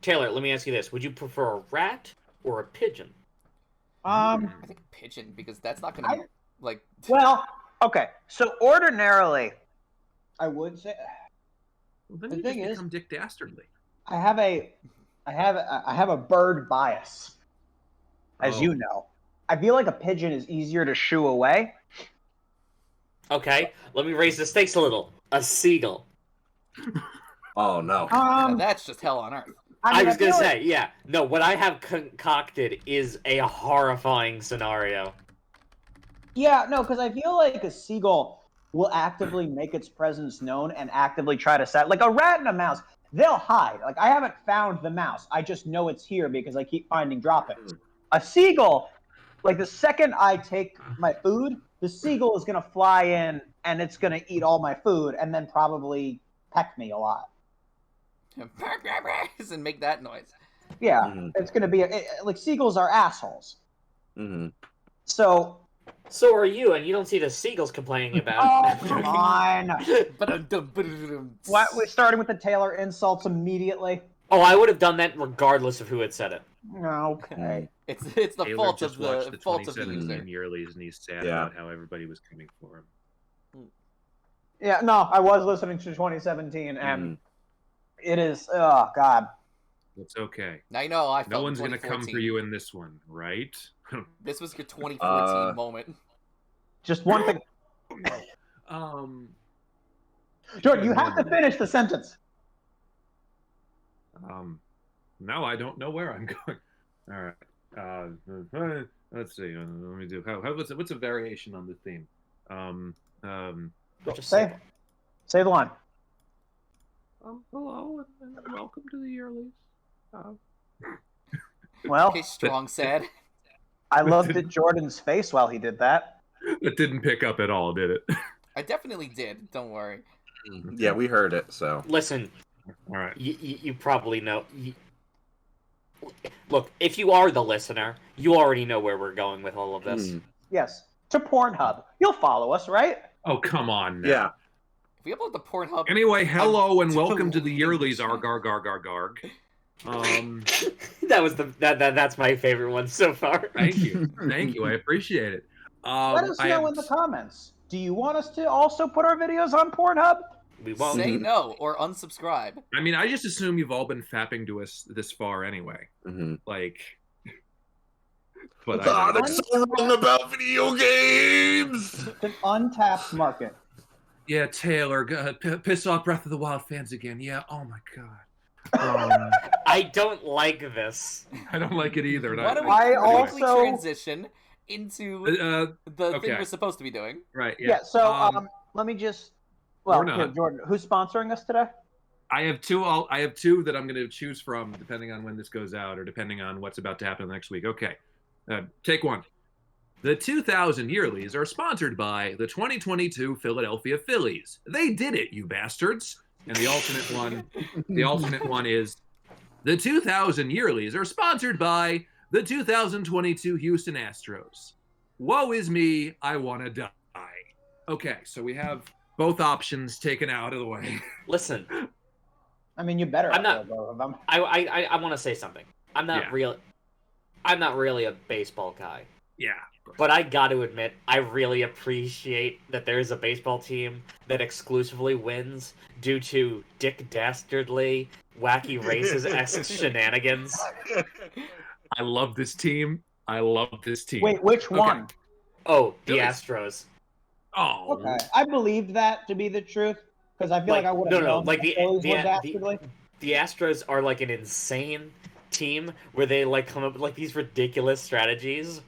Taylor, let me ask you this: would you prefer a rat or a pigeon? I think pigeon, because that's not gonna like. Well, okay. So ordinarily, I would say Well, then the you thing just is, become Dick Dastardly. I have a bird bias, as you Oh. know. I feel like a pigeon is easier to shoo away. Okay, let me raise the stakes a little. A seagull. Oh no. That's just hell on earth. I was gonna feel say, yeah. No, what I have concocted is a horrifying scenario. Yeah, no, because I feel like a seagull will actively make its presence known and actively try to set. Like a rat and a mouse, they'll hide. Like I haven't found the mouse. I just know it's here because I keep finding droppings. A seagull, like the second I take my food, the seagull is gonna fly in and it's gonna eat all my food and then probably peck me a lot. And make that noise. Yeah, it's gonna be like seagulls are assholes. So are you, and you don't see the seagulls complaining about oh, it. come on. What? We're starting with the Taylor insults immediately. Oh, I would have done that regardless of who had said it. Okay. It's the Taylor fault just of watched the fault of the 2017 user. Yearlies, and he's sad about how everybody was coming for him. Yeah, no, I was listening to 2017, and it is, oh, God. It's okay. I know, I No one's going to come for you in this one, right? This was your 2014 moment. Just one thing. Jordan, you have to finish the sentence. No, I don't know where I'm going. All right. Let's see. Let me do. What's a variation on the theme? Say the line. Hello and welcome to the Yearlies. Well, okay, strong said. I looked at Jordan's face while he did that. It didn't pick up at all, did it? I definitely did. Don't worry. Yeah, we heard it. So listen. All right. You probably know. Look, if you are the listener, you already know where we're going with all of this. Yes, to Pornhub. You'll follow us, right? Oh, come on. Now. Yeah. If we upload the Pornhub. Anyway, hello and welcome to the Yearlies. Garg. That's my favorite one so far. Thank you. I appreciate it. Let us know in the comments. Do you want us to also put our videos on Pornhub? We won't. Say no or unsubscribe. I mean, I just assume you've all been fapping to us this far anyway. Like, but it's so wrong about video games. It's an untapped market. Yeah, Taylor, piss off Breath of the Wild fans again. Yeah, oh my god. I don't like this. I don't like it either. Why don't we quickly transition into the thing we're supposed to be doing? Right. Yeah. So let me just. Well, here, Jordan, who's sponsoring us today? I have two that I'm going to choose from, depending on when this goes out, or depending on what's about to happen next week. Okay, take one. The 2000 Yearlies are sponsored by the 2022 Philadelphia Phillies. They did it, you bastards. And the alternate one is the 2000 Yearlies are sponsored by the 2022 Houston Astros. Woe is me, I want to die. Okay, so we have both options taken out of the way. Listen. I mean, you better. I'm not. Both of them. I want to say something. I'm not really a baseball guy. Yeah. But I got to admit, I really appreciate that there is a baseball team that exclusively wins due to Dick Dastardly, wacky racist shenanigans. I love this team. Wait, which one? Oh, the Astros. Oh. Okay. I believed that to be the truth because I feel like I would have known. Like the Astros are like an insane team where they like come up with like these ridiculous strategies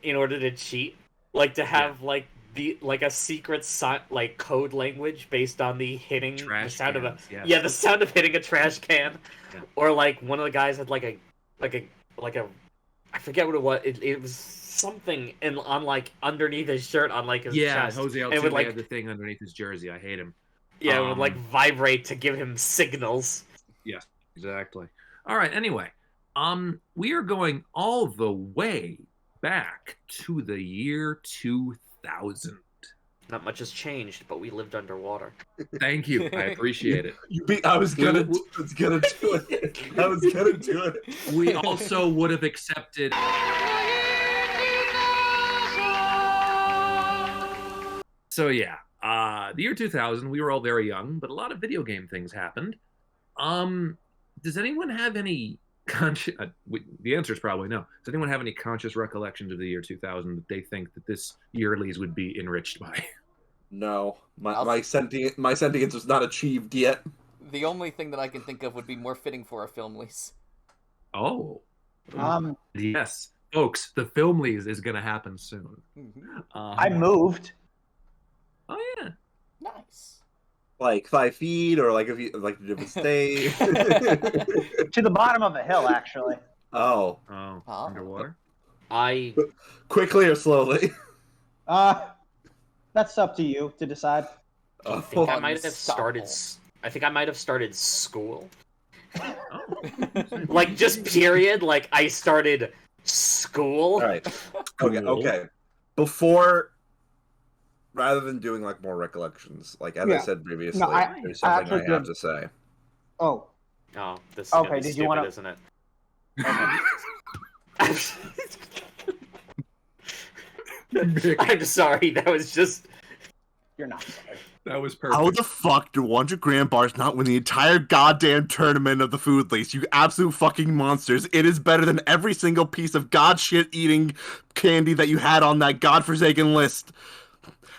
in order to cheat, like to have like a secret like code language based on the hitting the sound of the sound of hitting a trash can, or like one of the guys had like a I forget what it was. It was something on like underneath his shirt on like his chest. Jose Altuve had the thing underneath his jersey. I hate him. Yeah, it would like vibrate to give him signals. Yes, exactly. All right. Anyway, we are going all the way back to the year 2000. Not much has changed, but we lived underwater. Thank you. I appreciate it. I was gonna do it. I was gonna do it. We also would have accepted. So yeah, the year 2000, we were all very young, but a lot of video game things happened. Does anyone have any conscious? The answer is probably no. Does anyone have any conscious recollections of the year 2000 that they think that this Yearlies would be enriched by? No, my sentience was not achieved yet. The only thing that I can think of would be more fitting for a film lease. Oh, yes, folks, the film lease is going to happen soon. I moved. Oh yeah, nice. Like 5 feet, or like if you like to stay To the bottom of a hill, actually. Oh, underwater. Quickly or slowly? That's up to you to decide. I think I might have started. I think I might have started school. Like just period. Like I started school. All right. Okay. Before, rather than doing like more recollections, like as I said previously, there's something I have to say. Oh. Oh, this is okay. Did stupid, you want to? Isn't it? I'm sorry. That was just. You're not sorry. That was perfect. How the fuck do 100 grand bars not win the entire goddamn tournament of the food lease? You absolute fucking monsters. It is better than every single piece of god shit eating candy that you had on that godforsaken list.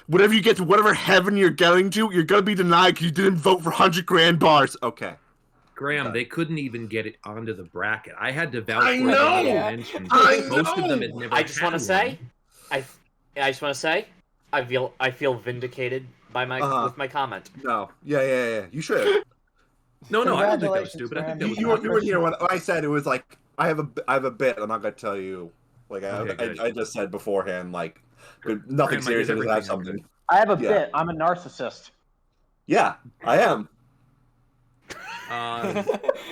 Whatever you get to, whatever heaven you're getting to, you're gonna be denied because you didn't vote for 100 grand bars. Okay. Graham, they couldn't even get it onto the bracket. I had to vouch I for know! mentions. I Most know! of them had never I just want to say, I just want to say, I feel vindicated by with my comment. No. Yeah. You should. No, I don't think that was stupid. I think that was You were here when I said it was like I have a bit. I'm not gonna tell you. Like I just said beforehand. Like nothing serious. I have something. I have a bit. I'm a narcissist. Yeah, I am.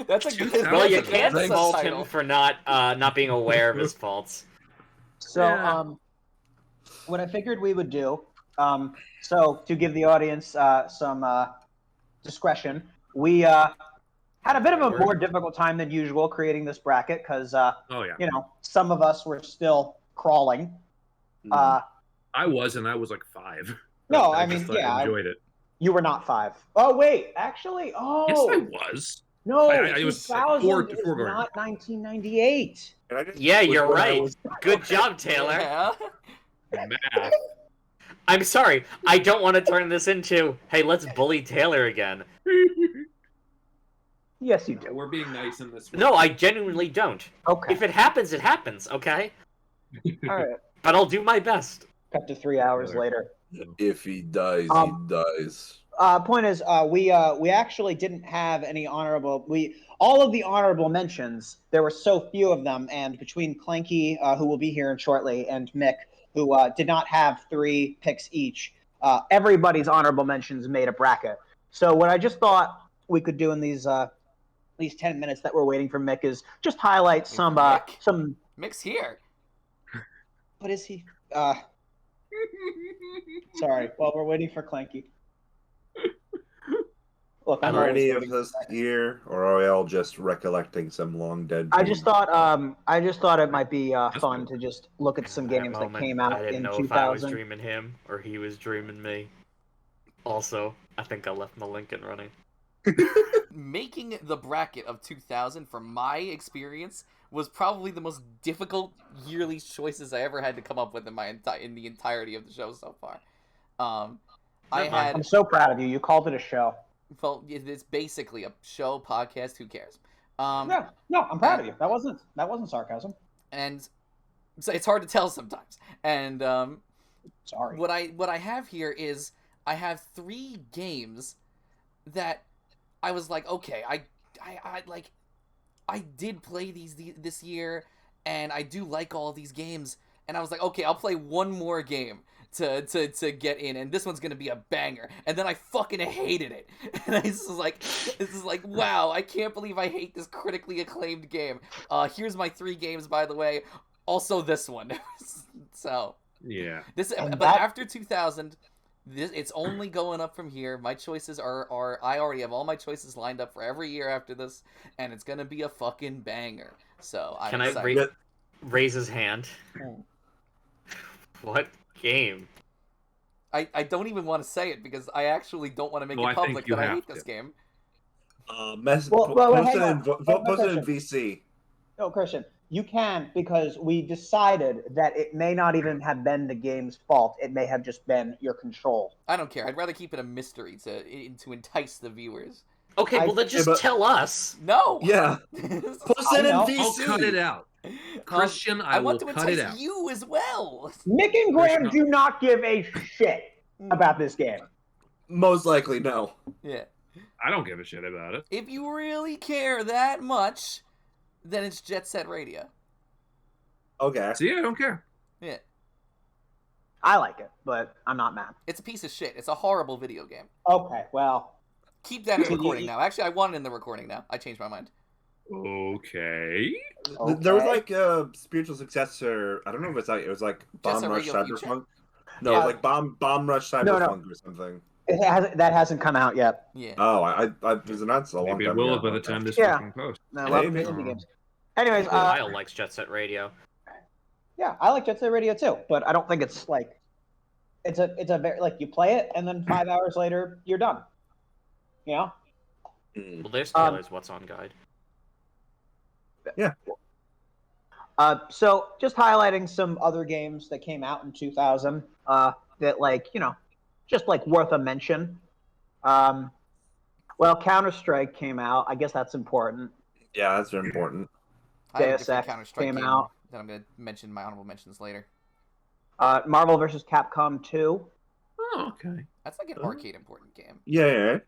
That's a good. Well, you can't fault him for not being aware of his faults. So, what I figured we would do, so to give the audience some discretion, we had a bit of a more difficult time than usual creating this bracket because, some of us were still crawling. I was, and I was like 5. No, I enjoyed it. You were not 5. Oh wait, actually, yes, I was. No, I was 2000 is not 1998. Yeah, you're right. Good job, Taylor. Yeah. Math. I'm sorry. I don't want to turn this into, hey, let's bully Taylor again. Yes, you do. We're being nice in this one. No, I genuinely don't. Okay. If it happens, it happens, okay? All right. But I'll do my best. Cut to 3 hours later. If he dies, he dies. Point is, we actually didn't have any honorable. All of the honorable mentions. There were so few of them, and between Clanky, who will be here shortly, and Mick, who did not have 3 picks each, everybody's honorable mentions made a bracket. So what I just thought we could do in these 10 minutes that we're waiting for Mick is just highlight some. Mick's here. What is he? Sorry. While we're waiting for Clanky. Look, Are any of us here, or are we all just recollecting some long dead? I just thought it might be fun to just look at some games that came out in 2000. I didn't know if I was dreaming him or he was dreaming me. Also, I think I left my Lincoln running. Making the bracket of 2000, from my experience, was probably the most difficult yearly choices I ever had to come up with in the entirety of the show so far. I'm so proud of you. You called it a show. Well, it's basically a show, podcast. Who cares? No, I'm proud of you. That wasn't sarcasm. And so it's hard to tell sometimes. And sorry. What I have here is I have 3 games that I was like, okay, I did play these this year, and I do like all these games, and I was like, okay, I'll play one more game to get in, and this one's gonna be a banger. And then I fucking hated it, and this is like, wow, I can't believe I hate this critically acclaimed game. Here's my 3 games, by the way. Also, this one. So yeah, but after 2000, It's only going up from here. My choices are I already have all my choices lined up for every year after this, and it's gonna be a fucking banger. So I'm Can excited. raise his hand? What game? I don't even want to say it because I actually don't want to make Well, it I think public you that I have hate this to. game. Post hang it on. post it in VC. No, Christian, you can because we decided that it may not even have been the game's fault. It may have just been your control. I don't care. I'd rather keep it a mystery to entice the viewers. Okay, well then just tell us. No. Yeah. Post it in know. VC. I'll cut it out. Christian, I will want to cut it entice out. you as well. Mick and Graham Christian- do not give a shit about this game. Most likely, no. Yeah. I don't give a shit about it. If you really care that much, then it's Jet Set Radio. Okay. See, I don't care. Yeah. I like it, but I'm not mad. It's a piece of shit. It's a horrible video game. Okay, well, Keep that in the So recording you- now. Actually, I want it in the recording now. I changed my mind. Okay. There was okay. like a spiritual successor. I don't know if it's like it was like Bomb Set Rush Radio Future? Cyberpunk. No, Yeah. like Bomb Rush Cyberpunk No, no. or something. that hasn't come out yet. Yeah. Oh, I was announced a long Maybe time it will ago. by the time this Yeah. fucking post. No, I love Maybe. indie games. Anyways, Lyle likes Jet Set Radio. yeah, I like Jet Set Radio too, but I don't think it's like it's a very like you play it and then 5 hours later you're done. You know? Well, there's Taylor's What's On guide. Yeah. So just highlighting some other games that came out in 2000 that like, you know, just like worth a mention. Well, Counter-Strike came out. I guess that's important. Yeah, that's important. I have a Deus different Ex Counter-Strike came game out. that I'm going to mention in my honorable mentions later. Marvel vs. Capcom 2. Oh, okay. That's like an arcade important game. Yeah.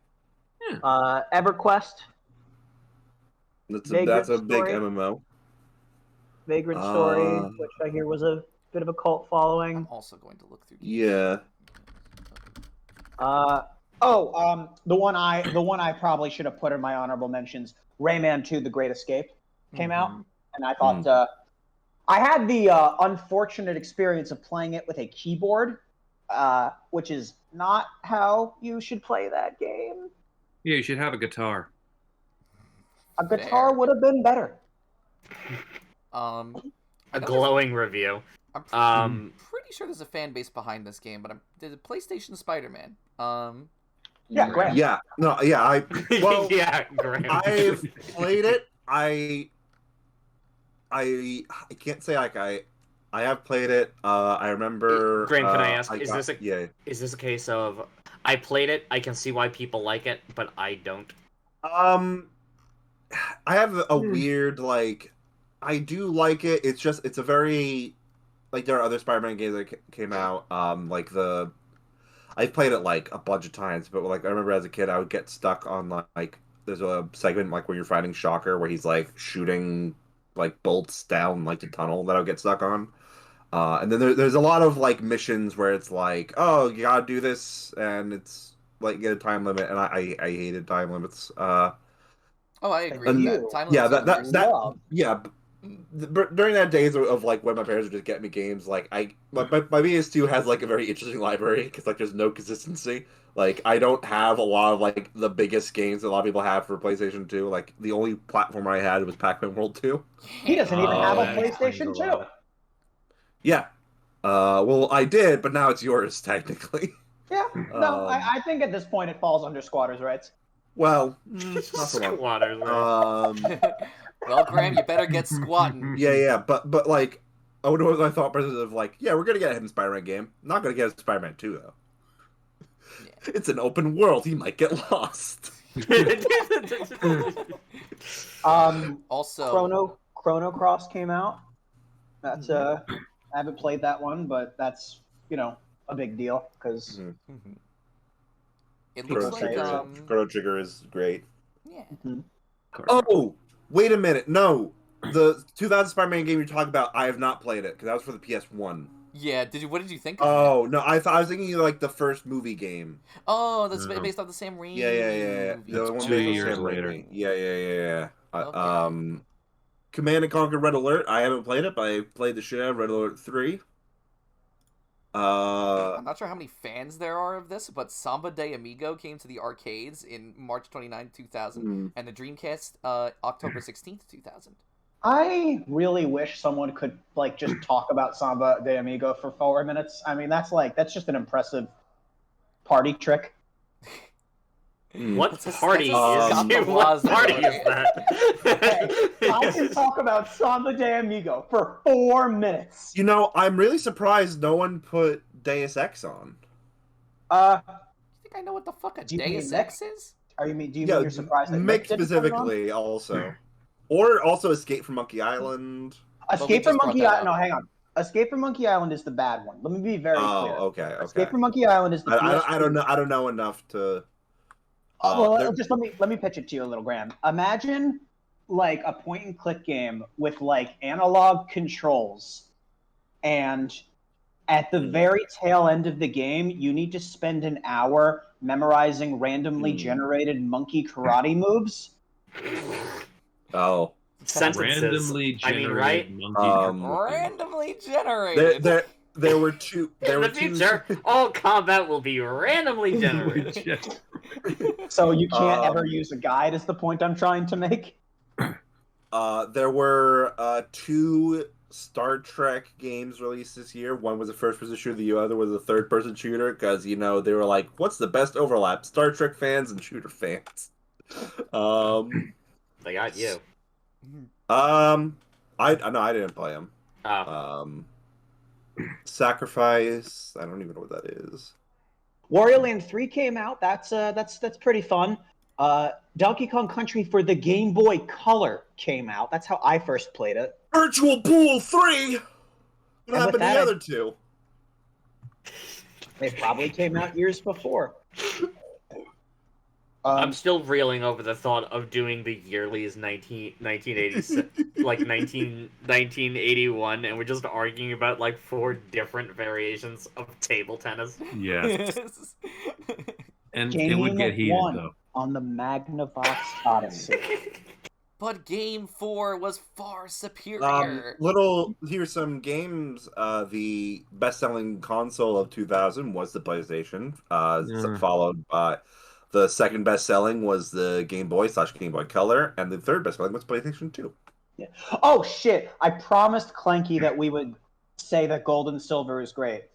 EverQuest. That's Vagrant a big Story. MMO. Vagrant Story, Uh, which I hear was a bit of a cult following. I'm also going to look through games. Yeah. The one I probably should have put in my honorable mentions, Rayman 2: The Great Escape, came out, and I thought I had the unfortunate experience of playing it with a keyboard, which is not how you should play that game. Yeah, you should have a guitar. A guitar would have been better. A Another- glowing review. I'm pretty sure there's a fan base behind this game, but there's a PlayStation Spider-Man. Yeah, Graham. Yeah. No, yeah, well, yeah, Graham. I've played it. I can't say like I have played it. I remember. Graham, can I ask? Yeah. Is this a case of I played it, I can see why people like it, but I don't? I have a weird like. I do like it. It's just it's a very like there are other Spider-Man games that came out. I've played it like a bunch of times, but like I remember as a kid, I would get stuck on like there's a segment like where you're fighting Shocker, where he's like shooting like bolts down like the tunnel that I would get stuck on. And then there's a lot of like missions where it's like, oh, you gotta do this, and it's like get a time limit, and I hated time limits. Oh, I agree. And With that. Time yeah, limits that are- yeah. During that days of like when my parents would just get me games, like my PS2 has like a very interesting library because like there's no consistency. Like I don't have a lot of like the biggest games that a lot of people have for PlayStation 2. Like the only platform I had was Pac-Man World 2. He doesn't even have a that PlayStation explains a 2. lot. Yeah. Well, I did, but now it's yours technically. Yeah. No, I think at this point it falls under squatters' rights. Well, not so much. Squatters, right? Well, Graham, you better get squatting. Yeah, but like, I would know my thought process of like, yeah, we're gonna get a hidden Spider-Man game. Not gonna get a Spider-Man 2 though. Yeah. It's an open world. He might get lost. Also, Chrono Cross came out. That's I haven't played that one, but that's a big deal because mhm. It looks like Chrono Trigger is great. yeah. Oh, wait a minute. No, the 2000 Spider-Man game you're talking about, I have not played it because that was for the PS1. Yeah, what did you think of it? Oh no, I was thinking like the first movie game. Oh, that's No. based off the Sam Raimi Yeah. movie. The one 2 based on years Sam later. Raimi. Yeah. Okay. Command and Conquer Red Alert. I haven't played it, but I played the shit out of Red Alert 3. I'm not sure how many fans there are of this, but Samba de Amigo came to the arcades in March 29, 2000, and the Dreamcast October 16th, 2000. I really wish someone could like just talk about Samba de Amigo for 4 minutes. I mean, that's just an impressive party trick. What That's a- party that's a is Scott what Plaza party party. is that? I can talk about Samba de Amigo for 4 minutes. You know, I'm really surprised no one put Deus Ex on. Uh, You think I know what the fuck a Do you mean Deus Mick? Ex is? do you mean you're surprised that Mick Mick didn't put it on? specifically also. Or also Escape from Monkey Island. Escape from just brought Monkey that Island. up. No, hang on. Escape from Monkey Island is the bad one. Let me be very clear. Oh, okay. Escape from Monkey Island is the I don't know. I don't know enough to. Just let me pitch it to you a little, Graham. Imagine like a point and click game with like analog controls, and at the very tail end of the game, you need to spend an hour memorizing randomly generated monkey karate moves. Oh. Sentences. Randomly I mean, generated right? monkey. Randomly generated. There were two. There In were the future, all combat will be randomly generated. So you can't ever use a guide. Is the point I'm trying to make? There were 2 Star Trek games released this year. One was a first-person shooter. The other was a third-person shooter. Because they were like, "What's the best overlap? Star Trek fans and shooter fans." They got you. I didn't play them. Oh. Sacrifice. I don't even know what that is. Wario Land 3 came out. That's pretty fun. Donkey Kong Country for the Game Boy Color came out. That's how I first played it. Virtual Pool 3. What And happened to with that, the other 2? They probably came out years before. I'm still reeling over the thought of doing the Yearlies 1986, like 1981, and we're just arguing about like 4 different variations of table tennis. Yeah. And Game it would get heated, 1 though. on the Magnavox Odyssey. But Game 4 was far superior. Here's some games. The best-selling console of 2000 was the PlayStation. Followed by the second best-selling was the Game Boy / Game Boy Color, and the third best-selling was PlayStation 2. Yeah. Oh shit! I promised Clanky that we would say that Gold and Silver is great.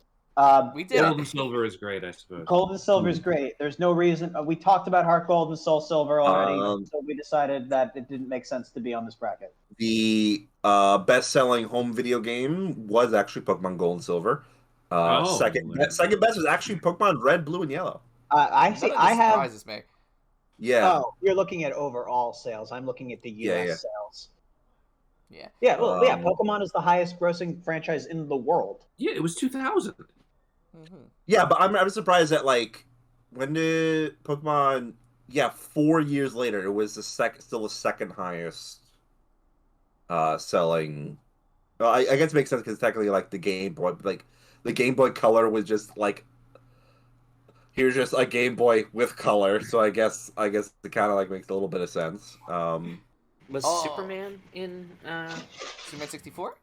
We did. Gold and silver is great, I suppose. Gold and Silver is great. There's no reason. We talked about Heart Gold and Soul Silver already, so we decided that it didn't make sense to be on this bracket. The best-selling home video game was actually Pokemon Gold and Silver. Second best was actually Pokemon Red, Blue, and Yellow. I see. None of this surprises me. Yeah. Oh, you're looking at overall sales. I'm looking at the US sales. Yeah. Yeah. Well, Pokemon is the highest-grossing franchise in the world. Yeah, it was 2000. Mm-hmm. Yeah, but I'm surprised that like when did Pokemon? Yeah, 4 years later, it was still the second highest selling. Well, I guess it makes sense because technically, like the Game Boy, Color was just like here's just a Game Boy with color. So I guess it kind of like makes a little bit of sense. Was Superman in Superman 64?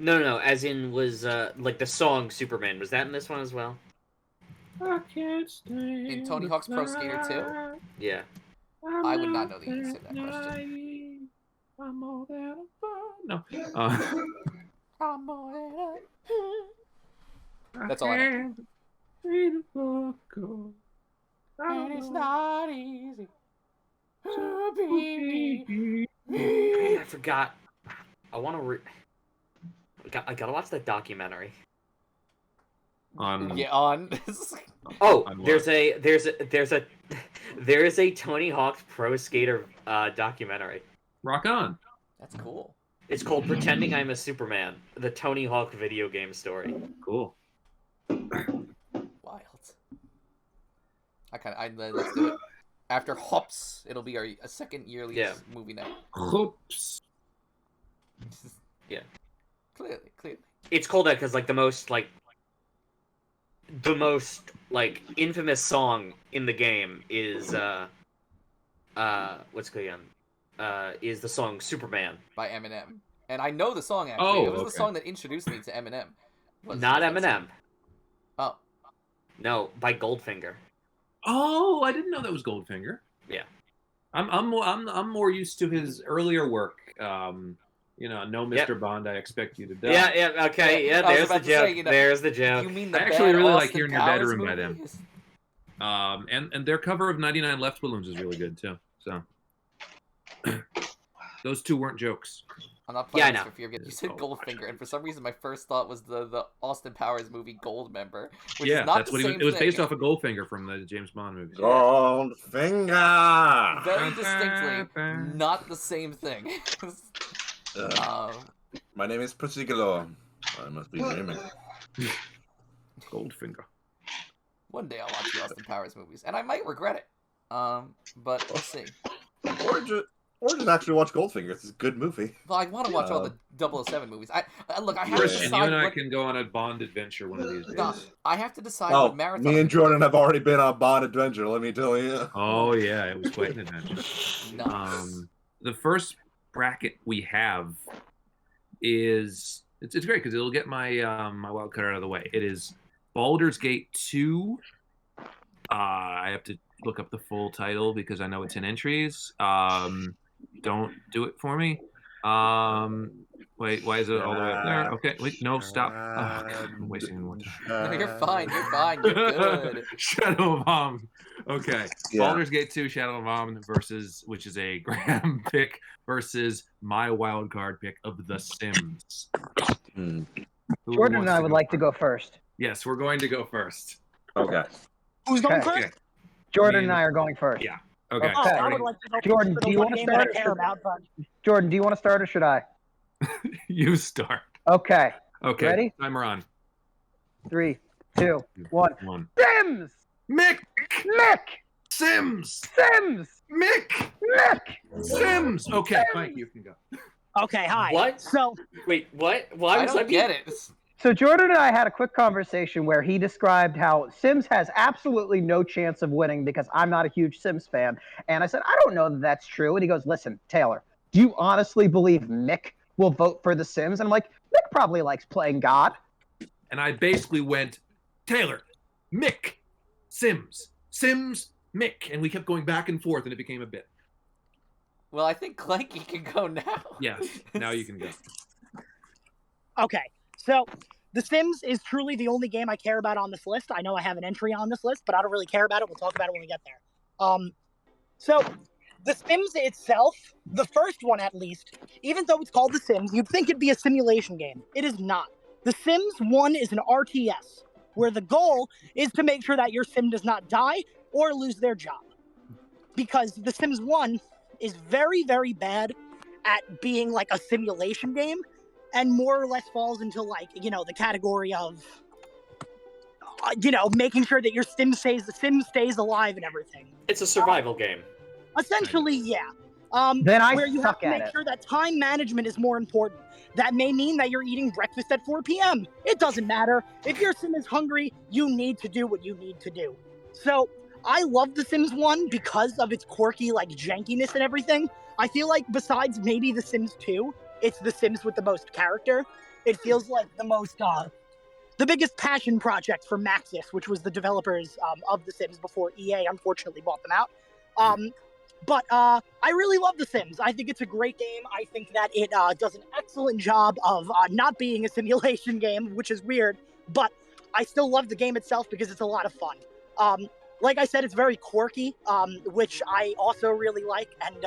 No, as in was like the song Superman, was that in this one as well? I can't stay In Tony Hawk's Pro Skater 2? Yeah. I would not know the answer to that question. I'm more than a no. I'm more than That's all I know. And it's not easy to be me. I forgot. I want to. I gotta watch that documentary. On Oh, on there's a Tony Hawk's Pro Skater documentary. Rock on. That's cool. It's called "Pretending I'm a Superman," the Tony Hawk video game story. Cool. Wild. Let's do it. After Hops, it'll be a second yearly movie night. Oops. Yeah. Clearly. It's called that because like the most like infamous song in the game is what's going on? Is the song Superman By Eminem. And I know the song actually. Oh, It was the okay. song that introduced me to Eminem. not Eminem. Oh. No, by Goldfinger. Oh, I didn't know that was Goldfinger. Yeah. I'm more used to his earlier work. No, Mr. Bond, I expect you to die. Yeah, okay, yeah. I was There's the about to joke. say, There's the joke. You mean the I actually bad really like Austin Here in Your Powers Bedroom by them. movies? And their cover of 99 Left Balloons is really good too. So those two weren't jokes. I'm not playing Yeah, I this know. for fear of getting. You said Goldfinger, and for some reason my first thought was the Austin Powers movie Goldmember, which is not that's the what same it was thing. based off of Goldfinger from the James Bond movies. Goldfinger. Very distinctly, not the same thing. My name is Pussy Galore. I must be dreaming. Goldfinger. One day I'll watch the Austin Powers movies, and I might regret it. But we'll see. Or just actually watch Goldfinger. It's a good movie. Well, I want to watch all the 007 movies. I have to Christian, decide you and I what... can go on a Bond adventure one of these days. No, I have to decide Oh, what marathon. me and Jordan have already been on Bond Adventure, let me tell you. Oh yeah, it was quite an adventure. Nice. The first bracket we have is it's great because it'll get my my wild card out of the way. It is Baldur's Gate 2. I have to look up the full title because I know it's in entries. Don't do it for me. Wait, why is it all the way up there? Okay, wait, no, stop. Oh, God, I'm wasting more time. No, you're fine. You're fine. You're good. Shadow of Om. Okay. Yeah. Baldur's Gate 2, Shadow of Om versus, which is a Graham pick, versus my wild card pick of The Sims. Who Jordan wants and I would like to go first. Yes, we're going to go first. Okay. Who's going Okay. first? Okay. Jordan Me and I are going first. Yeah. Okay. Oh, Okay. I would like to go Jordan, first for do the you one wanna game that I start? care about, but Jordan, do you want to start or should I? You start. Okay. Okay. Ready? Timer on. 3, 2, 1. One. Sims! Mick! Mick! Sims! Sims! Mick! Mick! Sims! Okay, Clanky, you can go. okay, hi. What? So, Wait, what? Why I was don't get it. So Jordan and I had a quick conversation where he described how Sims has absolutely no chance of winning because I'm not a huge Sims fan. And I said, I don't know that that's true. And he goes, listen, Taylor, do you honestly believe Mick will vote for The Sims? And I'm like, Mick probably likes playing God. And I basically went, Taylor, Mick, Sims, Mick. And we kept going back and forth, and it became a bit. Well, I think Clanky can go now. Yes, now you can go. okay. So, The Sims is truly the only game I care about on this list. I know I have an entry on this list, but I don't really care about it. We'll talk about it when we get there. So, The Sims itself, the first one at least, even though it's called The Sims, you'd think it'd be a simulation game. It is not. The Sims 1 is an RTS, where the goal is to make sure that your Sim does not die or lose their job. Because The Sims 1 is very, very bad at being like a simulation game, and more or less falls into like, the category of, making sure that your Sim stays alive and everything. It's a survival game. Essentially, yeah. Then I where you have suck to at make it. sure that time management is more important. That may mean that you're eating breakfast at 4 p.m. It doesn't matter. If your Sim is hungry, you need to do what you need to do. So, I love The Sims 1 because of its quirky, jankiness and everything. I feel like besides maybe The Sims 2, it's The Sims with the most character. It feels like the biggest passion project for Maxis, which was the developers of The Sims before EA unfortunately bought them out. But I really love The Sims. I think it's a great game. I think that it does an excellent job of not being a simulation game, which is weird, but I still love the game itself because it's a lot of fun. Like I said, it's very quirky, which I also really like, and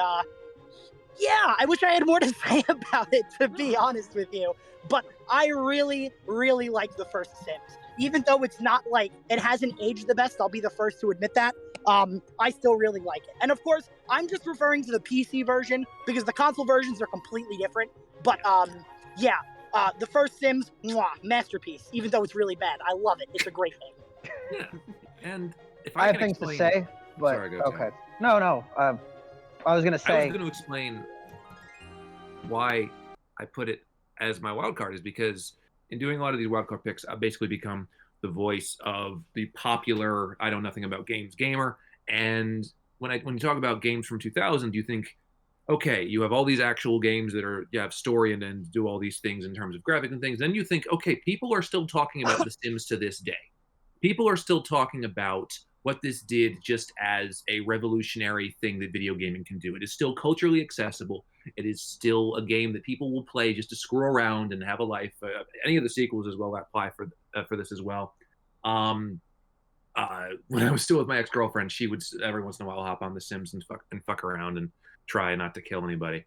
yeah, I wish I had more to say about it, to be honest with you. But I really, really like the first Sims. Even though it's not it hasn't aged the best, I'll be the first to admit that. I still really like it. And of course, I'm just referring to the PC version because the console versions are completely different. But yeah, the first Sims, masterpiece. Even though it's really bad, I love it. It's a great game. Yeah. And if I I have can things explain, to say, but Sorry, go, okay. No. I was going to I say... was going to explain why I put it as my wild card is because in doing a lot of these wild card picks, I've basically become the voice of the popular I know nothing about games gamer. And when you talk about games from 2000, you think, okay, you have all these actual games that have story and then do all these things in terms of graphics and things. Then you think, okay, people are still talking about The Sims to this day. people are still talking about what this did just as a revolutionary thing that video gaming can do. It is still culturally accessible. It is still a game that people will play just to screw around and have a life. Any of the sequels as well apply for this as well. When I was still with my ex-girlfriend, she would every once in a while hop on The Sims and fuck around and try not to kill anybody.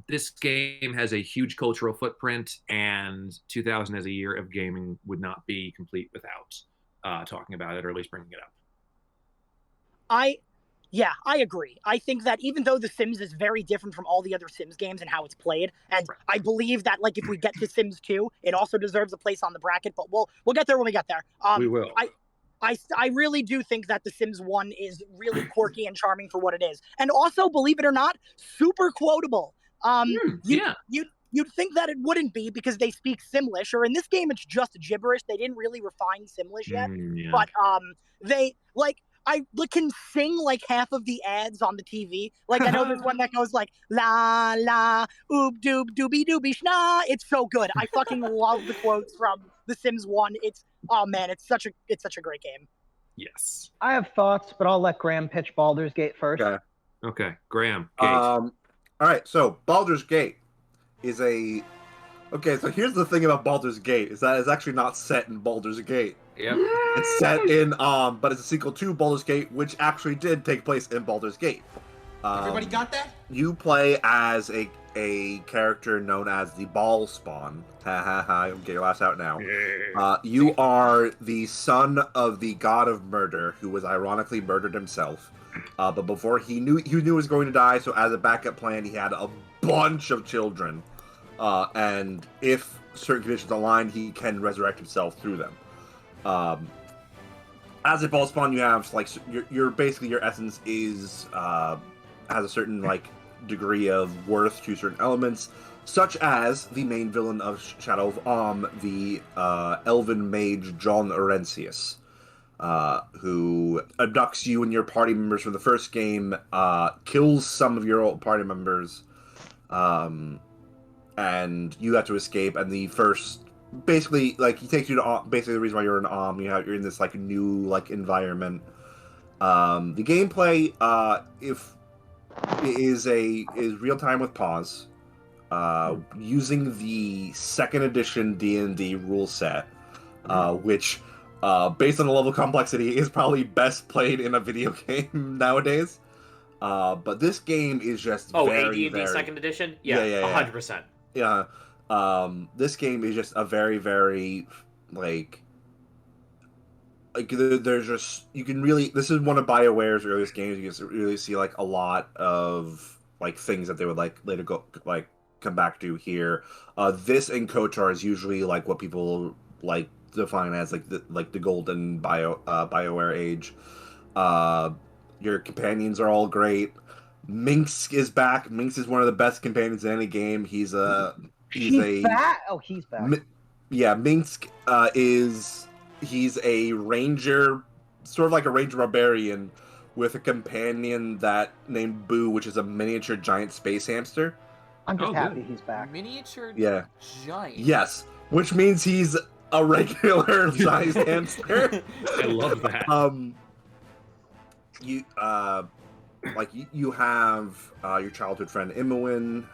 This game has a huge cultural footprint, and 2000 as a year of gaming would not be complete without talking about it, or at least bringing it up. I agree. I think that even though The Sims is very different from all the other Sims games and how it's played, and I believe that like if we get to Sims 2, it also deserves a place on the bracket, but we'll get there when we get there. We will. I really do think that The Sims 1 is really quirky and charming for what it is. And also, believe it or not, super quotable. You'd think that it wouldn't be because they speak Simlish, or in this game it's just gibberish. They didn't really refine Simlish yet. But they I can sing like half of the ads on the TV. Like I know there's one that goes like la la oob doob doobie doobie schna. It's so good. I fucking love the quotes from The Sims 1. It's such a great game. Yes. I have thoughts, but I'll let Graham pitch Baldur's Gate first. Okay. Graham. Gate. All right. So Baldur's Gate is a. Okay, so here's the thing about Baldur's Gate is that it's actually not set in Baldur's Gate. Yeah. It's set in but it's a sequel to Baldur's Gate, which actually did take place in Baldur's Gate. Everybody got that? You play as a character known as the Ball Spawn. Ha ha ha! Get your laughs out now. You are the son of the god of murder, who was ironically murdered himself. But before he knew he was going to die, so as a backup plan, he had a bunch of children. And if certain conditions align, he can resurrect himself through them. As a ball spawn, you have like your basically your essence is has a certain like degree of worth to certain elements, such as the main villain of Shadow of the elven mage John Orencius, who abducts you and your party members from the first game, kills some of your old party members, and you have to escape. And the first, basically, like he takes you to basically the reason why you're in you're in this like new like environment. The gameplay, is real time with pause, using the second edition D&D rule set, which, based on the level of complexity, is probably best played in a video game nowadays. But this game is just AD&D second edition? Yeah, 100%. Yeah. This game is just a very, very, like there's just, you can really, this is one of BioWare's earliest games. You can really see like a lot of like things that they would like later go like come back to here. This and KOTOR is usually like what people like define as like the golden BioWare age. Your companions are all great. Minx is back. Minx is one of the best companions in any game. He's back. Oh, he's back. Yeah, Minx he's a ranger, sort of like a ranger barbarian, with a companion named Boo, which is a miniature giant space hamster. I'm just happy he's back. Miniature giant. Yes, which means he's a regular sized hamster. I love that. You have your childhood friend Imoen,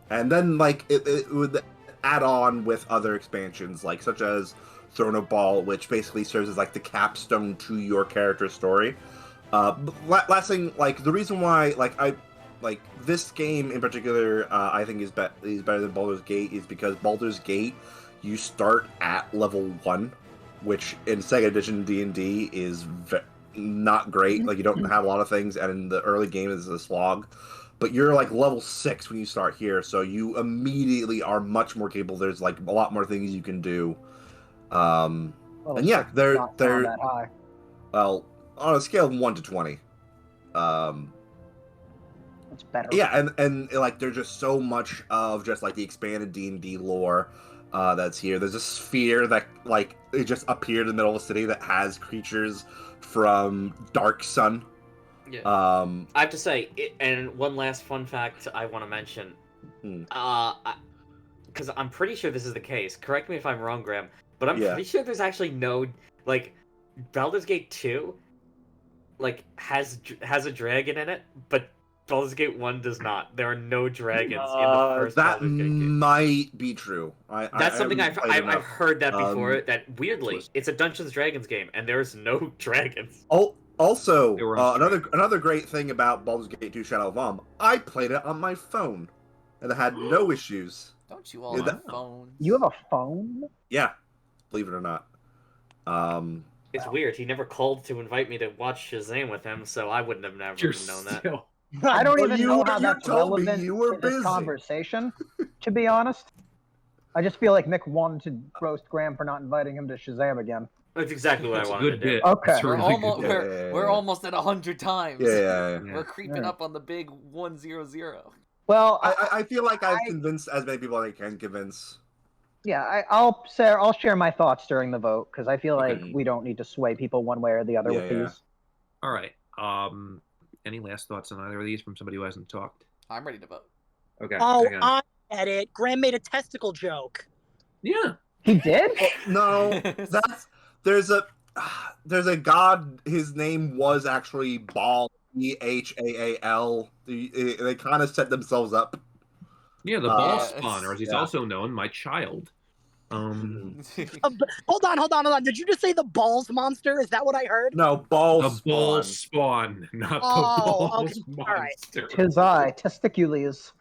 and then like it would add on with other expansions, like such as Throne of Ball, which basically serves as like the capstone to your character's story. Last thing, like the reason why like this game in particular, I think is better than Baldur's Gate is because Baldur's Gate you start at level 1, which in Sega Edition D&D is not great. Like you don't have a lot of things, and in the early game is a slog. But you're like level 6 when you start here, so you immediately are much more capable. There's like a lot more things you can do. And yeah, they're that high. Well, on a scale of 1 to 20. It's better. Yeah, and like there's just so much of just like the expanded D&D lore that's here. There's a sphere that like it just appeared in the middle of the city that has creatures from Dark Sun. Yeah. I have to say, and one last fun fact I want to mention, because I'm pretty sure this is the case. Correct me if I'm wrong, Graham. but I'm Yeah. pretty sure there's actually no like Baldur's Gate 2 like has a dragon in it, but Baldur's Gate 1 does not. There are no dragons in the first That Baldur's Gate game. might be true. That's something I've heard that before. Um, That weirdly, it's a Dungeons and Dragons game, and there's no dragons. Also, They were on another great thing about Baldur's Gate 2 Shadow of Om, I played it on my phone, and I had no issues. Don't you all Yeah, have phones? You have a phone? Yeah, believe it or not. It's weird. He never called to invite me to watch Shazam with him, so I wouldn't have never You're known that. still... I don't Well, even you know were- how you that's told me relevant you were to this busy. conversation, to be honest. I just feel like Mick wanted to roast Graham for not inviting him to Shazam again. That's exactly what That's I a wanted good to do. bit. Okay. That's a We're really almost good bit. we're almost at 100 times. Yeah. We're creeping Yeah. up on the big 100. Well, I feel like I've convinced as many people as I can convince. yeah, I'll share my thoughts during the vote because I feel like Okay. we don't need to sway people one way or the other with Yeah. these. All right. Any last thoughts on either of these from somebody who hasn't talked? I'm ready to vote. Okay. Oh, hang on. I get it. Graham made a testicle joke. Yeah. He did? No, there's a god. His name was actually Baal, Bhaal. They kind of set themselves up. Yeah, the ball Yes. spawner, as he's Yeah. also known, my child. Hold on. Did you just say the balls monster? Is that what I heard? No, Baal The ball spawn. spawn, not Oh, the balls okay. monster. All right. Tis I, testicules.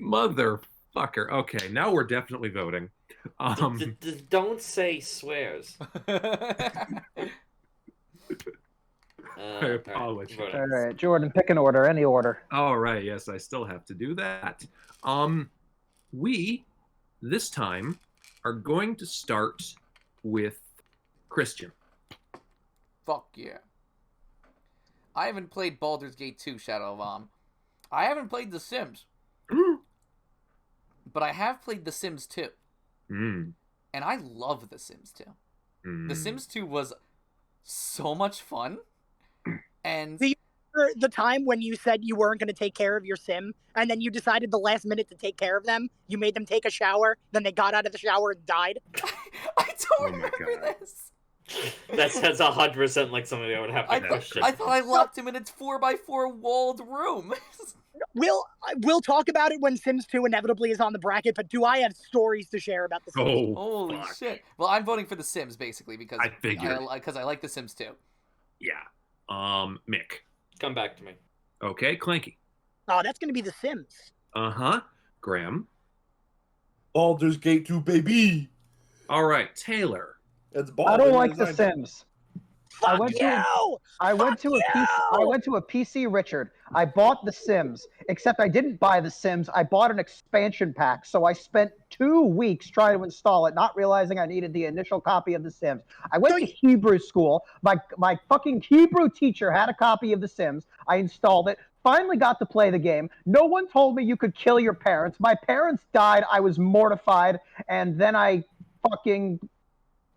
Motherfucker. Okay, now we're definitely voting. Don't say swears. I apologize. All right, Jordan, pick an order, any order. All right, yes, I still have to do that. We, this time, are going to start with Christian. Fuck yeah. I haven't played Baldur's Gate 2 Shadow of Om. I haven't played The Sims. But I have played The Sims 2. Mm. And I love The Sims 2. Mm. The Sims 2 was so much fun. And The time when you said you weren't going to take care of your sim, and then you decided the last minute to take care of them, you made them take a shower, then they got out of the shower and died. I don't Oh my remember God. this. That sounds 100% like something that would happen. I in Christian. thought I locked him in its 4x4 walled room. We'll talk about it when Sims 2 inevitably is on the bracket, but do I have stories to share about the Sims? Oh, Holy fuck. shit. Well, I'm voting for The Sims, basically, because I figured. because I like The Sims 2. Yeah. Mick. Come back to me. Okay, Clanky. Oh, that's going to be The Sims. Uh-huh. Graham. Baldur's Gate 2, baby. All right, Taylor. It's I don't like The Sims. Fuck went to- you! I went to a PC Richard. I bought The Sims, except I didn't buy The Sims. I bought an expansion pack, so I spent 2 weeks trying to install it, not realizing I needed the initial copy of The Sims. I went to Hebrew school. My fucking Hebrew teacher had a copy of The Sims. I installed it. Finally got to play the game. No one told me you could kill your parents. My parents died. I was mortified, and then I fucking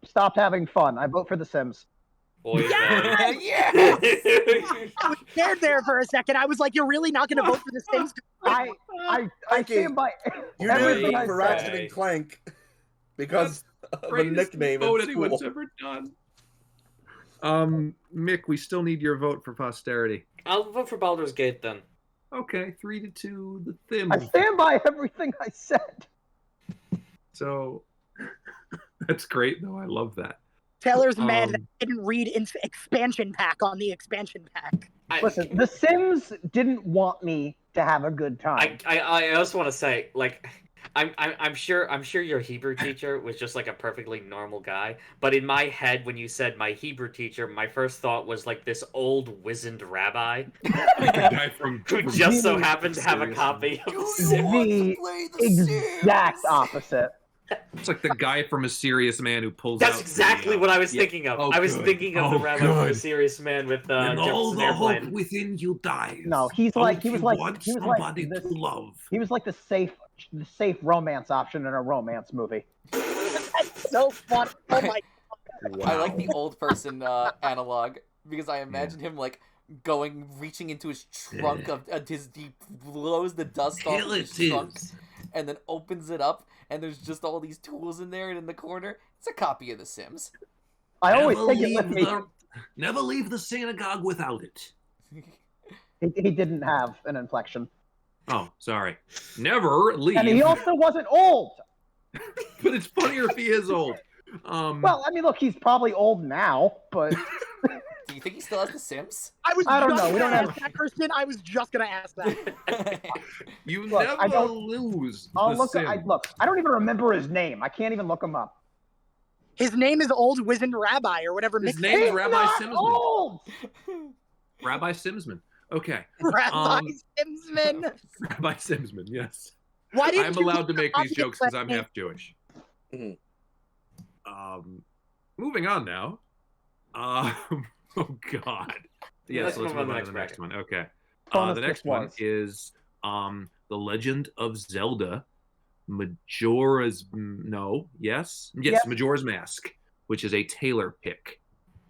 stopped having fun. I vote for The Sims. Boy, Yes! Yes! I was scared there for a second. I was like, you're really not going to vote for The Sims? I stand by You everything did I for said. Ratchet and Clank because of a Greatest nickname vote in anyone's school. ever done. Mick, we still need your vote for posterity. I'll vote for Baldur's Gate then. Okay, 3-2, the Thim. I stand by everything I said. So that's great, though. I love that. Taylor's mad that Um, I didn't read expansion pack on the expansion pack. Listen, The Sims didn't want me to have a good time. I also want to say, like, I'm sure your Hebrew teacher was just like a perfectly normal guy. But in my head, when you said my Hebrew teacher, my first thought was like this old wizened rabbi The guy from who just so happened to have a copy of The Sims. The exact opposite. It's like the guy from A Serious Man who pulls That's out exactly what I was thinking of. Oh, I was good. thinking of Oh, the rabbi from A good. Serious Man with and all Jefferson the hope Airplane. within you dies. No, he was Don't like you want somebody this, to love. he was like the safe romance option in a romance movie. That's so fun. Oh my. I like the old person analog because I imagine him like reaching into his trunk of his, he blows the dust off his trunk, and then opens it up, and there's just all these tools in there and in the corner. It's a copy of The Sims. I always take it with me. Never leave the synagogue without it. He didn't have an inflection. Oh, sorry. Never leave. And he also wasn't old. But it's funnier if he is old. Well, I mean, look, he's probably old now, but... Do you think he still has The Sims? I don't know. We don't have that, Christian. I was just gonna ask that. You Look, never lose. I'll the look. Sim. I don't even remember his name. I can't even look him up. His name is Old Wizened Rabbi or whatever. His Mick name is He's Rabbi not Simsman. old. Rabbi Simsman. Okay. Rabbi Simsman. Rabbi Simsman, yes. Why didn't I'm you allowed to make these obvious jokes because I'm name? half Jewish. Moving on now. Oh God. Yes, let's move on to the next one. Okay. The next one is The Legend of Zelda. Majora's Majora's Mask, which is a Taylor pick,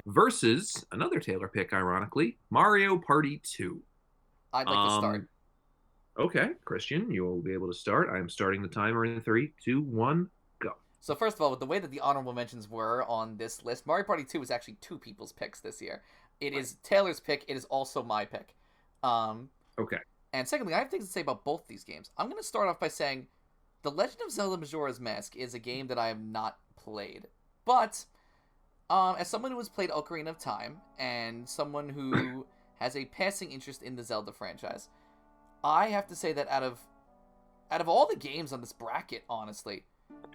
versus another Taylor pick, ironically, Mario Party 2. I'd like to start. Okay, Christian, you will be able to start. I'm starting the timer in 3, 2, 1, go. So first of all, with the way that the honorable mentions were on this list, Mario Party 2 is actually two people's picks this year. It is Taylor's pick. It is also my pick. Okay. And secondly, I have things to say about both these games. I'm going to start off by saying The Legend of Zelda Majora's Mask is a game that I have not played. But, as someone who has played Ocarina of Time, and someone who has a passing interest in the Zelda franchise, I have to say that out of all the games on this bracket, honestly,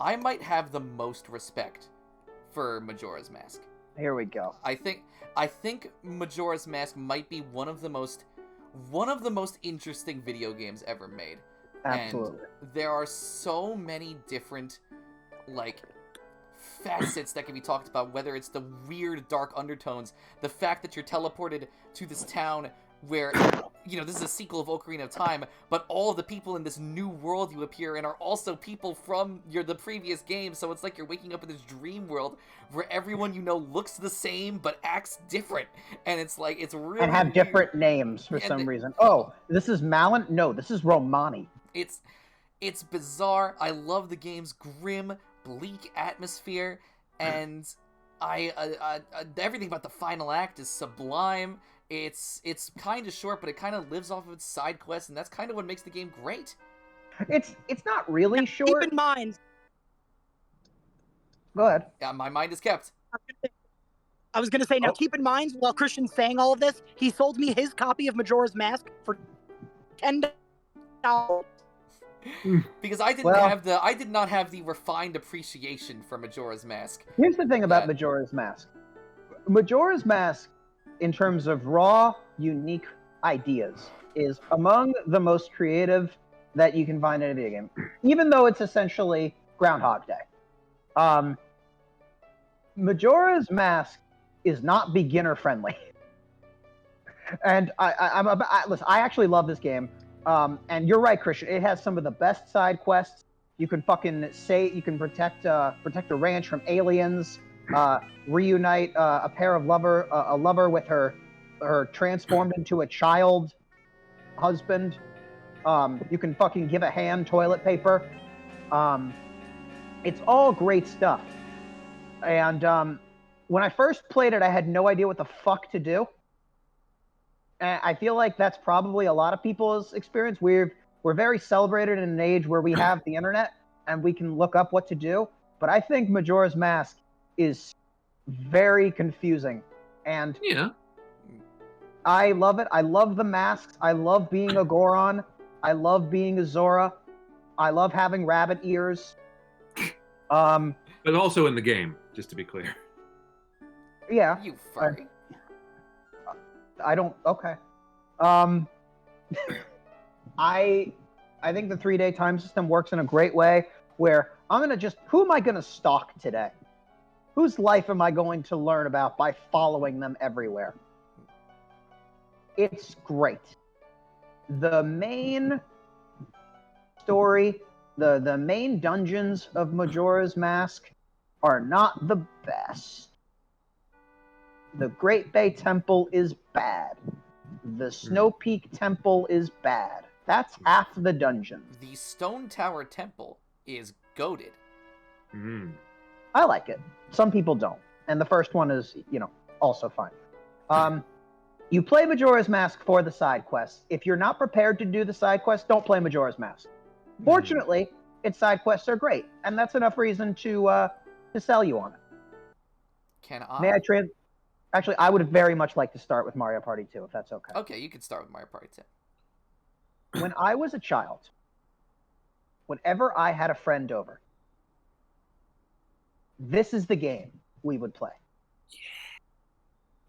I might have the most respect for Majora's Mask. Here we go. I think Majora's Mask might be one of the most interesting video games ever made. Absolutely. And there are so many different, facets that can be talked about, whether it's the weird dark undertones, the fact that you're teleported to this town where, this is a sequel of Ocarina of Time, but all of the people in this new world you appear in are also people from the previous game, so it's like you're waking up in this dream world where everyone you know looks the same but acts different, and it's really and have weird. Different names for some reason. Oh, this is Malin? No, this is Romani. It's bizarre. I love the game's grim, bleak atmosphere, and everything about the final act is sublime. It's kind of short, but it kind of lives off of its side quests, and that's kind of what makes the game great. It's not really short. Keep in mind. Go ahead. Yeah, my mind is kept. I was going to say, now keep in mind, while Christian's saying all of this, he sold me his copy of Majora's Mask for $10. Because I did not have the refined appreciation for Majora's Mask. Here's the thing about Majora's Mask. Majora's Mask, in terms of raw, unique ideas, is among the most creative that you can find in a video game, even though it's essentially Groundhog Day. Majora's Mask is not beginner friendly, and listen. I actually love this game, and you're right, Christian. It has some of the best side quests. You can you can protect a ranch from aliens. Reunite a lover with her transformed into a child husband. You can fucking give a hand toilet paper. It's all great stuff. And when I first played it, I had no idea what the fuck to do. And I feel like that's probably a lot of people's experience. We're very celebrated in an age where we have the internet and we can look up what to do. But I think Majora's Mask is very confusing, and I love it. I love the masks. I love being a Goron. I love being a Zora. I love having rabbit ears. But also in the game, just to be clear. Yeah. You furry. I don't. Okay. I think the 3-day time system works in a great way. Where who am I gonna stalk today? Whose life am I going to learn about by following them everywhere? It's great. The main story, the main dungeons of Majora's Mask are not the best. The Great Bay Temple is bad. The Snow Peak Temple is bad. That's half the dungeon. The Stone Tower Temple is goated. I like it. Some people don't. And the first one is, also fine. You play Majora's Mask for the side quests. If you're not prepared to do the side quests, don't play Majora's Mask. Fortunately, its side quests are great, and that's enough reason to sell you on it. Can I? May I trade? Actually, I would very much like to start with Mario Party 2, if that's okay. Okay, you can start with Mario Party 2. When I was a child, whenever I had a friend over, this is the game we would play.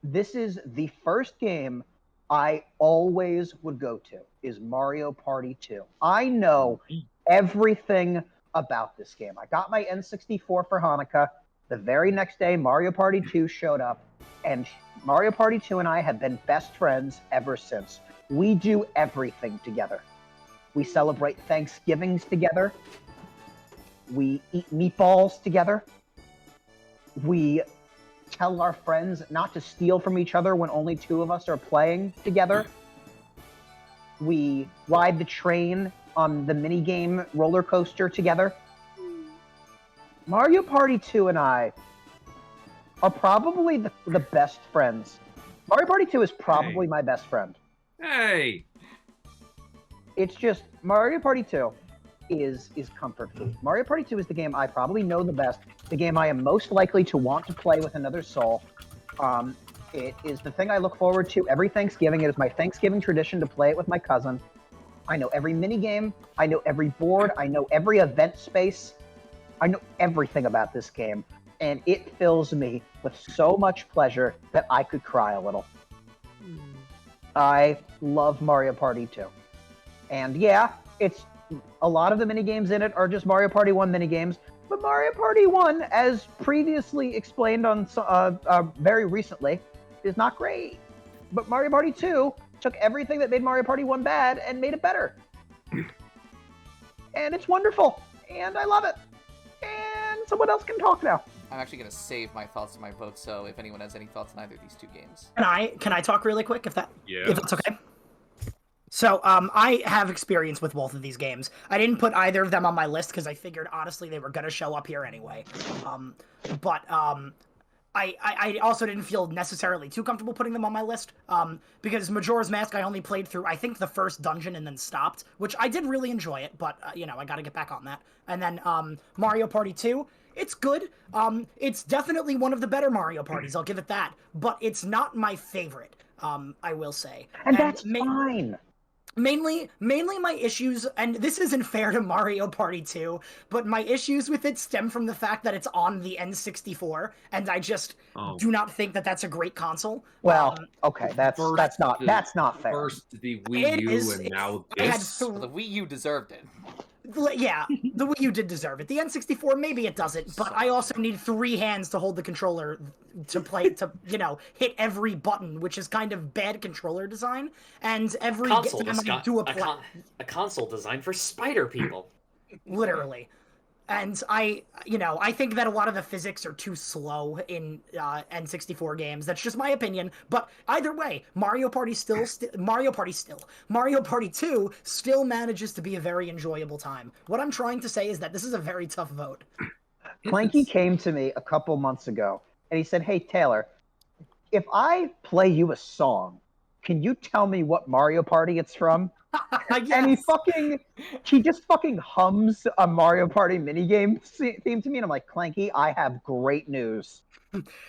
This is the first game I always would go to, is Mario Party 2. I know everything about this game. I got my N64 for Hanukkah. The very next day, Mario Party 2 showed up, and Mario Party 2 and I have been best friends ever since. We do everything together. We celebrate Thanksgivings together. We eat meatballs together. We tell our friends not to steal from each other when only two of us are playing together. We ride the train on the minigame roller coaster together. Mario Party 2 and I are probably the best friends. Mario Party 2 is probably my best friend. Hey! It's just, Mario Party 2 is comfort food. Mario Party 2 is the game I probably know the best, the game I am most likely to want to play with another soul. It is the thing I look forward to every Thanksgiving. It is my Thanksgiving tradition to play it with my cousin. I know every minigame. I know every board. I know every event space. I know everything about this game. And it fills me with so much pleasure that I could cry a little. I love Mario Party 2. And yeah, it's a lot of the minigames in it are just Mario Party 1 minigames, but Mario Party 1, as previously explained on very recently, is not great. But Mario Party 2 took everything that made Mario Party 1 bad and made it better. And it's wonderful, and I love it. And someone else can talk now. I'm actually going to save my thoughts and my vote, so if anyone has any thoughts on either of these two games. Can I talk really quick if that's okay? So, I have experience with both of these games. I didn't put either of them on my list because I figured, honestly, they were going to show up here anyway. I also didn't feel necessarily too comfortable putting them on my list, because Majora's Mask I only played through, I think, the first dungeon and then stopped, which I did really enjoy it, but, I gotta get back on that. And then, Mario Party 2, it's good. It's definitely one of the better Mario Parties, I'll give it that, but it's not my favorite, I will say. And that's fine. Mainly my issues, and this isn't fair to Mario Party 2, but my issues with it stem from the fact that it's on the N64, and I just do not think that that's a great console. Well, okay, that's not fair. First the Wii U, and now this. Well, the Wii U deserved it. Yeah, the Wii U did deserve it. The N64, maybe it doesn't, but I also need 3 hands to hold the controller to play, to, hit every button, which is kind of bad controller design, and every time I do a console designed for spider people. Literally. And I think that a lot of the physics are too slow in N64 games. That's just my opinion. But either way, Mario Party 2 still manages to be a very enjoyable time. What I'm trying to say is that this is a very tough vote. Clanky came to me a couple months ago, and he said, "Hey, Taylor, if I play you a song, can you tell me what Mario Party it's from?" Yes. And he just fucking hums a Mario Party minigame theme to me, and I'm like, "Clanky, I have great news."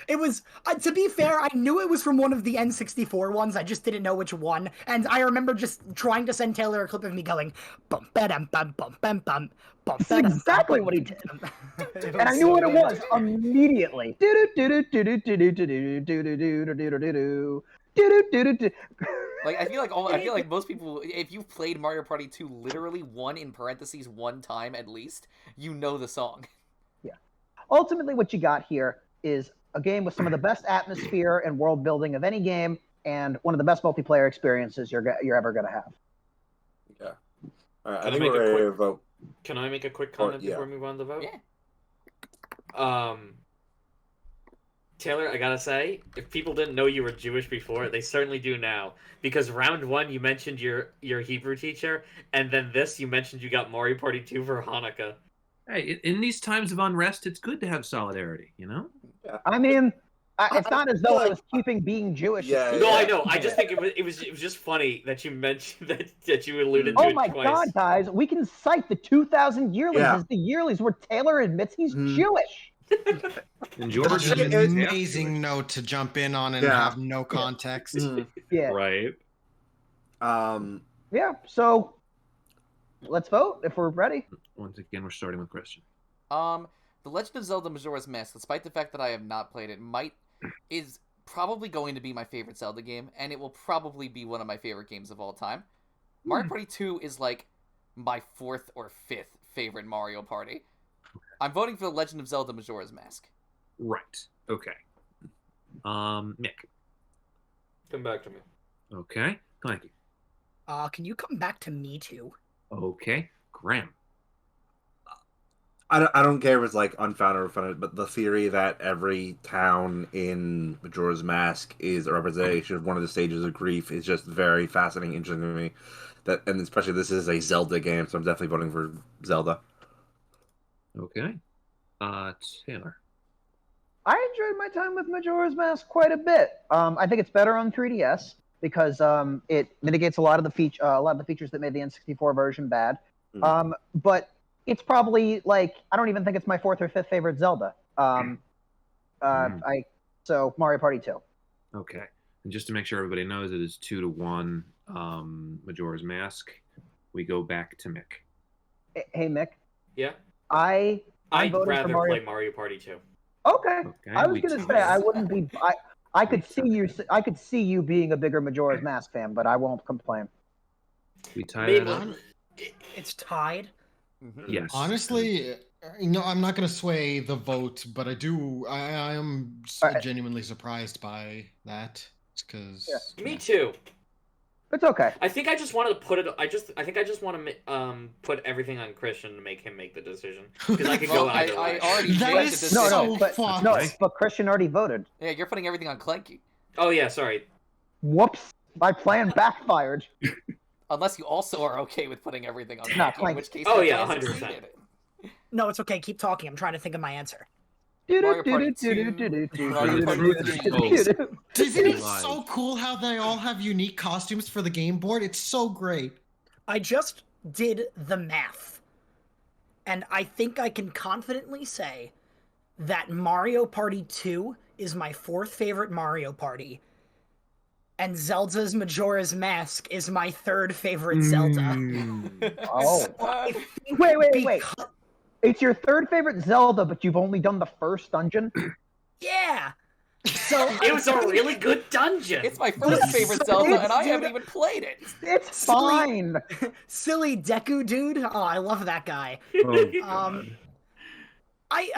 It was, to be fair, I knew it was from one of the N64 ones, I just didn't know which one, and I remember just trying to send Taylor a clip of me going, bum ba dum bum bum bum bum. That's exactly what he did. And I knew what it was immediately. Like, I feel like most people, if you've played Mario Party 2 literally one time at least, you know the song. Yeah. Ultimately, what you got here is a game with some of the best atmosphere and world building of any game, and one of the best multiplayer experiences you're ever going to have. Yeah. All right, I think we're ready to vote. Can I make a quick comment before we move on to the vote? Yeah. Taylor, I gotta say, if people didn't know you were Jewish before, they certainly do now. Because round 1, you mentioned your Hebrew teacher, and then this, you mentioned you got Mario Party 2 for Hanukkah. Hey, in these times of unrest, it's good to have solidarity, you know? I mean, it's not as though I was keeping being Jewish. Yeah, No, I know. I just think it was just funny that you mentioned that you alluded to Oh it my twice. God, guys! We can cite the 2000 Yearlies Yeah. as the Yearlies where Taylor admits he's Jewish. And That's George an is amazing note to jump in on and Yeah. have no context. Yeah. right. Yeah. So let's vote if we're ready. Once again, we're starting with Christian. The Legend of Zelda Majora's Mask, despite the fact that I have not played it, is probably going to be my favorite Zelda game, and it will probably be one of my favorite games of all time. Mario Party 2 is like my 4th or 5th favorite Mario Party. I'm voting for The Legend of Zelda Majora's Mask. Right. Okay. Mick. Come back to me. Okay. Clanky. Can you come back to me too? Okay. Graham. I don't care if it's like unfounded or founded, but the theory that every town in Majora's Mask is a representation of one of the stages of grief is just very fascinating, interesting to me. And especially this is a Zelda game, so I'm definitely voting for Zelda. Okay. Taylor. I enjoyed my time with Majora's Mask quite a bit. I think it's better on 3DS because it mitigates a lot of the features that made the N64 version bad. But it's probably like I don't even think it's my 4th or 5th favorite Zelda. So Mario Party 2. Okay. And just to make sure everybody knows, it is 2-1 Majora's Mask. We go back to Mick. Hey Mick. Yeah. I'd rather play Mario Party 2. Okay. I was gonna say I wouldn't be. I could see you. I could see you being a bigger Majora's Mask fan, but I won't complain. We tie that up. It's tied. Yes. Honestly, I'm not going to sway the vote, but I am genuinely surprised by that. Because Me too. It's okay. I think I just wanted to put it. I think I just want to put everything on Christian to make him make the decision because I could go either way. I already That made is the so decision. But Christian already voted. Yeah, you're putting everything on Clanky. Oh yeah, sorry. Whoops! My plan backfired. Unless you also are okay with putting everything on No, Clanky, in which case Oh, your yeah, plan 100%. succeeded. No, it's okay. Keep talking. I'm trying to think of my answer. Mario Party 2, Mario Party 3. Isn't it so cool how they all have unique costumes for the game board? It's so great. I just did the math. And I think I can confidently say that Mario Party 2 is my 4th favorite Mario Party. And Zelda's Majora's Mask is my 3rd favorite Zelda. Oh. So Wait. It's your 3rd favorite Zelda, but you've only done the first dungeon? Yeah. So It was a really good dungeon. It's my first favorite Zelda, and I haven't even played it. It's fine. Silly Deku dude. Oh, I love that guy. I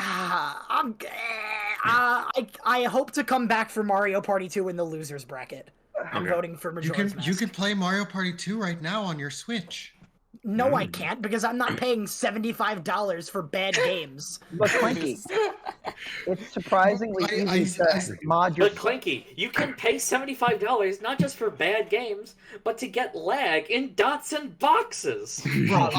hope to come back for Mario Party 2 in the losers bracket. I'm voting for Majora's Mask. You can play Mario Party 2 right now on your Switch. No, I can't because I'm not paying $75 for bad games. But Clanky, it's surprisingly easy to mod your. But Clanky, you can pay $75 not just for bad games, but to get lag in dots and boxes. Bro,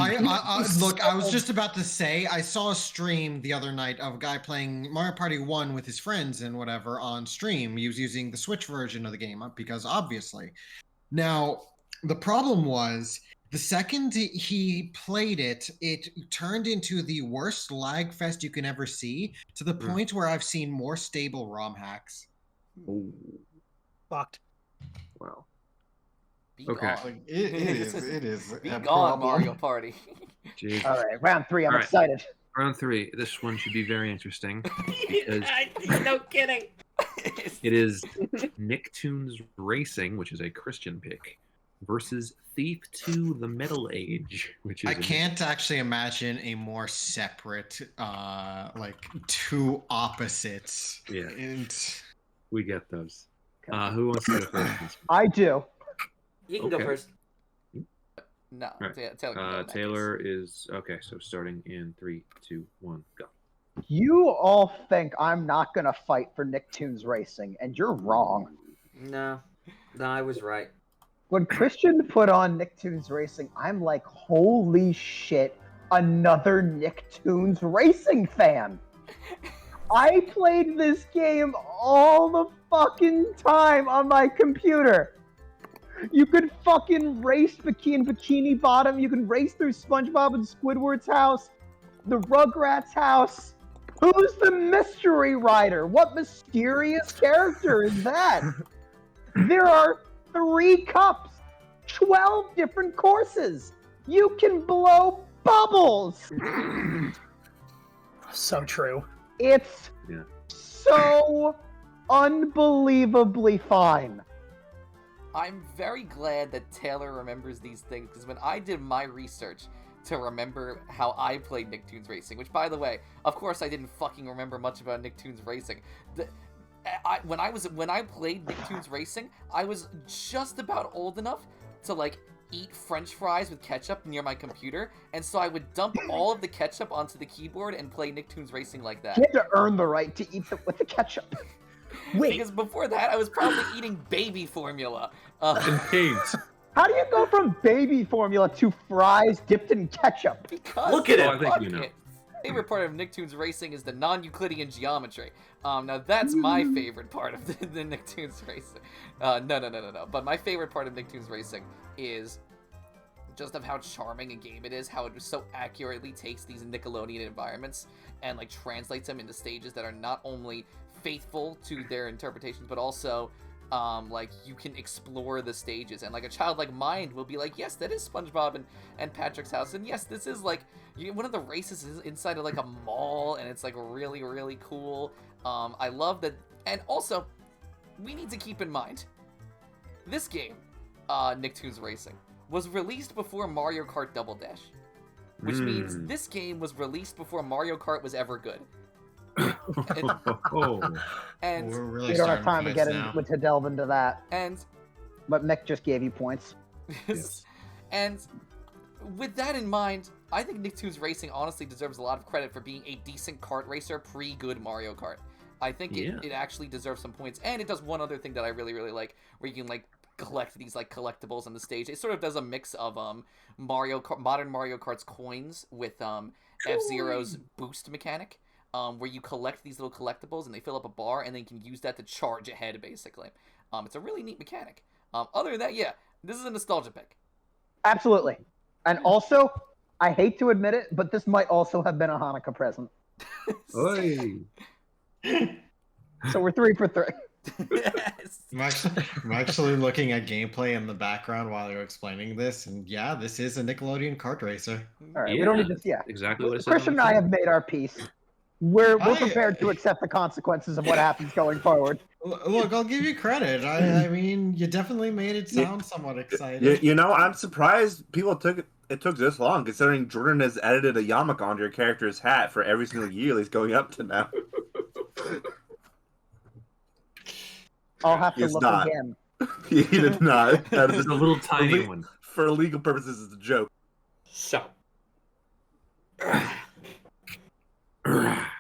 look, I was just about to say, I saw a stream the other night of a guy playing Mario Party 1 with his friends and whatever on stream. He was using the Switch version of the game because obviously. Now, the problem was, the second he played it, it turned into the worst lag fest you can ever see, to the point where I've seen more stable ROM hacks. Ooh. Fucked. Wow. Be Okay. gone. It is. Be gone, Mario Party. Jeez. All right, round 3. I'm All right. excited. Round 3. This one should be very interesting because No kidding. it is Nicktoons Racing, which is a Christian pick, versus Thief 2: The Metal Age, which is I can't actually imagine a more separate, two opposites. Yeah. And we get those. Who wants to go first? I do. You can go Okay. first. No, Right. Taylor. Taylor is okay. So starting in 3, 2, 1, go. You all think I'm not gonna fight for Nicktoons Racing, and you're wrong. No, I was right. When Christian put on Nicktoons Racing, I'm like, holy shit, another Nicktoons Racing fan. I played this game all the fucking time on my computer. You could fucking race Bikini Bottom. You could race through SpongeBob and Squidward's house, the Rugrats' house. Who's the mystery rider? What mysterious character is that? There are 3 cups, 12 different courses. You can blow bubbles. So true. It's so unbelievably fine. I'm very glad that Taylor remembers these things, because when I did my research to remember how I played Nicktoons Racing, which, by the way, of course I didn't fucking remember much about Nicktoons Racing. When I played Nicktoons Racing, I was just about old enough to, like, eat French fries with ketchup near my computer, and so I would dump all of the ketchup onto the keyboard and play Nicktoons Racing like that. You had to earn the right to eat with the ketchup. Wait. Because before that, I was probably eating baby formula. And paint. How do you go from baby formula to fries dipped in ketchup? Because Look at it. I think you know. Favorite part of Nicktoons Racing is the non-Euclidean geometry. Now that's my favorite part of the Nicktoons Racing. No. But my favorite part of Nicktoons Racing is just of how charming a game it is, how it so accurately takes these Nickelodeon environments and like translates them into stages that are not only faithful to their interpretations, but also like you can explore the stages, and like a childlike mind will be like, yes, that is SpongeBob and Patrick's house, and yes, this is like one of the races is inside of like a mall, and it's like really, really cool. I love that. And also, we need to keep in mind, this game, Nicktoons Racing, was released before Mario Kart Double Dash, which means this game was released before Mario Kart was ever good. And We're really We don't have starting time to fights get now. to delve into that. and But Mick just gave you points. Yes. and with that in mind, I think Nicktoons Racing honestly deserves a lot of credit for being a decent kart racer pre-good Mario Kart. I think it actually deserves some points, and it does one other thing that I really, really like, where you can like collect these like collectibles on the stage. It sort of does a mix of modern Mario Kart's coins with F-Zero's boost mechanic, where you collect these little collectibles and they fill up a bar, and then you can use that to charge ahead, basically. It's a really neat mechanic. Other than that, yeah, this is a nostalgia pick. Absolutely. And also, I hate to admit it, but this might also have been a Hanukkah present. Oy. So we're 3 for 3. Yes. I'm actually looking at gameplay in the background while you're explaining this, and yeah, this is a Nickelodeon kart racer. All right, we don't need to. Yeah, Exactly what it says. Christian and I have made our peace. We're prepared to accept the consequences of what happens going forward. Look, I'll give you credit. I mean, you definitely made it sound somewhat exciting. You know, I'm surprised people took this long, considering Jordan has edited a yarmulke onto your character's hat for every single Yearlies going up to now. I'll have to look not. again. He did not. That It's is a little tiny one. For legal purposes, it's a joke. So,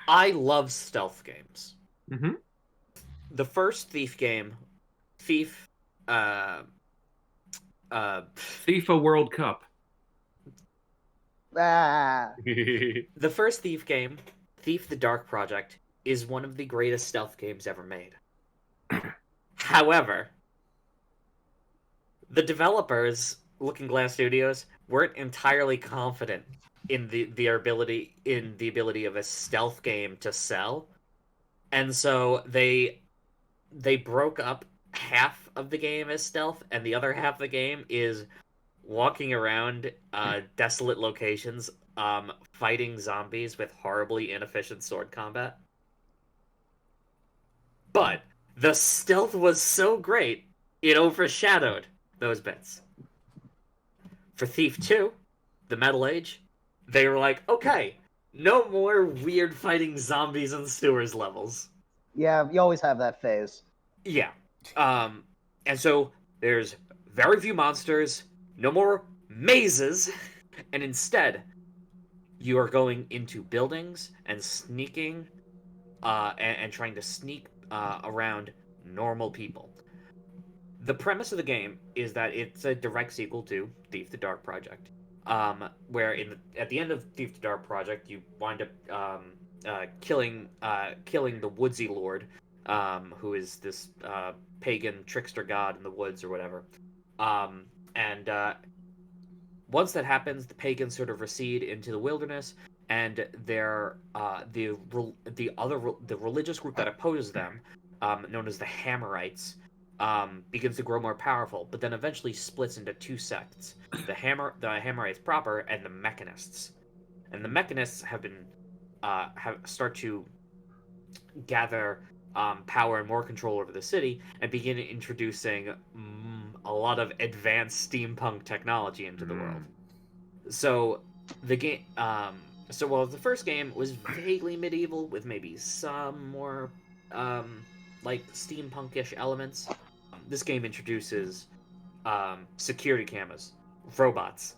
I love stealth games. Mm-hmm. The first Thief game, FIFA World Cup. Ah, the first Thief game, Thief the Dark Project, is one of the greatest stealth games ever made. However, the developers, Looking Glass Studios, weren't entirely confident in the ability of a stealth game to sell, and so they broke up half of the game as stealth, and the other half of the game is walking around desolate locations, fighting zombies with horribly inefficient sword combat. But the stealth was so great, it overshadowed those bits. For Thief 2, the Metal Age, they were like, okay, no more weird fighting zombies and sewers levels. yeah, you always have that phase. Yeah. And so there's very few monsters, no more mazes, and instead, you are going into buildings and sneaking, and trying to sneak around normal people. The premise of the game is that it's a direct sequel to Thief the Dark Project, where at the end of Thief the Dark Project, you wind up killing the Woodsy Lord, who is this pagan trickster god in the woods or whatever. And once that happens, the pagans sort of recede into the wilderness, and the religious group that opposes them, known as the Hammerites, begins to grow more powerful, but then eventually splits into two sects: the Hammerites proper and the Mechanists. And the Mechanists have start to gather power and more control over the city, and begin introducing a lot of advanced steampunk technology into the world. So the game, so while the first game was vaguely medieval with maybe some more like steampunkish elements, this game introduces security cameras, robots,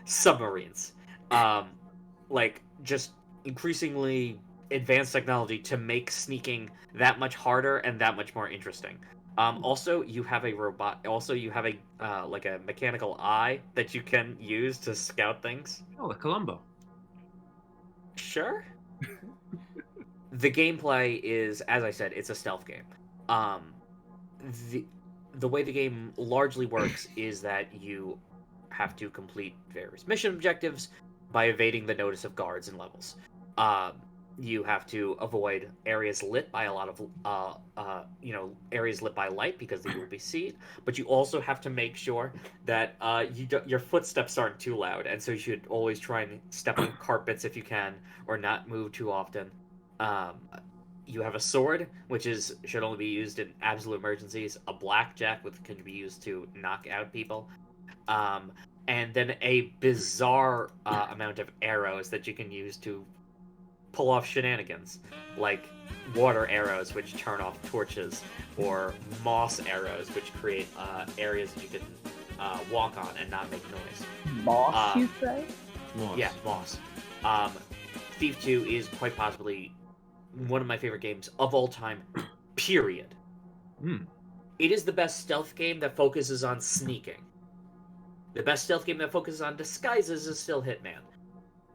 submarines, like just increasingly advanced technology to make sneaking that much harder and that much more interesting. Also, you have a robot. Also, you have a like a mechanical eye that you can use to scout things. Oh, a Columbo. Sure. The gameplay is, as I said, it's a stealth game. The way the game largely works is that you have to complete various mission objectives by evading the notice of guards and levels. You have to avoid areas lit by a lot of, areas lit by light because they will be seen. But you also have to make sure that your footsteps aren't too loud, and so you should always try and step on carpets if you can, or not move too often. You have a sword, which should only be used in absolute emergencies. A blackjack, which can be used to knock out people. And then a bizarre amount of arrows that you can use to pull off shenanigans, like water arrows, which turn off torches, or moss arrows, which create areas that you can walk on and not make noise. Moss, you say? Moss. Yeah, moss. Thief 2 is quite possibly one of my favorite games of all time, period. It is the best stealth game that focuses on sneaking. The best stealth game that focuses on disguises is still Hitman.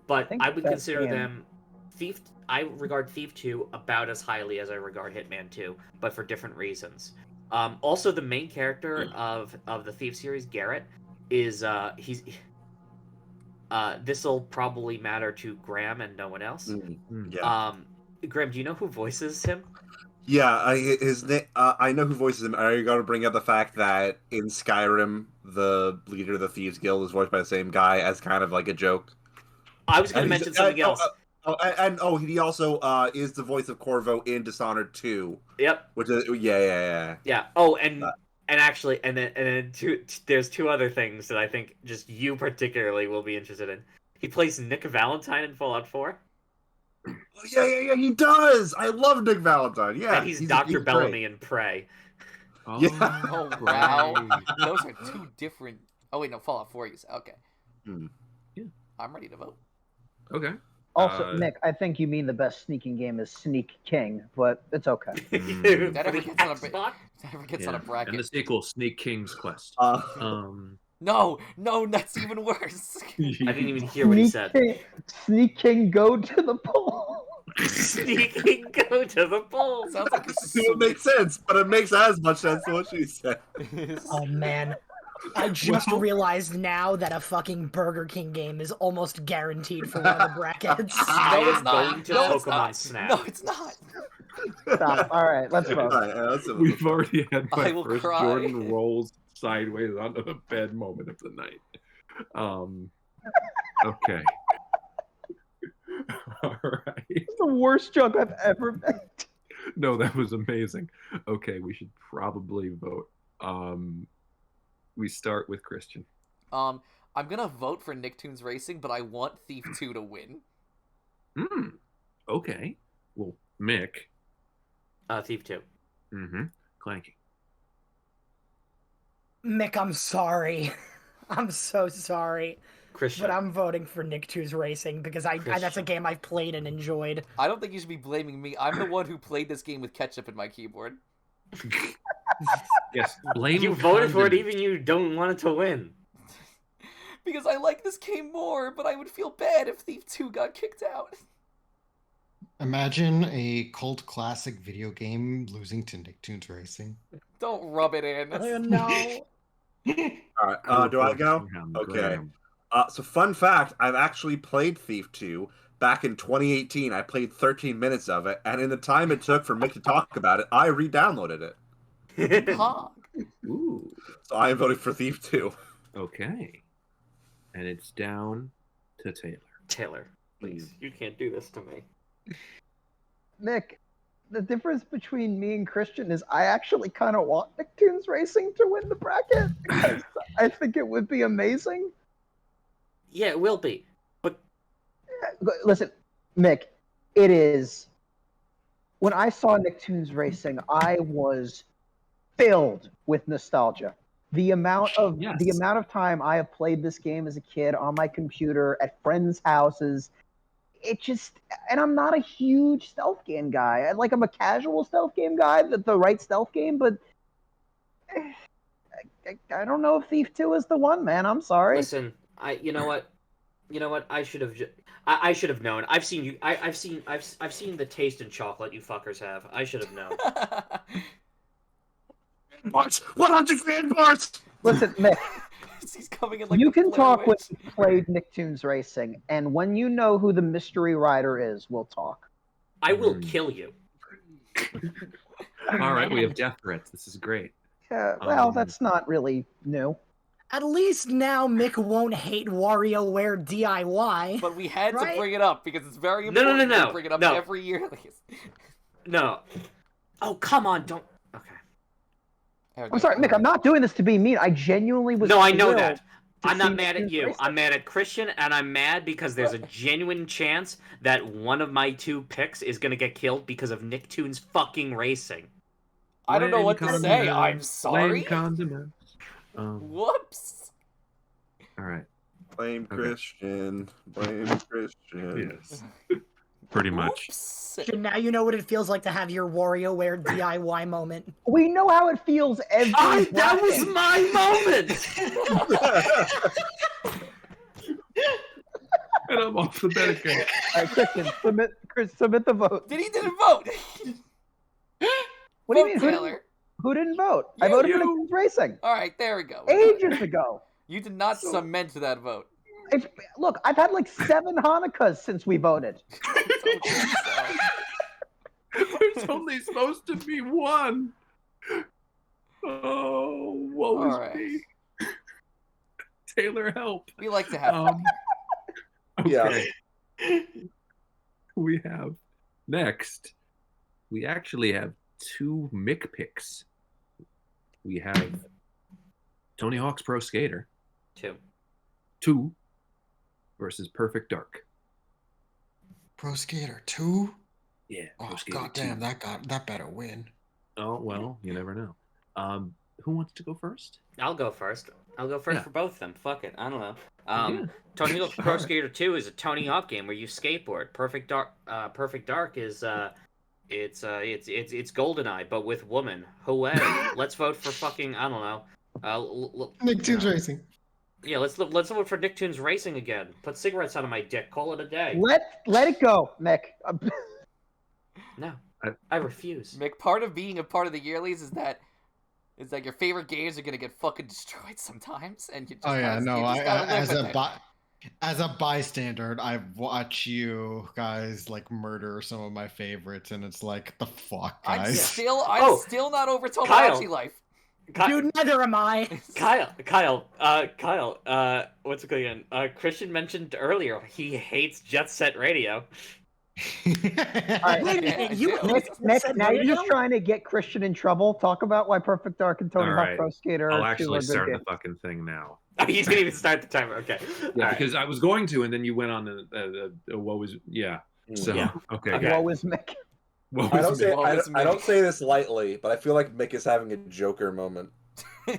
But I would consider them... I regard Thief 2 about as highly as I regard Hitman 2, but for different reasons. Also, the main character of the Thief series, Garrett, is this'll probably matter to Graham and no one else. Yeah. Graham, do you know who voices him? Yeah, I know who voices him. I got to bring up the fact that in Skyrim, the leader of the Thieves Guild is voiced by the same guy as kind of like a joke. I was going to mention something else. He also is the voice of Corvo in Dishonored 2. Yep. Which is yeah. Oh, and actually, and then there's two other things that I think just you particularly will be interested in. He plays Nick Valentine in Fallout 4. Yeah, he does. I love Nick Valentine. Yeah, and he's Dr. Bellamy in Prey. Oh, yeah. Oh wow, those are two different. Oh wait, no, Fallout 4. Okay. Yeah, I'm ready to vote. Okay. Also, Nick, I think you mean the best sneaking game is Sneak King, but it's okay. That ever gets on a bracket. And the sequel, Sneak King's Quest. No, that's even worse. I didn't even hear what he said. Sneak King, go to the pole. Sneaking, go to the pole. Sounds like It makes sense, but it makes as much sense to what she said. Oh man, I just realized now that a fucking Burger King game is almost guaranteed for one of the brackets. No, it's not. Going to No, Pokemon it's not. Snap. No, it's not. Stop. All right, let's vote. All right, We've already had I my will first cry. Jordan rolls sideways onto the bed moment of the night. Okay. All right. It's the worst joke I've ever made. No, that was amazing. Okay, we should probably vote. We start with Christian. I'm gonna vote for Nicktoons Racing, but I want Thief 2 to win. Okay. Well, Mick. Thief 2. Clanky. Mick, I'm sorry. I'm so sorry. Christian. But I'm voting for Nicktoons Racing because that's a game I've played and enjoyed. I don't think you should be blaming me. I'm the one who played this game with ketchup in my keyboard. Yes, blame. You voted for it, even you don't want it to win. Because I like this game more, but I would feel bad if Thief 2 got kicked out. Imagine a cult classic video game losing to Nicktoons Racing. Don't rub it in. Oh, no. All right, do I go? Okay. So fun fact, I've actually played Thief 2 back in 2018. I played 13 minutes of it, and in the time it took for Mick to talk about it, I re-downloaded it. Hog. Ooh. So I am voting for Thief 2. Okay. And it's down to Taylor. Taylor, please, you can't do this to me. Mick, the difference between me and Christian is I actually kind of want Nicktoons Racing to win the bracket because I think it would be amazing. Yeah, it will be. But listen, Mick, it is. When I saw Nicktoons Racing, I was filled with nostalgia. The amount of time I have played this game as a kid on my computer at friends' houses, and I'm not a huge stealth game guy. I'm a casual stealth game guy, the right stealth game, but I don't know if Thief 2 is the one, man. I'm sorry. Listen, you know what? I should have. I should have known. I've seen you. I've seen the taste in chocolate you fuckers have. I should have known. Parts, 100 fan parts. Listen, Mick. He's coming in like you can talk when Witch. you played Nicktoons Racing, and when you know who the mystery rider is, we'll talk. I will kill you. All right, we have death threats. This is great. Yeah, well, that's not really new. At least now Mick won't hate WarioWare DIY. But we had Right? to bring it up because it's very important to bring it up every year. No. Oh, come on, don't. Okay. I'm sorry, Mick, I'm not doing this to be mean. I genuinely was. No, I know thrilled that. to I'm see not mad at Nicktoons you. Racing. I'm mad at Christian, and I'm mad because there's a genuine chance that one of my two picks is going to get killed because of Nicktoons fucking racing. I don't know what to say. I'm sorry. Whoops. All right. Blame Christian. Blame Christian. Yes. Pretty much. So now you know what it feels like to have your WarioWare DIY moment. We know how it feels every. That was my moment. And I'm off the bed again. All right, Christian, submit the vote. He didn't vote. What do you mean? Taylor. Who didn't vote? I voted for Nicktoons Racing. All right, there we go. Ages ago. You did not cement that vote. Look, I've had like 7 Hanukkahs since we voted. There's only supposed to be one. Oh, woe is me. Taylor, help. We like to have fun. Okay. Yeah. We have next. We actually have 2 Mick picks. We have Tony Hawk's Pro Skater. 2 versus Perfect Dark. Pro Skater 2? Yeah. Oh, goddamn, that better win. Oh, well, you never know. Who wants to go first? I'll go first. For both of them. Fuck it. I don't know. Yeah. Tony Hawk's Pro Skater 2 is a Tony Hawk game where you skateboard. Perfect Dark is it's GoldenEye but with woman. Hooray! Let's vote for fucking I don't know. Nicktoons Racing. Yeah, let's vote for Nicktoons Racing again. Put cigarettes out of my dick. Call it a day. Let it go, Mick. No, I refuse. Mick, part of being a part of the Yearlies is that your favorite games are gonna get fucking destroyed sometimes, and you just as a bystander, I watch you guys like murder some of my favorites, and it's like the fuck, guys. I'm still not over Tomodachi Life. Dude, neither am I. Kyle, what's it going on? Christian mentioned earlier he hates Jet Set Radio. Wait a minute, Nick, now you're just trying to get Christian in trouble. Talk about why Perfect Dark and Tony Hawk Pro Skater I'll are actually two start good the fucking thing now. You didn't even start the timer. Okay. Yeah, because I was going to, and then you went on the what was So okay. Woe is Mick. I don't say this lightly, but I feel like Mick is having a Joker moment. I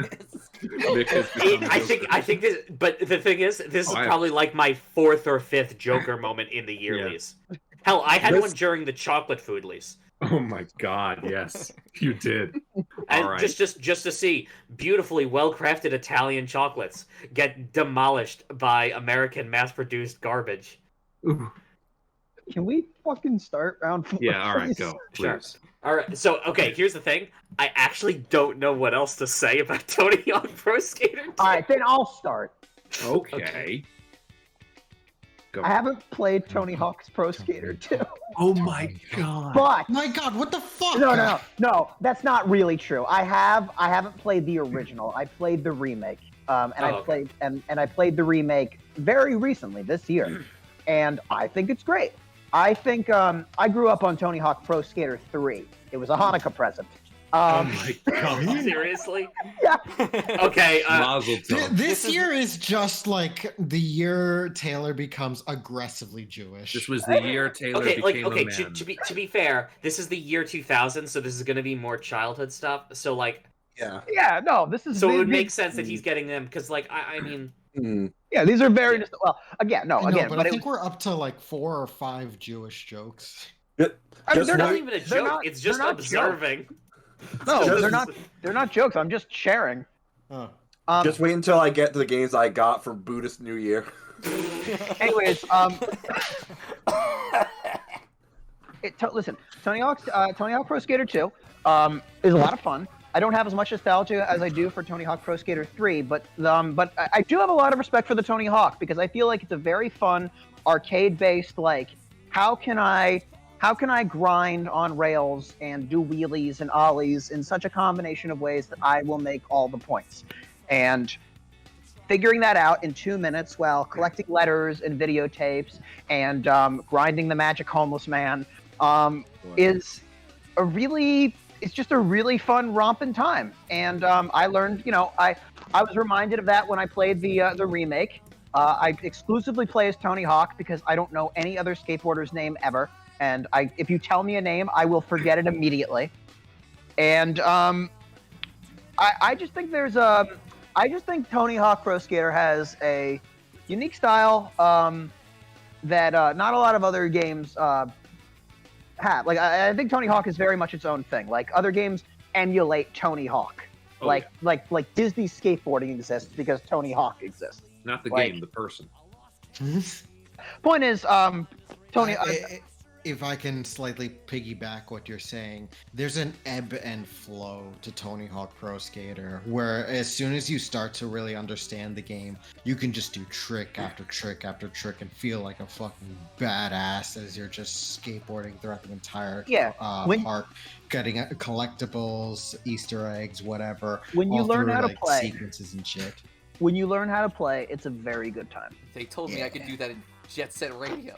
think this, but the thing is, this is probably like my 4th or 5th Joker moment in the Yearlies. Yeah. Hell, I had one during the chocolate foodlies. Oh my god, yes, you did. And right. just to see beautifully well-crafted Italian chocolates get demolished by American mass-produced garbage. Ooh. Can we fucking start round 4? Yeah, all right, go, please. Sure. All right, so, okay, here's the thing. I actually don't know what else to say about Tony Hawk Pro Skater 2. All right, then I'll start. Okay. Go. I haven't played Tony Hawk's Pro Skater 2. Oh my god. But my god, what the fuck? No, that's not really true. I haven't played the original. I played the remake. I played the remake very recently this year. And I think it's great. I think I grew up on Tony Hawk Pro Skater 3. It was a Hanukkah present. Oh my god! Seriously? Yeah. Okay. This year is just like the year Taylor becomes aggressively Jewish. This was the year Taylor became a man. To be fair, this is the year 2000, so this is going to be more childhood stuff. So like, yeah, no, this is. So it would make sense that he's getting them because, like, I mean. Yeah, these are very well. Again, but I think we're up to like 4 or 5 Jewish jokes. They're not even a joke. It's just observing. No, they're not jokes. I'm just sharing. Just wait until I get to the games I got for Buddhist New Year. Anyways, listen, Tony Hawk Pro Skater 2 is a lot of fun. I don't have as much nostalgia as I do for Tony Hawk Pro Skater 3, but I do have a lot of respect for the Tony Hawk because I feel like it's a very fun arcade-based, like, how can I grind on rails and do wheelies and ollies in such a combination of ways that I will make all the points. And figuring that out in 2 minutes while collecting letters and videotapes and grinding the magic homeless man it's just a really fun romping time. And I learned, I was reminded of that when I played the remake. I exclusively play as Tony Hawk because I don't know any other skateboarder's name ever. And if you tell me a name, I will forget it immediately. And I just think Tony Hawk Pro Skater has a unique style that not a lot of other games have. Like, I think Tony Hawk is very much its own thing. Like, other games emulate Tony Hawk. Like Disney skateboarding exists because Tony Hawk exists. Not the game, the person. Point is, Tony. If I can slightly piggyback what you're saying, there's an ebb and flow to Tony Hawk Pro Skater, where as soon as you start to really understand the game, you can just do trick after trick after trick and feel like a fucking badass as you're just skateboarding throughout the entire park, getting collectibles, Easter eggs, whatever. When you learn how to play sequences and shit. When you learn how to play, it's a very good time. They told me I could do that in Jet Set Radio.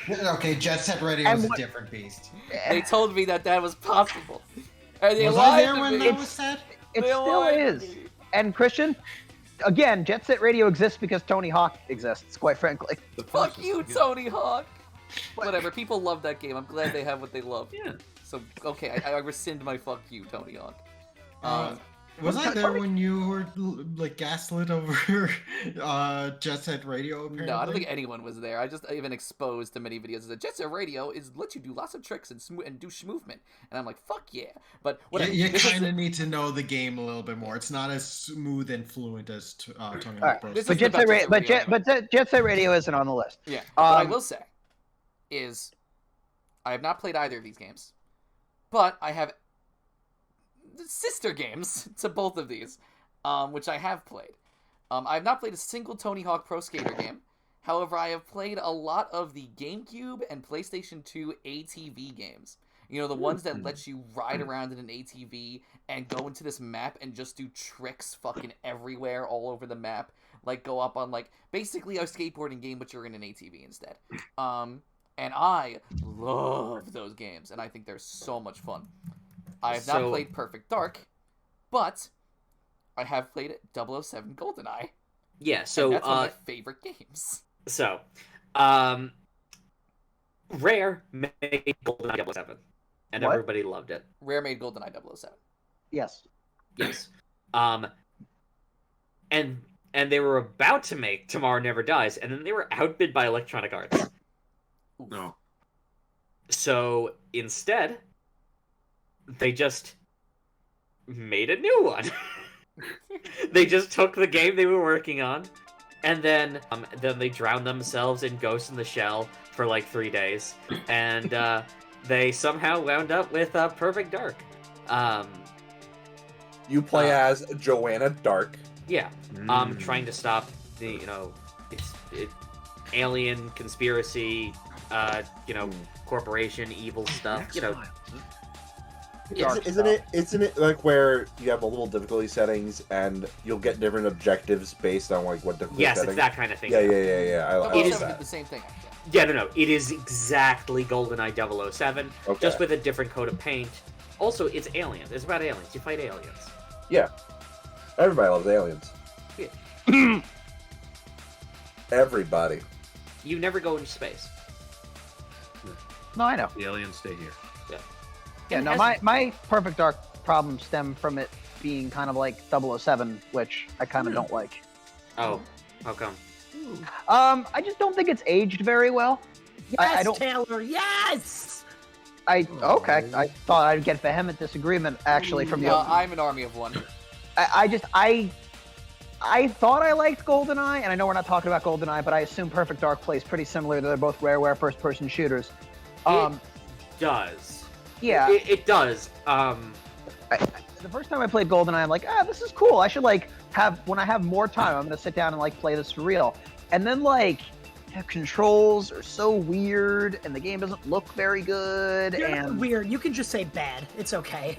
Okay, Jet Set Radio is a different beast. They told me that was possible. And they was lied I there when that was said? It still is. And Christian, again, Jet Set Radio exists because Tony Hawk exists, quite frankly. Fuck you, Tony Hawk! Whatever, people love that game. I'm glad they have what they love. Yeah. So, okay, I rescind my fuck you, Tony Hawk. Was I there when you were like gaslit over Jet Set Radio? Apparently? No, I don't think anyone was there. I just even exposed to many videos that Jet Set Radio lets you do lots of tricks and do movement, and I'm like, fuck yeah. But whatever. You kind of need to know the game a little bit more. It's not as smooth and fluent as Tony Hawk Pro. But Jet Set Radio isn't on the list. Yeah. What I will say is, I have not played either of these games, but I have sister games to both of these, which I have played. I have not played a single Tony Hawk Pro Skater game. However, I have played a lot of the GameCube and PlayStation 2 ATV games. You know, the ones that let you ride around in an ATV and go into this map and just do tricks fucking everywhere all over the map. Like, go up on, like, basically a skateboarding game, but you're in an ATV instead. And I love those games, and I think they're so much fun. I have not played Perfect Dark, but I have played 007 GoldenEye. Yeah, so and that's one of my favorite games. So, Rare made GoldenEye 007, and everybody loved it. Rare made GoldenEye 007. Yes. Yes. and they were about to make Tomorrow Never Dies, and then they were outbid by Electronic Arts. No. So instead, they just made a new one. They just took the game they were working on, and then they drowned themselves in Ghost in the Shell for like 3 days, and they somehow wound up with Perfect Dark. You play as Joanna Dark. Yeah, trying to stop the alien conspiracy, corporation evil stuff. Isn't it like where you have multiple difficulty settings and you'll get different objectives based on like what difficulty Yes, setting? it's that kind of thing. Yeah. It is the same thing. Actually. Yeah, no. It is exactly GoldenEye 007, just with a different coat of paint. Also, it's aliens. It's about aliens. You fight aliens. Yeah. Everybody loves aliens. Yeah. Everybody. You never go into space. No, I know. The aliens stay here. Yeah, no, my Perfect Dark problems stem from it being kind of like 007, which I kind of don't like. Oh, how come? I just don't think it's aged very well. Yes, I don't, Taylor, yes! Okay, I thought I'd get vehement disagreement, actually, from you. I'm an army of one. I thought I liked GoldenEye, and I know we're not talking about GoldenEye, but I assume Perfect Dark plays pretty similar. They're both Rareware first-person shooters. It does. Yeah. It does. The first time I played GoldenEye, I'm like, this is cool. I should when I have more time, I'm gonna sit down and play this for real. And then the controls are so weird, and the game doesn't look very good. You're not weird. You can just say bad. It's okay.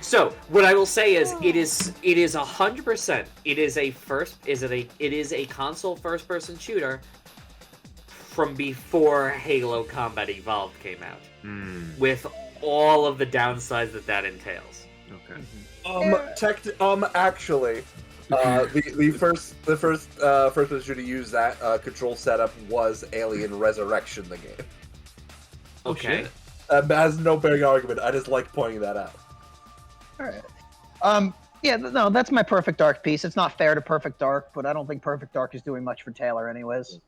So what I will say is, it is 100%. It is a console first-person shooter from before Halo Combat Evolved came out, with all of the downsides that entails. Okay. Actually, the first person to use that control setup was Alien Resurrection, the game. Okay. Has no bearing argument. I just like pointing that out. All right. Yeah, no, that's my Perfect Dark piece. It's not fair to Perfect Dark, but I don't think Perfect Dark is doing much for Taylor, anyways.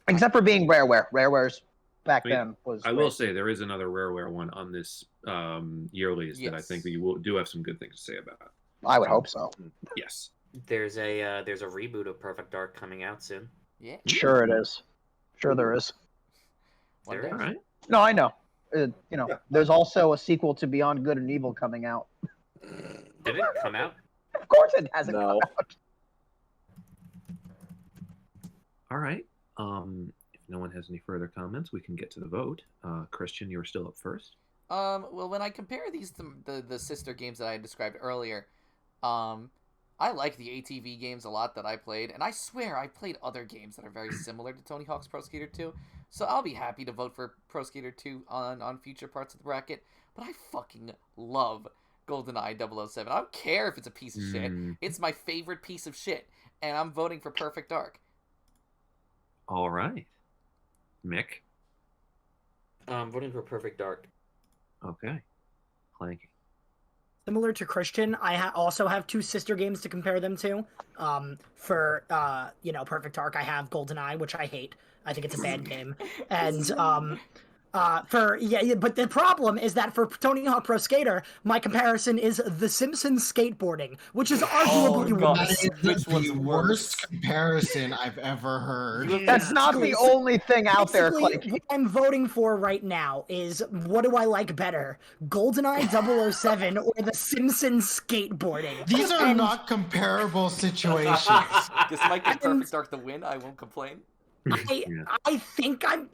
Except for being Rareware. Rareware's back then was. I will say there is another Rareware one on this Yearlies that I think we do have some good things to say about. I would hope so. Yes. There's a reboot of Perfect Dark coming out soon. Yeah. Sure it is. Sure there is. All right. No, I know. There's also a sequel to Beyond Good and Evil coming out. Did it come out? Of course it hasn't come out. All right. If no one has any further comments, we can get to the vote. Christian, you're still up first. Well, when I compare these to the sister games that I described earlier, I like the ATV games a lot that I played, and I swear I played other games that are very similar to Tony Hawk's Pro Skater 2, so I'll be happy to vote for Pro Skater 2 on future parts of the bracket, but I fucking love GoldenEye 007. I don't care if it's a piece of shit. It's my favorite piece of shit, and I'm voting for Perfect Dark. All right. Mick? I'm voting for Perfect Dark. Okay. Clanky. Similar to Christian, I also have two sister games to compare them to. For Perfect Dark, I have GoldenEye, which I hate. I think it's a bad game. And but the problem is that for Tony Hawk Pro Skater, my comparison is The Simpsons skateboarding, which is arguably worse. That is the worst comparison I've ever heard. That's not the only thing out there, Clanky. What I'm voting for right now is, what do I like better, GoldenEye 007 or The Simpsons skateboarding? These are not comparable situations. This might give Perfect Dark the win. I won't complain. I think I'm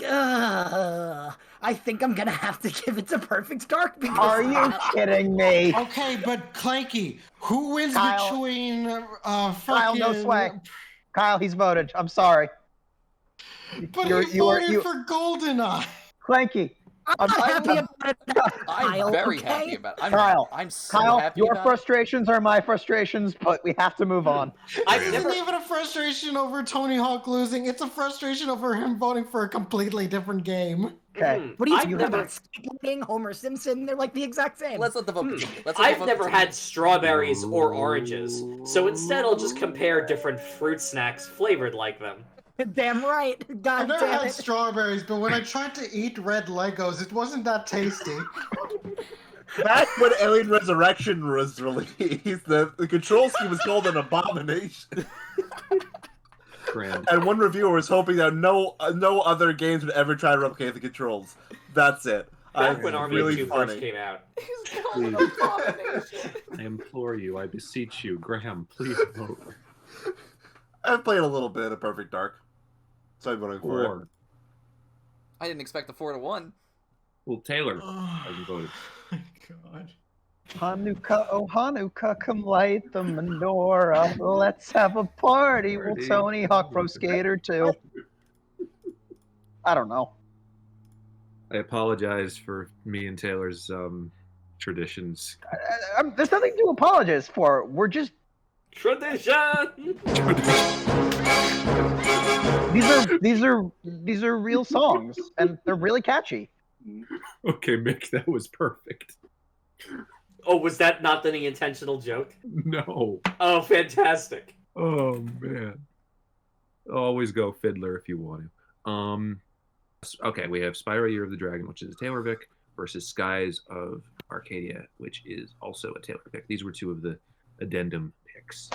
gonna have to give it to Perfect Dark. Because are you kidding me? Okay, but Clanky, who wins between Kyle, no sway. Kyle, he's voted. I'm sorry. But you voted for GoldenEye. Clanky. I'm not happy about it. I'm very happy about it. Kyle, I'm so happy your about frustrations are my frustrations, but we have to move on. It's not even a frustration over Tony Hawk losing. It's a frustration over him voting for a completely different game. Okay. What are you I've talking never- about? Skateboarding, Homer Simpson? They're like the exact same. Let's let the vote continue. I've never had strawberries or oranges, so instead I'll just compare different fruit snacks flavored like them. Damn right. I've God never damn had it. strawberries, but when I tried to eat red Legos, it wasn't that tasty. Back when Alien Resurrection was released, the control scheme was called an abomination. Grand. And one reviewer was hoping that no other games would ever try to replicate the controls. That's it. Back when Army really 2 funny. first came out. I implore you, I beseech you, Graham, please vote. I've played a little bit of Perfect Dark, so I'm voting for it. 4. I didn't expect the 4-1. Well, Taylor Oh hasn't voted. my god. Hanukkah, oh Hanukkah, come light the menorah. Let's have a party. Will Party. Tony Hawk Pro Skater 2? I don't know. I apologize for me and Taylor's traditions. There's nothing to apologize for. We're just Tradition! these are real songs, and they're really catchy. Okay, Mick, that was perfect. Oh, was that not the intentional joke? No. Oh, fantastic. Oh, man. Always go Fiddler if you want to. Okay, we have Spyro Year of the Dragon, which is a Taylor pick, versus Skies of Arcadia, which is also a Taylor pick. These were two of the addendum picks.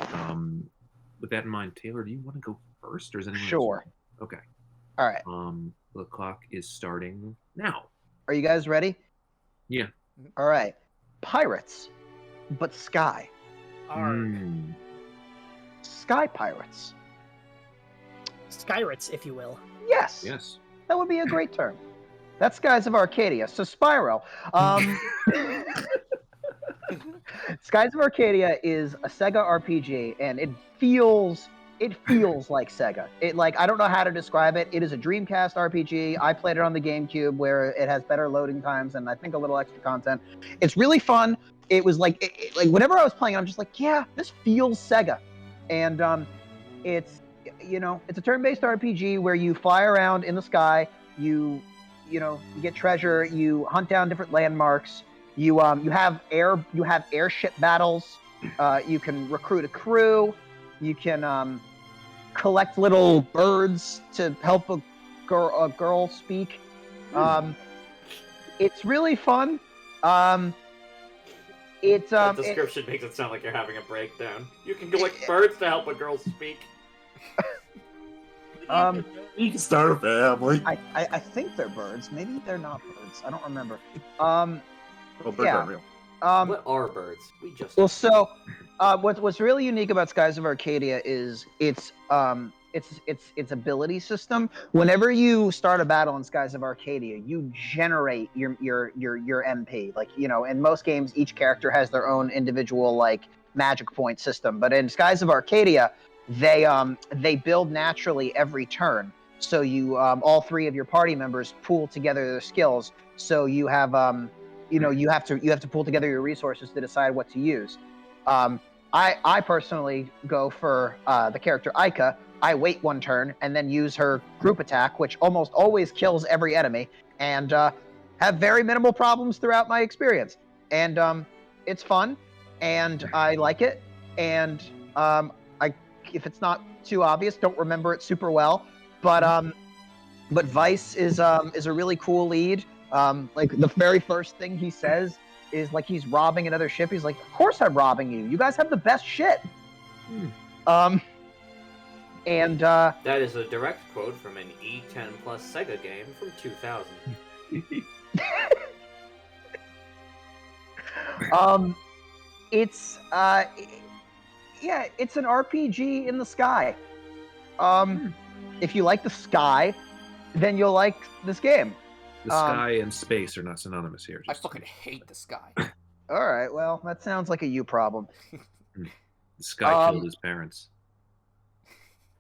With that in mind, Taylor, do you want to go first, or is anyone Sure. else? Okay. All right. The clock is starting now. Are you guys ready? Yeah. All right. Pirates, but sky. Mm. Sky pirates. Skyrates, if you will. Yes. Yes. That would be a great term. That's Skies of Arcadia. So Spyro. Skies of Arcadia is a Sega RPG, and it feels like Sega. I don't know how to describe it. It is a Dreamcast RPG. I played it on the GameCube, where it has better loading times and I think a little extra content. It's really fun. It was like whenever I was playing, I'm just like, yeah, this feels Sega, and it's a turn-based RPG where you fly around in the sky. You get treasure. You hunt down different landmarks. You have airship battles. You can recruit a crew. You can collect little birds to help a girl speak. It's really fun. That description makes it sound like you're having a breakdown. You can collect birds to help a girl speak. You can start a family. I think they're birds. Maybe they're not birds. I don't remember. Well, birds yeah. aren't real. What are birds? We just Well, so what's really unique about Skies of Arcadia is its ability system. Whenever you start a battle in Skies of Arcadia, you generate your MP. In most games, each character has their own individual magic point system. But in Skies of Arcadia, they build naturally every turn. So you all three of your party members pool together their skills. So you have you have to pull together your resources to decide what to use. I personally go for the character Aika. I wait one turn and then use her group attack, which almost always kills every enemy, and have very minimal problems throughout my experience. And it's fun, and I like it. And if it's not too obvious, don't remember it super well. But Vice is a really cool lead. The very first thing he says is he's robbing another ship. He's like, "Of course I'm robbing you. You guys have the best shit." And That is a direct quote from an E10 plus Sega game from 2000. it's it's an RPG in the sky. If you like the sky, then you'll like this game. The sky and space are not synonymous here. I fucking hate the sky. All right, well, that sounds like a you problem. The sky killed his parents.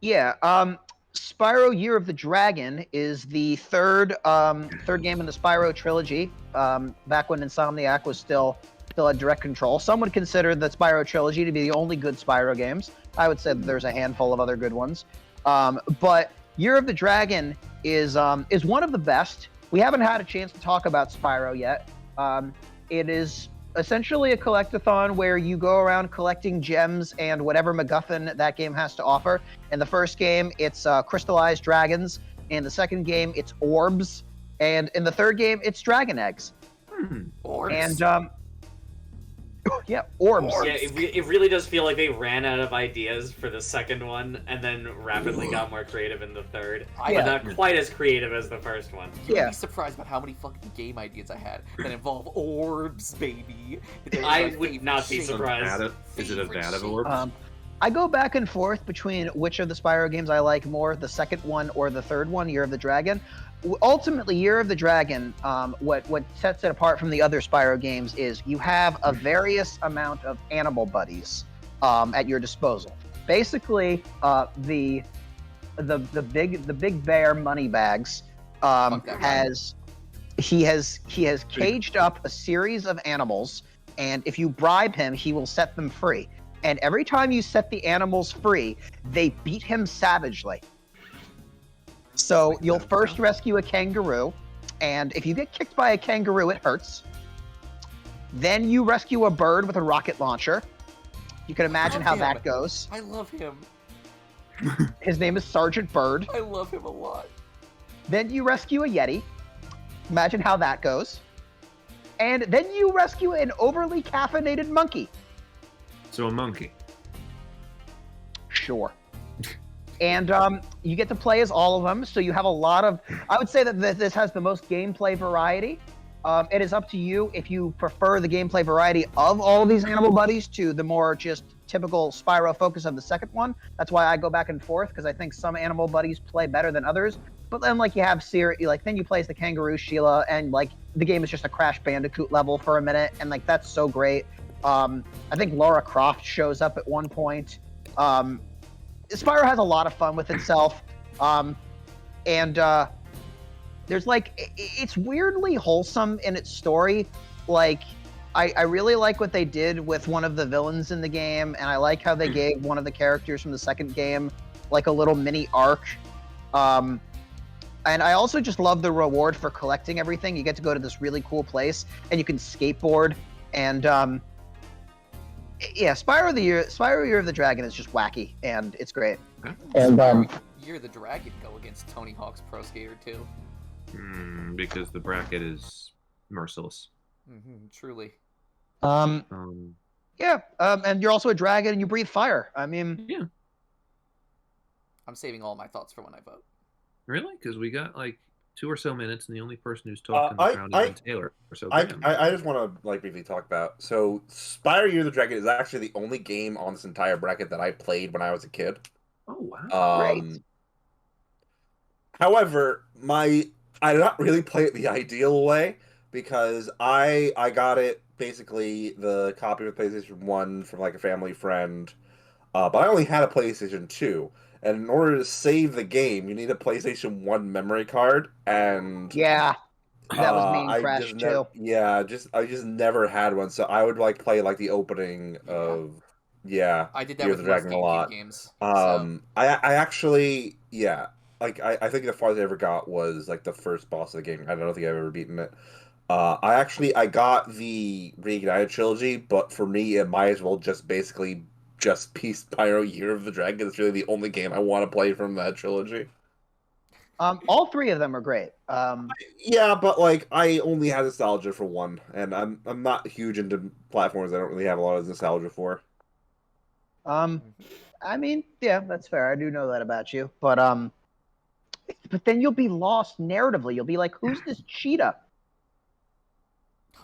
Yeah, Spyro Year of the Dragon is the third game in the Spyro trilogy. Back when Insomniac was still at direct control. Some would consider the Spyro trilogy to be the only good Spyro games. I would say that there's a handful of other good ones. But Year of the Dragon is one of the best. we haven't had a chance to talk about Spyro yet. It is essentially a collectathon where you go around collecting gems and whatever MacGuffin that game has to offer. In the first game, it's crystallized dragons. In the second game, it's orbs. And in the third game, it's dragon eggs. Orbs. And, yeah, orbs. Yeah, it really does feel like they ran out of ideas for the second one and then rapidly got more creative in the third. But not quite as creative as the first one. You'd be surprised about how many fucking game ideas I had that involve orbs, baby. I would not be surprised. Is it a vat of orbs? I go back and forth between which of the Spyro games I like more, the second one or the third one, Year of the Dragon. Ultimately, Year of the Dragon, what sets it apart from the other Spyro games is you have a various amount of animal buddies at your disposal. Basically, the big bear Moneybags has caged up a series of animals, and if you bribe him, he will set them free. And every time you set the animals free, they beat him savagely. So you'll first rescue a kangaroo, and if you get kicked by a kangaroo, it hurts. Then you rescue a bird with a rocket launcher. You can imagine how that goes. I love him. His name is Sergeant Bird. I love him a lot. Then you rescue a yeti. Imagine how that goes. And then you rescue an overly caffeinated monkey. So a monkey. Sure. And you get to play as all of them, so you have a lot of... I would say that this has the most gameplay variety. It is up to you if you prefer the gameplay variety of all of these animal buddies to the more just typical Spyro focus of the second one. That's why I go back and forth, because I think some animal buddies play better than others. But then, like, you have then you play as the kangaroo Sheila, and, like, the game is just a Crash Bandicoot level for a minute, and, like, that's so great. I think Lara Croft shows up at one point. Spyro has a lot of fun with itself. There's like, it's weirdly wholesome in its story. Like, I really like what they did with one of the villains in the game, and I like how they gave one of the characters from the second game like a little mini arc. And I also just love the reward for collecting everything. You get to go to this really cool place, and you can skateboard, and yeah, Spyro Year of the Dragon is just wacky, and it's great. And Year of the Dragon go against Tony Hawk's Pro Skater 2. Because the bracket is merciless. Truly. Yeah, and you're also a dragon, and you breathe fire. I mean, yeah. I'm saving all my thoughts for when I vote. Really? Because we got like 2 or so minutes, and the only person who's talking in the crowd is Taylor. So I just want to like briefly talk about. So Spyro Year of the Dragon is actually the only game on this entire bracket that I played when I was a kid. Oh wow! Great. However, I did not really play it the ideal way, because I got it basically the copy of PlayStation 1 from like a family friend, but I only had a PlayStation 2. And in order to save the game, you need a PlayStation 1 memory card, and yeah, that was me and Crash too. I just never had one, so I would like play like the opening of I did that with the Dragon a lot. Games. I actually I think the farthest I ever got was like the first boss of the game. I don't think I've ever beaten it. I got the Reignited trilogy, but for me, it might as well just basically just be Spyro Year of the Dragon. It's really the only game I want to play from that trilogy. All 3 of them are great. Yeah, but like I only had nostalgia for one, and I'm not huge into platforms I don't really have a lot of nostalgia for. I mean, yeah, that's fair. I do know that about you, but then you'll be lost narratively. You'll be like, who's this cheetah?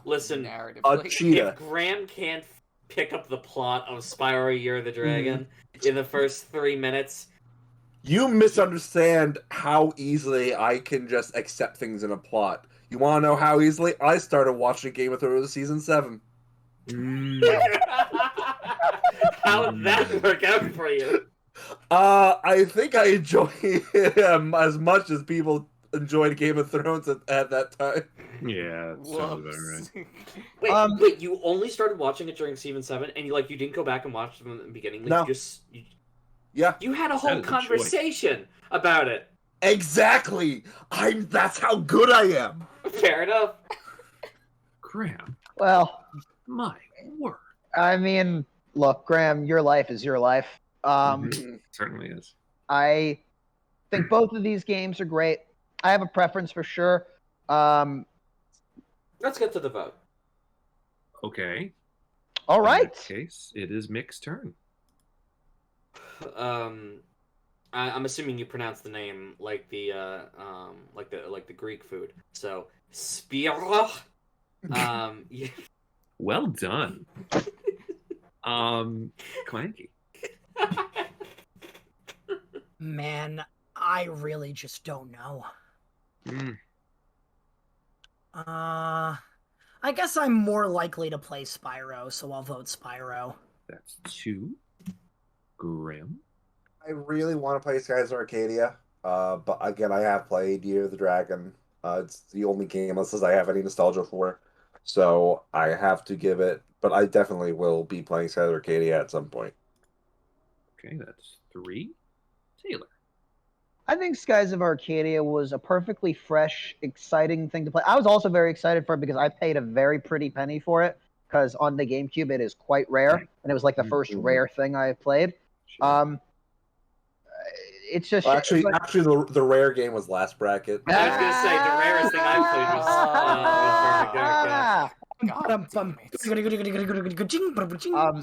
Listen, cheetah. If Graham can't pick up the plot of Spyro Year of the Dragon in the first 3 minutes, you misunderstand how easily I can just accept things in a plot. You want to know how easily? I started watching Game of Thrones season 7. How did that work out for you? I think I enjoy it as much as people enjoyed Game of Thrones at that time. Yeah, that sounds about right. Wait, you only started watching it during season 7, and you didn't go back and watch them in the beginning? Like, no. You had a whole conversation about it. Exactly. That's how good I am. Fair enough. Graham, Well, my word. I mean, look, Graham, your life is your life. Certainly is. I think both of these games are great. I have a preference for sure. Let's get to the vote. Okay. All In right. that case, it is Mick's turn. I'm assuming you pronounce the name like the Greek food. So Spyro. Yeah. Well done. Clanky. Man, I really just don't know. I guess I'm more likely to play Spyro, so I'll vote Spyro. That's 2. Graham. I really want to play Skies of Arcadia, but again, I have played Year of the Dragon. It's the only game that says I have any nostalgia for, so I have to give it. But I definitely will be playing Skies of Arcadia at some point. Okay, that's 3. Taylor. I think Skies of Arcadia was a perfectly fresh, exciting thing to play. I was also very excited for it because I paid a very pretty penny for it, because on the GameCube it is quite rare, and it was like the first rare thing I have played. It's just Well, actually, the rare game was last bracket. I was gonna say the rarest thing I played was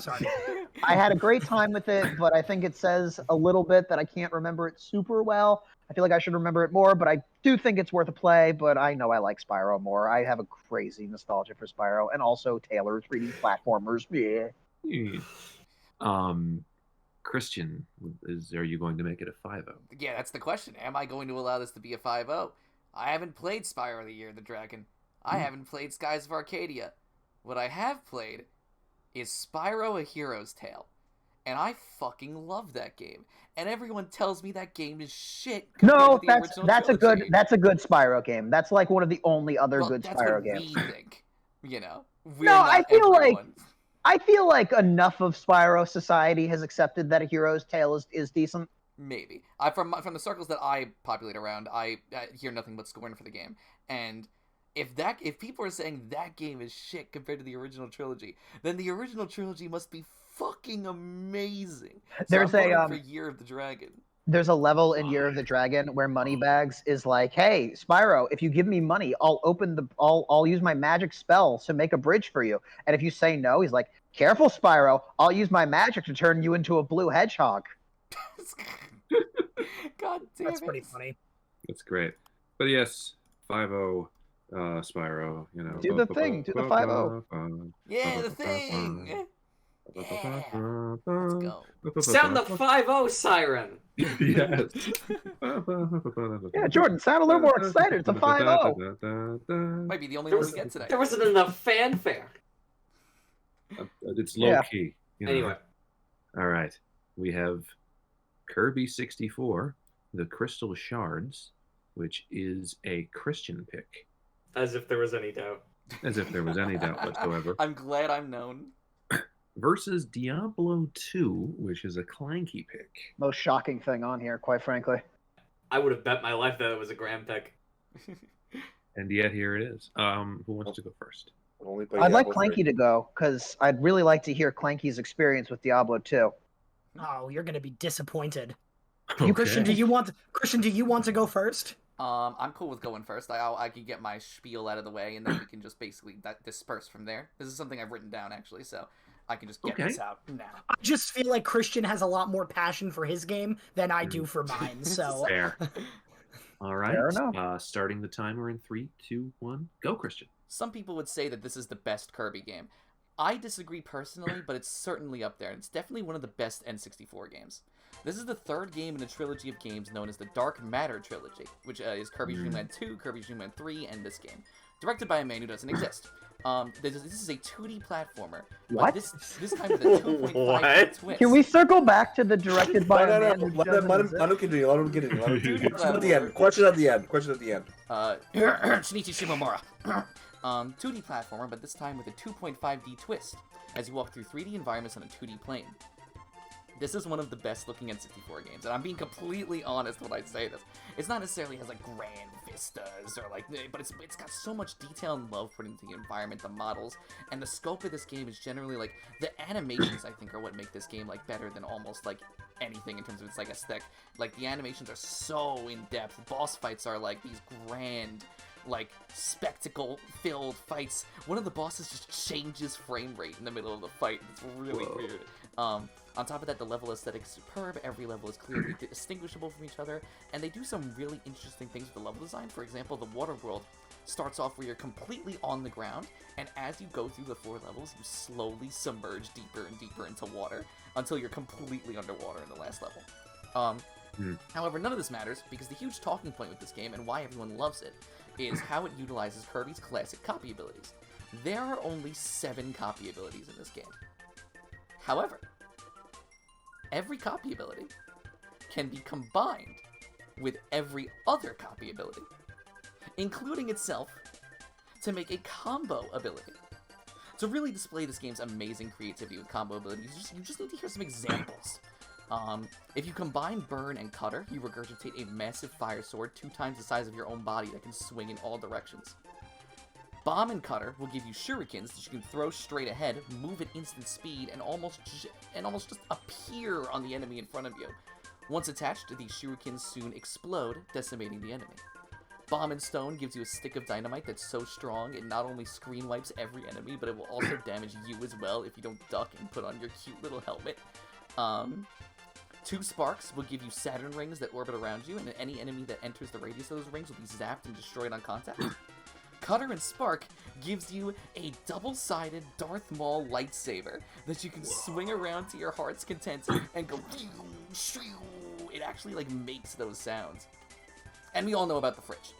Sorry. I had a great time with it, but I think it says a little bit that I can't remember it super well. I feel like I should remember it more, but I do think it's worth a play, but I know I like Spyro more. I have a crazy nostalgia for Spyro, and also Taylor's 3D platformers. Yeah. Christian, are you going to make it a 5-0? Yeah, that's the question. Am I going to allow this to be a 5-0? I haven't played Spyro the Year of the Dragon. I haven't played Skies of Arcadia. What I have played is Spyro A Hero's Tale. And I fucking love that game. And everyone tells me that game is shit. No, to the original that's a trilogy. good Spyro game. That's like one of the only other good that's Spyro what games. we think. You know, I feel like enough of Spyro society has accepted that A Hero's Tale is decent. Maybe. From the circles that I populate around, I hear nothing but scorn for the game. And if people are saying that game is shit compared to the original trilogy, then the original trilogy must be fucking amazing. So There's I'm voting for Year of the Dragon. There's a level in Year of the Dragon where Moneybags is like, "Hey, Spyro, if you give me money, I'll use my magic spell to make a bridge for you. And if you say no, he's like, careful, Spyro, I'll use my magic to turn you into a blue hedgehog." God damn That's pretty funny. That's great. But yes, 5-0, Spyro, you know. Do the thing, do the 5-0. Yeah, the thing! Yeah. Let's go. Sound the 5-0 siren. Yes. Yeah, Jordan, sound a little more excited. It's a 5-0. Might be the only one we get today. There wasn't enough fanfare. It's low key. You know. Anyway. All right. We have Kirby 64, the Crystal Shards, which is a Christian pick. As if there was any doubt. As if there was any doubt whatsoever. I'm glad I'm known. Versus Diablo 2, which is a Clanky pick. Most shocking thing on here, quite frankly. I would have bet my life that it was a Graham pick. And yet here it is. Who wants to go first? I'd like Clanky to go, because I'd really like to hear Clanky's experience with Diablo 2. Oh, you're gonna be disappointed. Okay. Christian, do you want to go first? I'm cool with going first. I can get my spiel out of the way, and then we can just basically disperse from there. This is something I've written down, actually, so I can just get this out now. I just feel like Christian has a lot more passion for his game than I do for mine, so... Fair. All right. Fair enough. Starting the timer in 3, 2, 1, go, Christian. Some people would say that this is the best Kirby game. I disagree personally, but it's certainly up there, and it's definitely one of the best N64 games. This is the third game in a trilogy of games known as the Dark Matter Trilogy, which is Kirby Dream Land 2, Kirby Dream Land 3, and this game. Directed by a man who doesn't exist. This is a 2D platformer. What? This time with a 2.5D twist. Can we circle back to the directed by a man who Let him continue. Let him continue. Question at the end. Question at the end. Shinichi Shimomura. 2D platformer, but this time with a 2.5D twist, as you walk through 3D environments on a 2D plane. This is one of the best looking N64 games, and I'm being completely honest when I say this. It's not necessarily has like grand vistas or like, but it's got so much detail and love put into the environment, the models, and the scope of this game is generally like the animations. I think are what make this game like better than almost like anything in terms of its like aesthetic. Like the animations are so in depth. Boss fights are like these grand, like spectacle-filled fights. One of the bosses just changes frame rate in the middle of the fight. It's really weird. On top of that, the level aesthetic is superb. Every level is clearly distinguishable from each other, and they do some really interesting things with the level design. For example, the water world starts off where you're completely on the ground, and as you go through the 4 levels, you slowly submerge deeper and deeper into water until you're completely underwater in the last level. However, none of this matters, because the huge talking point with this game, and why everyone loves it, is how it utilizes Kirby's classic copy abilities. There are only 7 copy abilities in this game. However, every copy ability can be combined with every other copy ability, including itself, to make a combo ability. To really display this game's amazing creativity with combo abilities, you just need to hear some examples. If you combine Burn and Cutter, you regurgitate a massive fire sword 2 times the size of your own body that can swing in all directions. Bomb and Cutter will give you shurikens that you can throw straight ahead, move at instant speed, and almost just appear on the enemy in front of you. Once attached, these shurikens soon explode, decimating the enemy. Bomb and Stone gives you a stick of dynamite that's so strong it not only screen wipes every enemy, but it will also damage you as well if you don't duck and put on your cute little helmet. 2 Sparks will give you Saturn rings that orbit around you, and any enemy that enters the radius of those rings will be zapped and destroyed on contact. Cutter and Spark gives you a double-sided Darth Maul lightsaber that you can swing around to your heart's content and go. It actually like makes those sounds. And we all know about the fridge.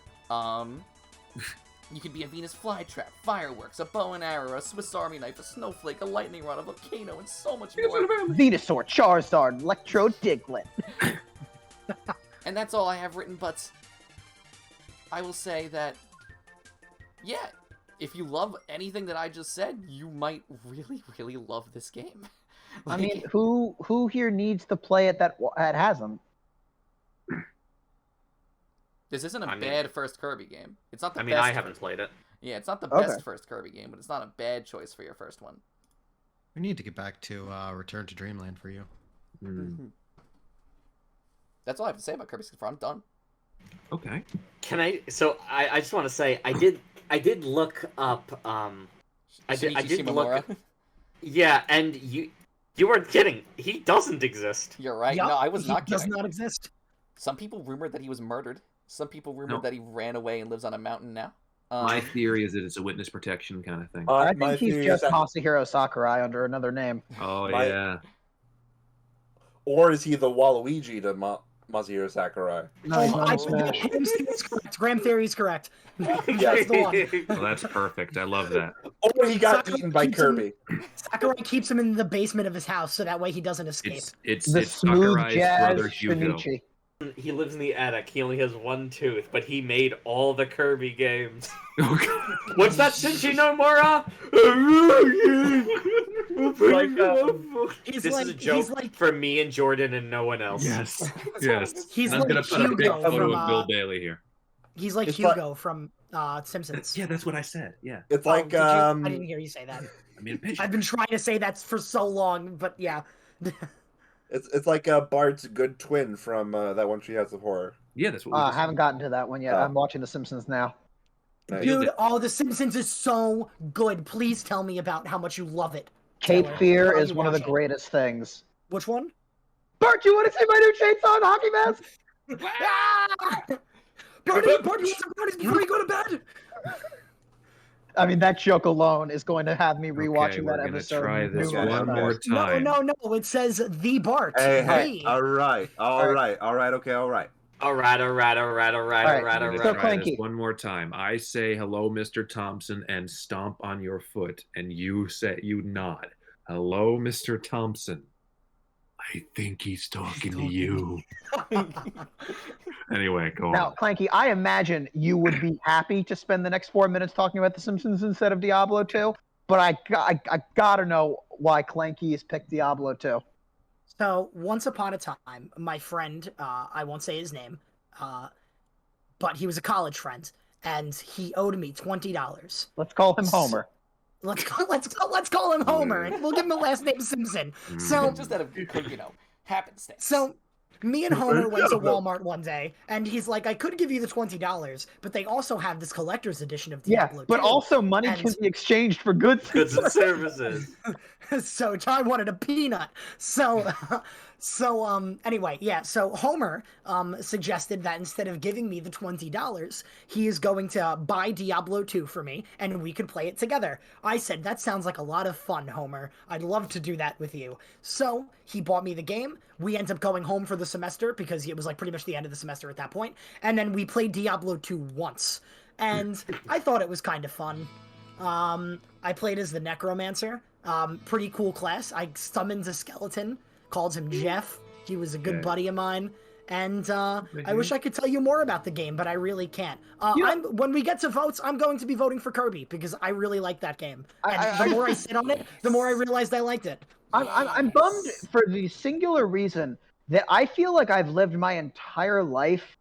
You could be a Venus flytrap, fireworks, a bow and arrow, a Swiss Army knife, a snowflake, a lightning rod, a volcano, and so much more. Venusaur, Charizard, Electro Diglett. And that's all I have written, but I will say that, yeah, if you love anything that I just said, you might really, really love this game. I mean, who here needs to play it that has them? This isn't a bad first Kirby game. It's not the best. I haven't played it. Yeah, it's not the best first Kirby game, but it's not a bad choice for your first one. We need to get back to Return to Dreamland for you. That's all I have to say about Kirby 64. I'm done. Okay. Can I? So I just want to say I did look up. I did look. Yeah, and you weren't kidding. He doesn't exist. You're right. Yep, no, I was not kidding. He does not exist. Some people rumored that he was murdered. Some people rumored that he ran away and lives on a mountain now. My theory is that it's a witness protection kind of thing. I think he's just Masahiro Sakurai under another name. Oh, yeah. Or is he the Waluigi to Masahiro Sakurai? Graham theory is correct. That's the one. Well, that's perfect. I love that. Or he got eaten by Kirby. Sakurai keeps him in the basement of his house so that way he doesn't escape. It's Sakurai's brother Hugo. He lives in the attic. He only has 1 tooth, but he made all the Kirby games. What's that, Shinji Nomura? This is a joke for me and Jordan and no one else. Yes, yes. He's I'm like gonna put a big photo of Bill from, Bailey here. He's like Hugo from Simpsons. Yeah, that's what I said. Yeah. It's like I didn't hear you say that. I mean, I've been trying to say that for so long, but yeah. It's like Bart's good twin from that one She Has of Horror. Yeah, that's what. I haven't gotten to that one yet. I'm watching The Simpsons now. Dude, The Simpsons is so good. Please tell me about how much you love it. Cape Fear is one of the greatest things. Which one? Bart, you want to see my new chainsaw and hockey mask? Barty, what's the brownies before you go to bed? I mean, that joke alone is going to have me rewatching that episode. Try this one more time. No, it says the Bart. Hey. All right. Okay, all right. All right. So Clanky. One more time. I say hello, Mr. Thompson, and stomp on your foot, and you nod. Hello, Mr. Thompson. I think he's talking to you. Anyway, go on. Now, Clanky, I imagine you would be happy to spend the next 4 minutes talking about The Simpsons instead of Diablo 2, but I gotta know why Clanky has picked Diablo 2. So once upon a time, my friend, I won't say his name, but he was a college friend, and he owed me $20. Let's call him Homer. Let's call him Homer, and we'll give him a last name Simpson. So Just out of happenstance. So me and Homer went to Walmart one day, and he's like, I could give you the $20, but they also have this collector's edition of Diablo 2. But also money can be exchanged for goods and services. So John wanted a peanut. Anyway, yeah, so Homer suggested that instead of giving me the $20, he is going to buy Diablo 2 for me, and we could play it together. I said, that sounds like a lot of fun, Homer. I'd love to do that with you. So he bought me the game. We ended up going home for the semester because it was like pretty much the end of the semester at that point. And then we played Diablo 2 once. And I thought it was kind of fun. I played as the Necromancer. Pretty cool class. I summoned a skeleton, called him Jeff. He was a good buddy of mine. And I wish I could tell you more about the game, but I really can't. When we get to votes, I'm going to be voting for Kirby because I really like that game. And the more I sit on it, the more I realized I liked it. I'm bummed for the singular reason that I feel like I've lived my entire life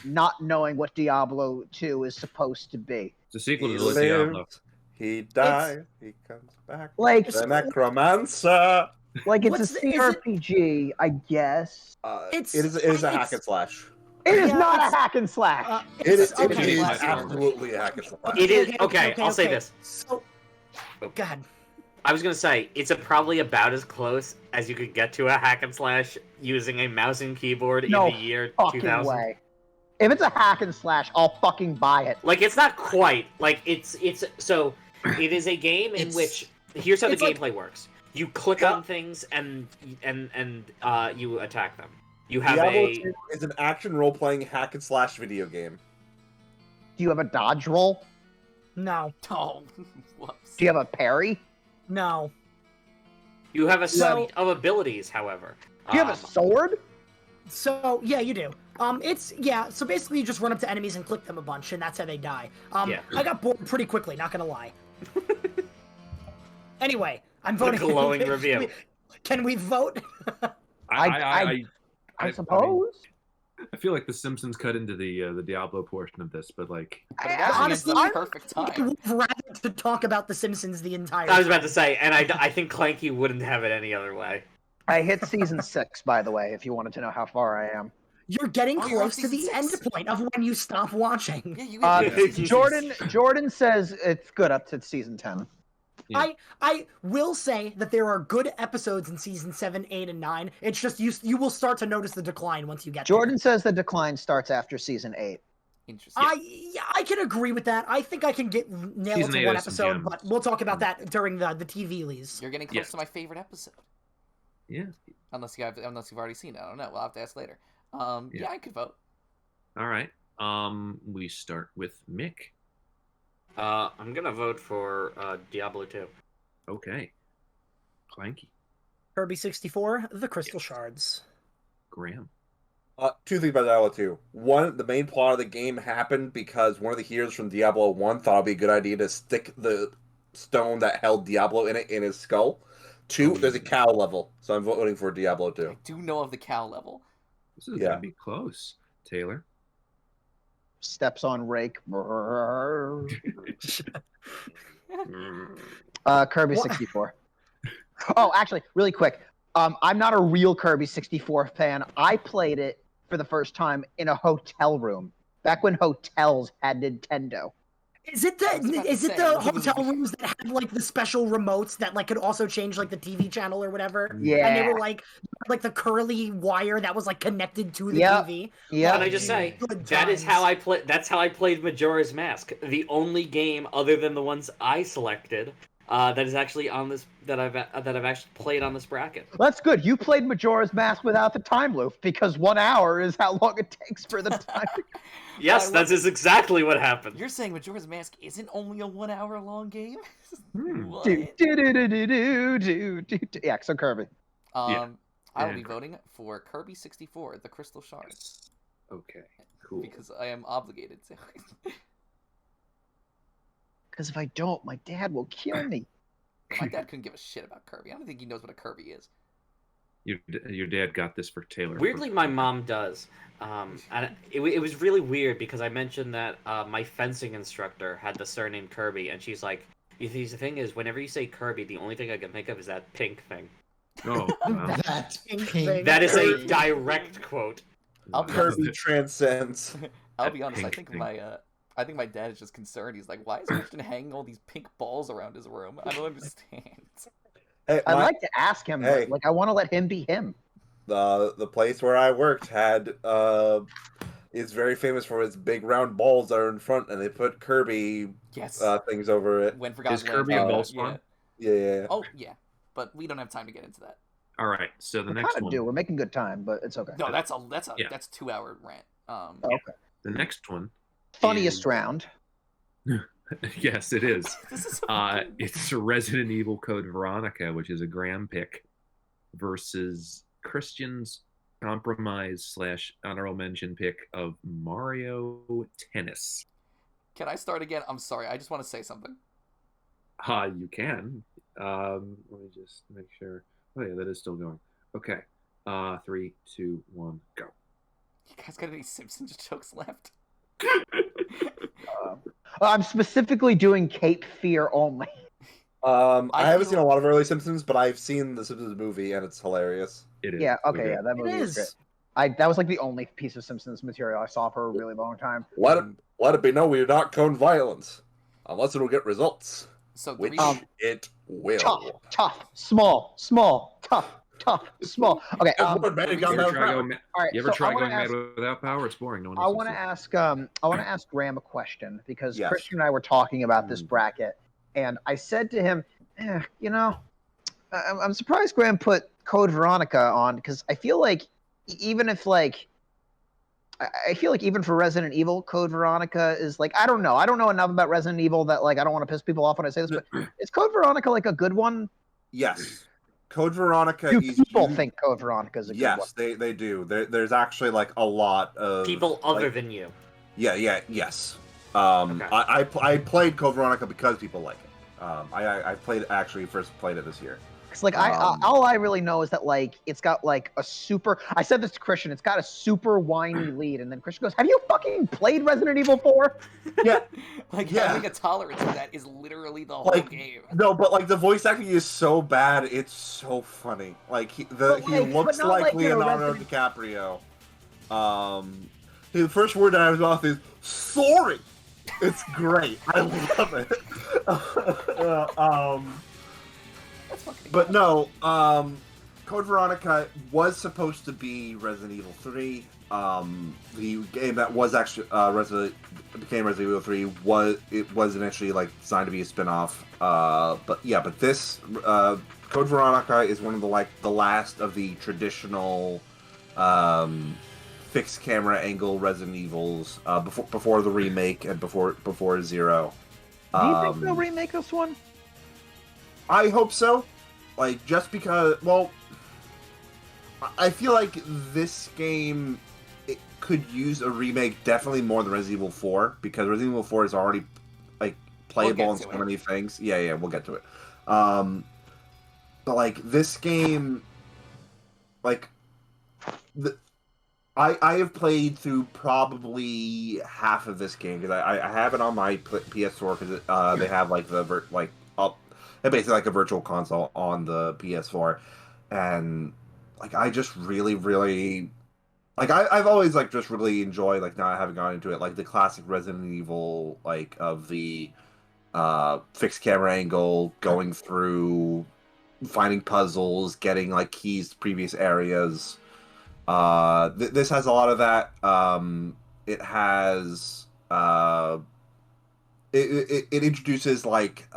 not knowing what Diablo 2 is supposed to be. It's a sequel to the Diablo. He died. He comes back. Like the Necromancer. Like it's a CRPG, I guess. It is a hack and slash. It is not a hack and slash. It is absolutely a hack and slash. It is okay. I'll say this. So, go ahead. I was gonna say it's probably about as close as you could get to a hack and slash using a mouse and keyboard in the year 2000. Way. If it's a hack and slash, I'll fucking buy it. Like it's not quite like it's so. It is a game in which here's how the gameplay works. You click on things and you attack them. You have Diablo 2 is an action role-playing hack and slash video game. Do you have a dodge roll? No. Oh, whoops. Do you have a parry? No. You have a set of abilities, however. Do you have a sword? So yeah, you do. So basically you just run up to enemies and click them a bunch, and that's how they die. I got bored pretty quickly, not gonna lie. Anyway, I'm voting. A glowing review. Can we vote? I suppose. I feel like The Simpsons cut into the Diablo portion of this, but like honestly, the perfect time. I would rather to talk about The Simpsons the entire time. I was about to say, and I think Clanky wouldn't have it any other way. I hit season 6, by the way, if you wanted to know how far I am. You're getting close to the end point of when you stop watching. Jordan says it's good up to season 10. Yeah. I will say that there are good episodes in season 7, 8, and 9. It's just you will start to notice the decline once you get Jordan says the decline starts after season 8. Interesting. I can agree with that. I think I can nail it to one episode, but we'll talk about that during the TV leads. You're getting close to my favorite episode. Yeah. Unless you've already seen it. I don't know. We'll have to ask later. Yeah, I could vote. All right. We start with Mick. I'm gonna vote for Diablo 2. Okay. Clanky. Kirby 64, the Crystal Shards. Graham. Two things about Diablo 2. One, the main plot of the game happened because one of the heroes from Diablo 1 thought it'd be a good idea to stick the stone that held Diablo in it in his skull. 2, there's a cow level, so I'm voting for Diablo 2. I do know of the cow level. This is gonna be close. Taylor. Steps on rake. Kirby 64. Oh, actually, really quick. I'm not a real Kirby 64 fan. I played it for the first time in a hotel room back when hotels had Nintendo. Is it the hotel rooms that had like the special remotes that like could also change like the TV channel or whatever? Yeah. And they were like the curly wire that was like connected to the TV. Yeah. Can I just say that's how I played Majora's Mask. The only game other than the ones I selected that is actually on this that I've actually played on this bracket. That's good. You played Majora's Mask without the time loop because 1 hour is how long it takes for the time. Yes, that is exactly what happened. You're saying Majora's Mask isn't only a 1 hour long game? Yeah, so Kirby. I will be voting for Kirby 64, the Crystal Shards. Okay, cool. Because I am obligated to. Because if I don't, my dad will kill me. My dad couldn't give a shit about Kirby. I don't think he knows what a Kirby is. Your dad got this for Taylor. Weirdly, my mom does. And it was really weird because I mentioned that my fencing instructor had the surname Kirby, and she's like, "The thing is, whenever you say Kirby, the only thing I can think of is that pink thing." Oh, wow. That That is a direct quote. Kirby transcends. I'll be honest. Pink thing. I think my dad is just concerned. He's like, "Why is Christian hanging all these pink balls around his room? I don't understand." Hey, I'd like to ask him, Hey. but, like, I want to let him be him. the place where I worked had is very famous for its big round balls that are in front, and they put Kirby Yes. things over it. When Forgotten Is Kirby a Land, ball yeah. spawn? Yeah. Oh yeah, but we don't have time to get into that. All right, so the We next kind of one. do. We're making good time, but it's okay. No, that's a Yeah. 2-hour rant. Okay. The next one. Funniest is- round. Yes, it is. This is a It's Resident Evil Code Veronica, which is a Graham pick, versus Christian's compromise / honorable mention pick of Mario Tennis. Can I start again? I'm sorry. I just want to say something. You can. Let me just make sure. Oh yeah, that is still going. Okay. 3, 2, 1, go. You guys got any Simpsons jokes left? I'm specifically doing Cape Fear only. I haven't feel- seen a lot of early Simpsons, but I've seen the Simpsons movie, and it's hilarious. It is. Yeah, really okay, good. yeah, that movie is great. That was like the only piece of Simpsons material I saw for a really long time. Let it be known we do not condone violence, unless it will get results, So the which reason, it will. Tough, small, tough, small. Okay. Everyone mad at You ever Gunpowder try, Power. going, All right. you ever so try I wanna going ask, mad without power? It's boring. No one I else want to listens. ask Graham a question because Yes. Christian and I were talking about this bracket, and I said to him, I'm surprised Graham put Code Veronica on because I feel like even if I feel like even for Resident Evil, Code Veronica is like I don't know enough about Resident Evil that like I don't want to piss people off when I say this, but is Code Veronica like a good one? Yes. Code Veronica Do is people used- think Code Veronica is a good one? Yes, they do. There's actually like a lot of People other like, than you. yes. Okay. I played Code Veronica because people like it. I first played it this year. Because like all I really know is that like it's got like a super. I said this to Christian. It's got a super whiny lead, and then Christian goes, "Have you fucking played Resident Evil 4?" Yeah, like yeah. having a tolerance for that is literally the whole Like, game. no, but like the voice acting is so bad, it's so funny. Like he But looks not like like, you know, Leonardo DiCaprio. The first word out of his mouth is "sorry." It's great. I love it. But no, Code Veronica was supposed to be Resident Evil 3. The game that was actually became Resident Evil 3 was initially like designed to be a spin-off. But this Code Veronica is one of the last of the traditional fixed camera angle Resident Evils before the remake and before Zero. Do you think they'll remake this one? I hope so. Like, just because, well, I feel like this game it could use a remake definitely more than Resident Evil 4, because Resident Evil 4 is already, like, playable in so many things. Yeah, we'll get to it. But, like, this game, like, I have played through probably half of this game, because I have it on my PS4, because they have, like, basically like a virtual console on the PS4, and like I just really like I've always like just really enjoyed like not having gone into it, like the classic Resident Evil like of the fixed camera angle, going through, finding puzzles, getting like keys to previous areas. This has a lot of that. It has it introduces like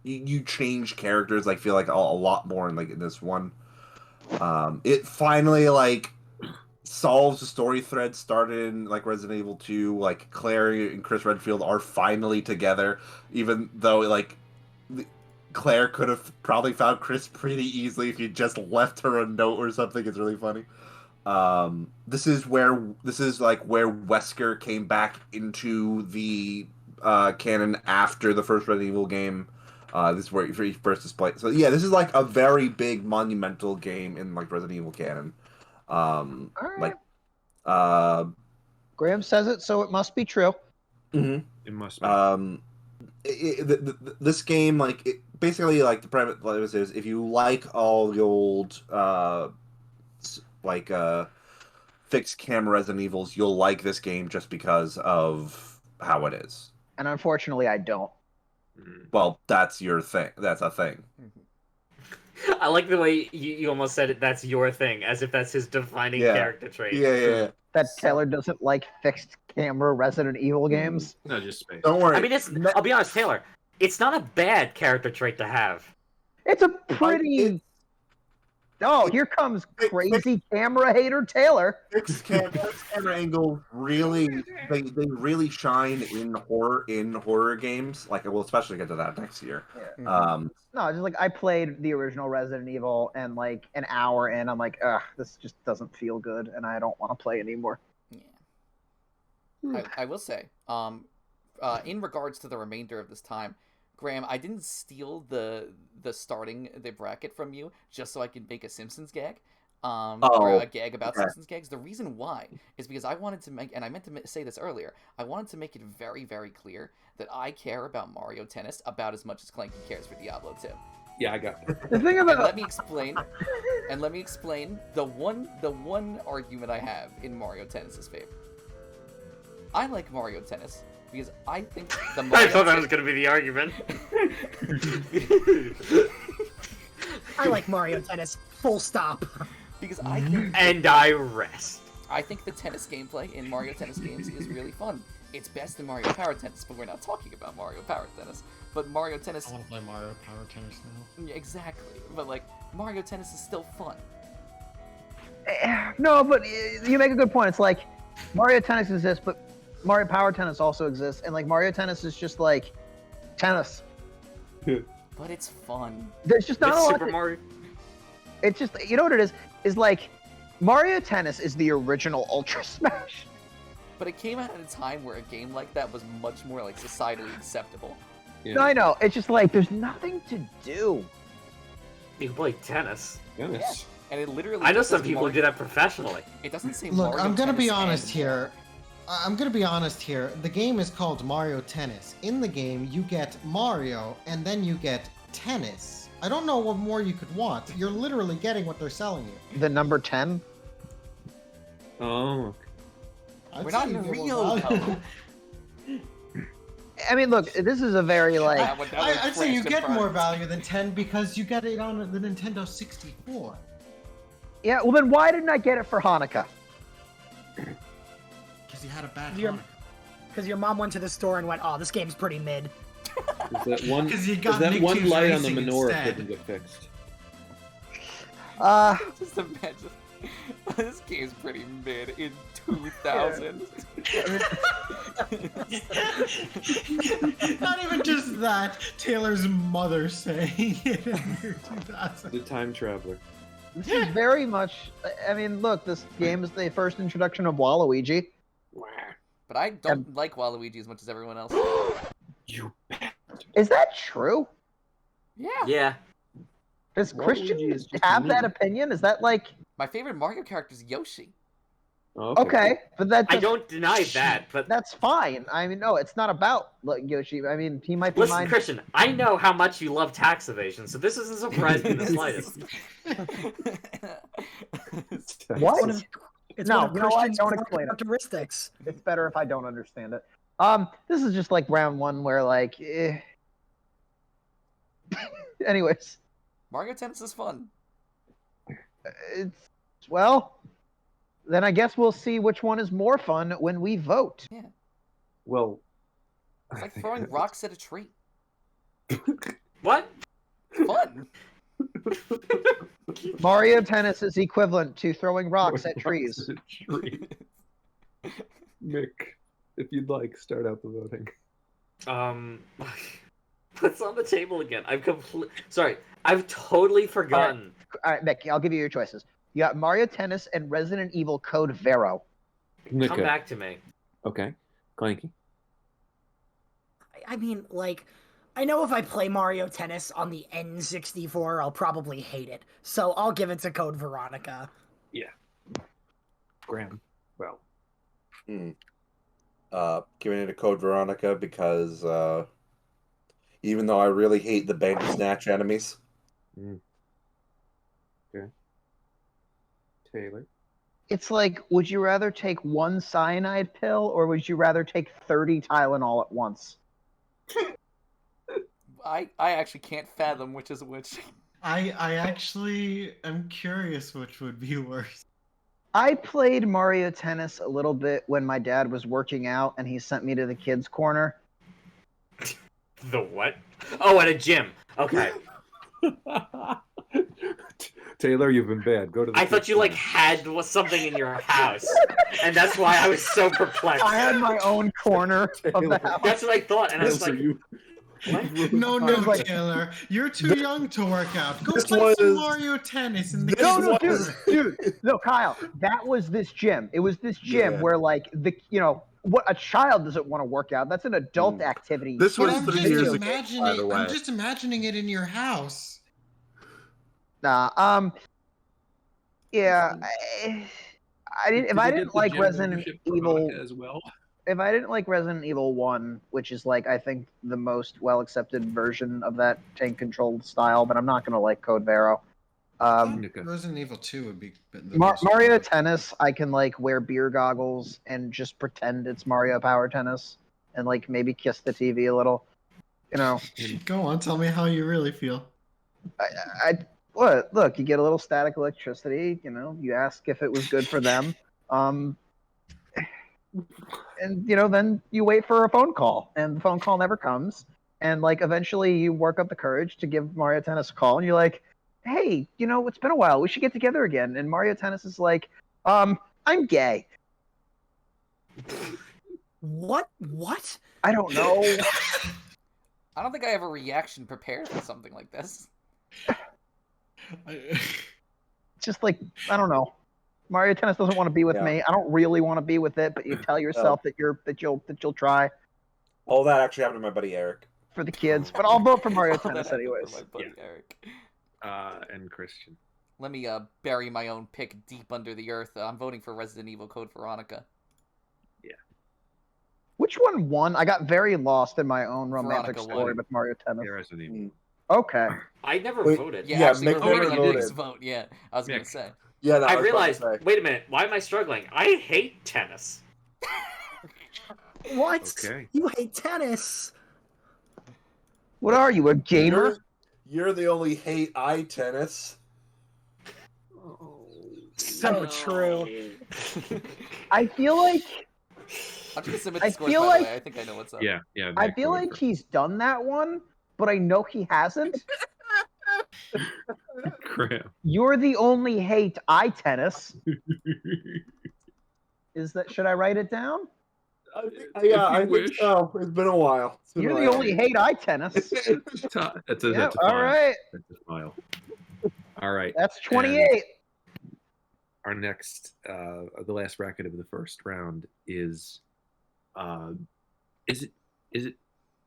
you change characters, like feel like a lot more in like in this one. It finally like solves the story thread started in like Resident Evil 2. Like Claire and Chris Redfield are finally together, even though like Claire could have probably found Chris pretty easily if you just left her a note or something. It's really funny. This is where Wesker came back into the canon after the first Resident Evil game. This is where he first displayed. So yeah, this is like a very big monumental game in like Resident Evil canon. Right. Like, Graham says it, so it must be true. mhm. It must be. This game, like, basically, like, the premise is if you like all the old, fixed camera Resident Evils, you'll like this game just because of how it is. And unfortunately, I don't. Well, that's your thing. That's a thing. I like the way you almost said it. That's your thing, as if that's his defining character trait. Yeah. That Taylor doesn't like fixed camera Resident Evil games. No, just space. Don't worry. I mean, I'll be honest, Taylor. It's not a bad character trait to have. It's a pretty. Oh, here comes crazy camera hater Taylor. Fixed camera angle really they really shine in horror games. Like, we'll especially get to that next year. Yeah. No, just like I played the original Resident Evil and like an hour in, I'm like, ugh, this just doesn't feel good, and I don't want to play anymore. Yeah. I will say, in regards to the remainder of this time, Graham, I didn't steal the bracket from you just so I could make a Simpsons gag, or a gag about Simpsons gags. The reason why is because I wanted to make, and I meant to say this earlier, I wanted to make it very, very clear that I care about Mario Tennis about as much as Clanky cares for Diablo 2. Yeah, I got it. The thing about And let me explain the one argument I have in Mario Tennis's favor. I like Mario Tennis because I think the Mario I thought that was going to be the argument. I like Mario Tennis. Full stop. Because I think And I rest. I think the tennis gameplay in Mario Tennis games is really fun. It's best in Mario Power Tennis, but we're not talking about Mario Power Tennis. But Mario Tennis... I want to play Mario Power Tennis now. Yeah, exactly. But, like, Mario Tennis is still fun. No, but you make a good point. It's like Mario Tennis exists, but Mario Power Tennis also exists, and like Mario Tennis is just like tennis. But it's fun. There's just not It's a lot. Super Mario. It's just, you know what it is? Is like Mario Tennis is the original Ultra Smash. But it came out at a time where a game like that was much more like societally acceptable. Yeah. No, I know. It's just like there's nothing to do. You can play tennis. Yes. And it literally. I know just some says people Mario- do that professionally. It doesn't say Look, Mario I'm gonna be Tennis honest and- here. I'm gonna be honest here. The game is called Mario Tennis. In the game, you get Mario, and then you get tennis. I don't know what more you could want. You're literally getting what they're selling you. The number 10. Oh. I'd We're say not you in get Rio, more value. though. I mean, look, this is a very like. I'd say you get more value than 10 because you get it on the Nintendo 64. Yeah, well then why didn't I get it for Hanukkah? Because you had a bad Your- Hanukkah. Because your mom went to the store and went, "Oh, this game's pretty mid." Is that one? 'Cause you Is got that one Nicktoons light on the Racing menorah instead. couldn't get fixed? Just imagine. This game's pretty mid in 2000. Not even just that. Taylor's mother saying it in the year 2000. The time traveler. This is very much. I mean, look, this game is the first introduction of Waluigi. But I don't like Waluigi as much as everyone else. You. Is that true? Yeah. Yeah. Does Waluigi Christian is just have mean. that opinion? Is that like My favorite Mario character is Yoshi. okay? But that I don't deny that, but That's fine. I mean, no, it's not about Yoshi. I mean, he might be listen, mine. Christian, I know how much you love tax evasion, so this isn't surprising in the slightest. What? It's No, one of you know what? Christian's Don't core explain it. characteristics. It's better if I don't understand it. This is just like round one where like, anyways, Mario Tennis is fun. it's well, then I guess we'll see which one is more fun when we vote. Yeah. Well, It's like throwing rocks at a tree. What? Fun. Mario Tennis is equivalent to throwing rocks at trees. Mick, if you'd like, start out the voting. What's on the table again? Sorry, I've totally forgotten. All right, Mick, I'll give you your choices. You got Mario Tennis and Resident Evil Code Vero. Come back to me. Okay. Clanky. I mean, like, I know if I play Mario Tennis on the N64, I'll probably hate it. So I'll give it to Code Veronica. Yeah. Graham. Well. Giving it a Code Veronica because even though I really hate the Bandersnatch enemies. Okay. Taylor. It's like, would you rather take one cyanide pill or would you rather take 30 Tylenol at once? I actually can't fathom which is which. I actually am curious which would be worse. I played Mario Tennis a little bit when my dad was working out and he sent me to the kids' corner. The what? Oh, at a gym. Okay. Taylor, you've been bad. Go to the I thought you, like, had something in your house. And that's why I was so perplexed. I had my own corner of the house. That's what I thought, and I was like... No, Taylor. You're too young to work out. Go play some Mario Tennis in the dude. No, Kyle. That was this gym. It was this gym where, like, what a child doesn't want to work out. That's an adult activity. This was 3 years ago, by the way. I'm just imagining it in your house. Nah. Yeah. If I didn't like Resident Evil as well. If I didn't like Resident Evil 1, which is, like, I think the most well-accepted version of that tank-controlled style, but I'm not going to like Code Vero. Resident Evil 2 would be... Mario Tennis, I can, like, wear beer goggles and just pretend it's Mario Power Tennis and, like, maybe kiss the TV a little. You know. Go on, tell me how you really feel. What? Look, you get a little static electricity, you know, you ask if it was good for them. And, then you wait for a phone call, and the phone call never comes. And, like, eventually you work up the courage to give Mario Tennis a call, and you're like, hey, it's been a while. We should get together again. And Mario Tennis is like, I'm gay. What? I don't know. I don't think I have a reaction prepared for something like this. Just like, I don't know. Mario Tennis doesn't want to be with me. I don't really want to be with it, but you tell yourself that you'll try. All that actually happened to my buddy Eric. For the kids, but I'll vote for Mario Tennis anyways. My buddy Eric. And Christian. Let me bury my own pick deep under the earth. I'm voting for Resident Evil Code Veronica. Yeah. Which one won? I got very lost in my own romantic story with Mario Tennis. Yeah, Resident Evil. Okay. I never voted. Yeah, actually, Mick never voted. voted. Vote. Yeah, I was gonna say. Yeah, I realized. Wait a minute. Why am I struggling? I hate tennis. What? Okay. You hate tennis? What are you, a gamer? You're the only hate tennis. So true. I feel like. I'm just gonna submit the I scores, feel by like- the way. I think I know what's up. Yeah. I feel like he's done that one, but I know he hasn't. Graham. You're the only hate tennis. Should I write it down? I think so. It's been a while. You're the only hate tennis. That's a Yeah, file. all right. That's a file. All right. That's 28. Our next, the last bracket of the first round is it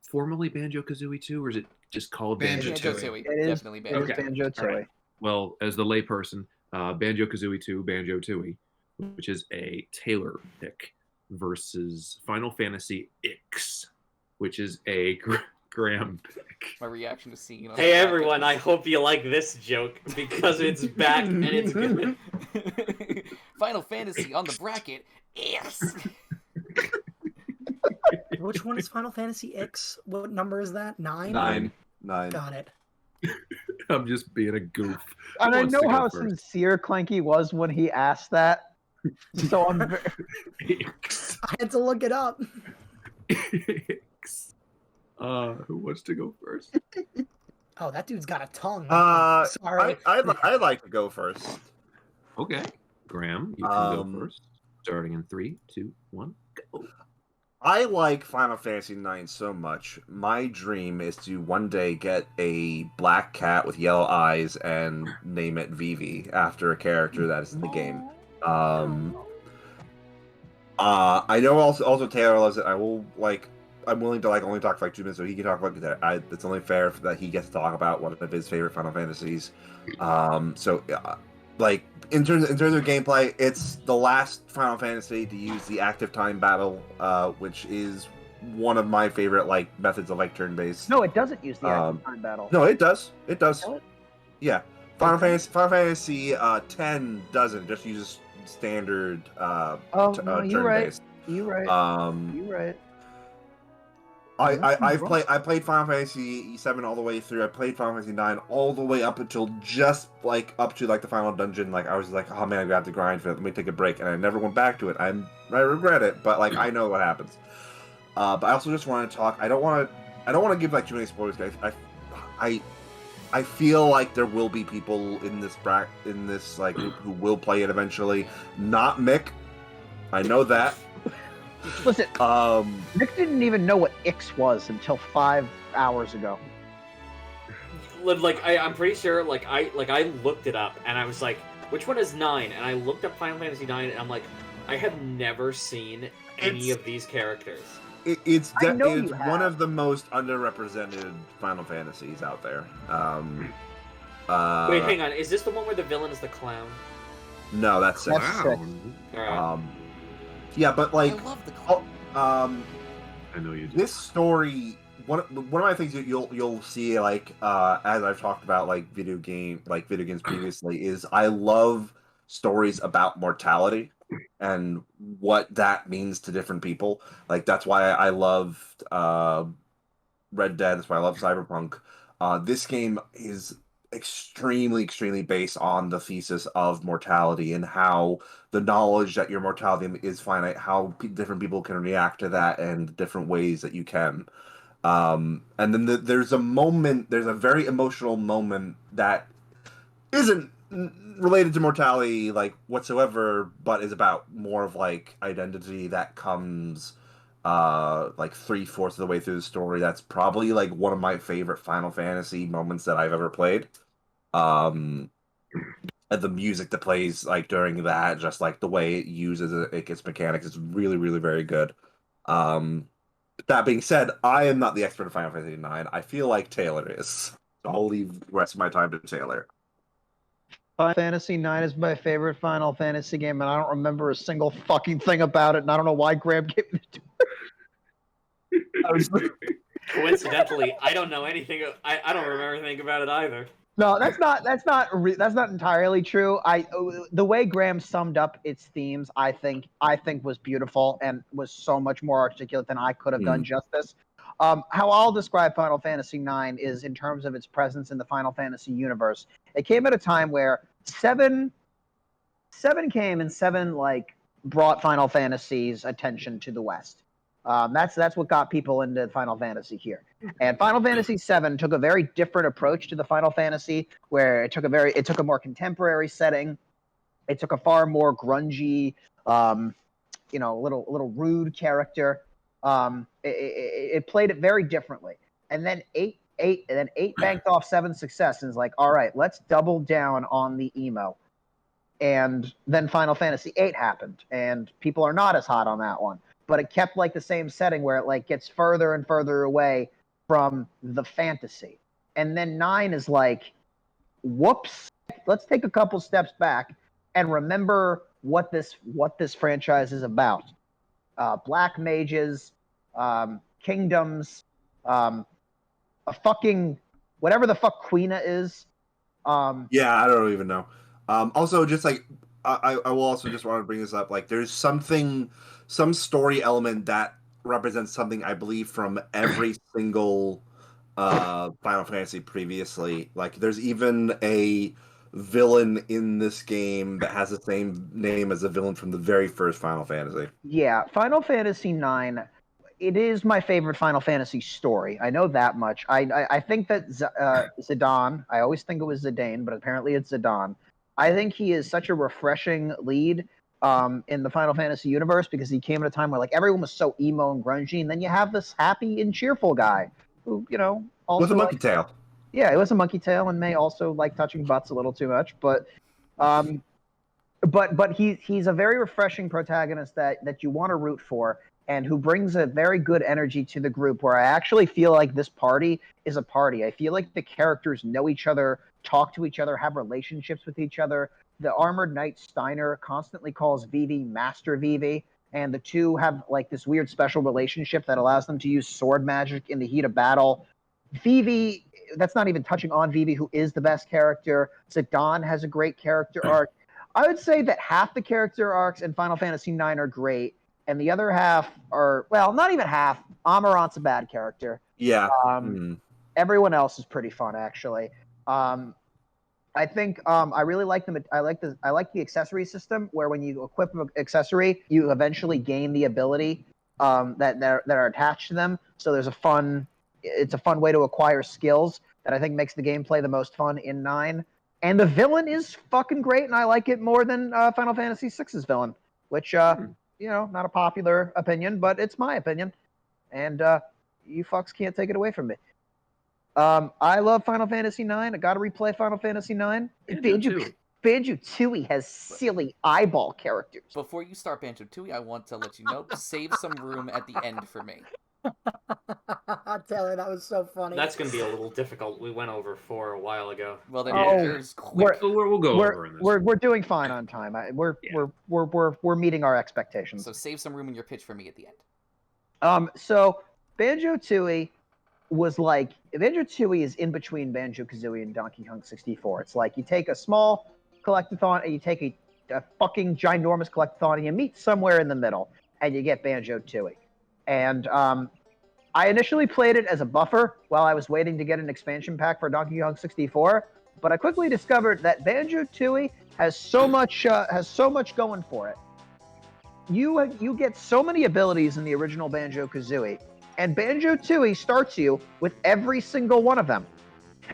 formally Banjo-Kazooie 2, or is it just called Banjo-Tooie? It is Definitely Banjo-Tooie. Banjo-Tooie. All right. Well, as the layperson, Banjo-Kazooie 2, Banjo-Tooie, which is a Taylor pick, versus Final Fantasy X, which is a Graham pick. My reaction to seeing. Hey everyone, I hope you like this joke because it's back and it's good. Final Fantasy on the bracket. Yes. Which one is Final Fantasy X? What number is that? 9? 9. Got it. I'm just being a goof. And Who I wants know to go how first? sincere Clanky was when he asked that. So I'm I had to look it up. X. Who wants to go first? Oh, that dude's got a tongue. Sorry. I'd like to go first. Okay. Graham, you can go first. Starting in 3, 2, 1, go. I like Final Fantasy IX so much. My dream is to one day get a black cat with yellow eyes and name it Vivi after a character that is in the game. I know also Taylor loves it. I will I'm willing to like only talk for like 2 minutes, so he can talk about that. It's only fair that he gets to talk about one of his favorite Final Fantasies. Like in terms of gameplay, it's the last Final Fantasy to use the active time battle, which is one of my favorite like methods of like turn-based. No, it doesn't use the active time battle. No, it does. It does. Does it? Yeah. Final Fantasy 10 doesn't. Just uses standard you're right. turn-based. You're right. You're right. I played Final Fantasy 7 all the way through. I played Final Fantasy 9 all the way up until just like up to like the final dungeon. Like I was like, oh man, I got to grind for it. Let me take a break, and I never went back to it. I regret it, but like I know what happens. But I also just want to talk. I don't want to give like too many spoilers, guys. I feel like there will be people in this like group who will play it eventually. Not Mick. I know that. Listen, Nick didn't even know what Ix was until 5 hours ago. Like I'm pretty sure. Like I looked it up and I was like, which one is 9? And I looked up Final Fantasy 9 and I'm like, I have never seen any of these characters. It's one of the most underrepresented Final Fantasies out there. Wait, hang on. Is this the one where the villain is the clown? No, that's 6. Alright. Yeah, but like, I love the clown. I know you do. This story. One of my things that you'll see like as I've talked about like video games previously is I love stories about mortality and what that means to different people. Like that's why I loved Red Dead. That's why I love Cyberpunk. This game is extremely based on the thesis of mortality and how the knowledge that your mortality is finite, how different people can react to that and different ways that you can. And then there's a very emotional moment that isn't related to mortality like whatsoever, but is about more of like identity that comes like 3/4 of the way through the story. That's probably like one of my favorite Final Fantasy moments that I've ever played. And the music that plays like during that, just like the way it uses its mechanics, is really very good. That being said, I am not the expert of Final Fantasy 9. I feel like Taylor is. So I'll leave the rest of my time to Taylor. Final Fantasy 9 is my favorite Final Fantasy game, and I don't remember a single fucking thing about it, and I don't know why Graham gave me the Coincidentally, I don't know anything. I don't remember anything about it either. No, that's not entirely true. The way Graham summed up its themes, I think was beautiful and was so much more articulate than I could have done justice. How I'll describe Final Fantasy IX is in terms of its presence in the Final Fantasy universe. It came at a time where seven came and 7 like brought Final Fantasy's attention to the West. That's what got people into Final Fantasy here. And Final Fantasy VII took a very different approach to the Final Fantasy, where it took a more contemporary setting. It took a far more grungy, little rude character. It played it very differently. And then 8 banked off 7's success and is like, all right, let's double down on the emo. And then Final Fantasy VIII happened, and people are not as hot on that one. But it kept like the same setting where it like gets further and further away from the fantasy. And then 9 is like, whoops, let's take a couple steps back and remember what this franchise is about. Black mages, kingdoms, a fucking whatever the fuck Quina is. Yeah, I don't even know. Also, just like I will also just want to bring this up. Like, there's some story element that represents something I believe from every single Final Fantasy previously. Like, there's even a villain in this game that has the same name as the villain from the very first Final Fantasy. Yeah, Final Fantasy IX, it is my favorite Final Fantasy story. I know that much. I think that Zidane, I always think it was Zidane, but apparently it's Zidane. I think he is such a refreshing lead in the Final Fantasy universe because he came at a time where like everyone was so emo and grungy, and then you have this happy and cheerful guy who, also with a monkey tail. Yeah, it was a monkey tail and may also like touching butts a little too much, but he's a very refreshing protagonist that you want to root for, and who brings a very good energy to the group where I actually feel like this party is a party. I feel like the characters know each other, talk to each other, have relationships with each other. The Armored Knight Steiner constantly calls Vivi Master Vivi, and the two have like this weird special relationship that allows them to use sword magic in the heat of battle. Vivi, that's not even touching on Vivi, who is the best character. Zidane has a great character arc. I would say that half the character arcs in Final Fantasy IX are great, and the other half are, well, not even half. Amarant's a bad character. Yeah. Everyone else is pretty fun, actually. I think I really like them. I like the accessory system where when you equip an accessory, you eventually gain the ability that are attached to them. So it's a fun way to acquire skills that I think makes the gameplay the most fun in 9. And the villain is fucking great, and I like it more than Final Fantasy VI's villain, which not a popular opinion, but it's my opinion, and you fucks can't take it away from me. I love Final Fantasy IX. I gotta replay Final Fantasy IX. Banjo-Tooie has silly eyeball characters. Before you start Banjo-Tooie, I want to let you know, save some room at the end for me. Taylor, that was so funny. That's going to be a little difficult. We went over 4 a while ago. Well, then here's quick. We'll go over in this. We're doing fine on time. We're meeting our expectations. So save some room in your pitch for me at the end. So Banjo-Tooie is in between Banjo-Kazooie and Donkey Kong 64. It's like you take a small collectathon and you take a fucking ginormous collectathon and you meet somewhere in the middle and you get Banjo-Tooie. And I initially played it as a buffer while I was waiting to get an expansion pack for Donkey Kong 64, but I quickly discovered that Banjo-Tooie has so much going for it. You get so many abilities in the original Banjo-Kazooie, and Banjo-Tooie starts you with every single one of them.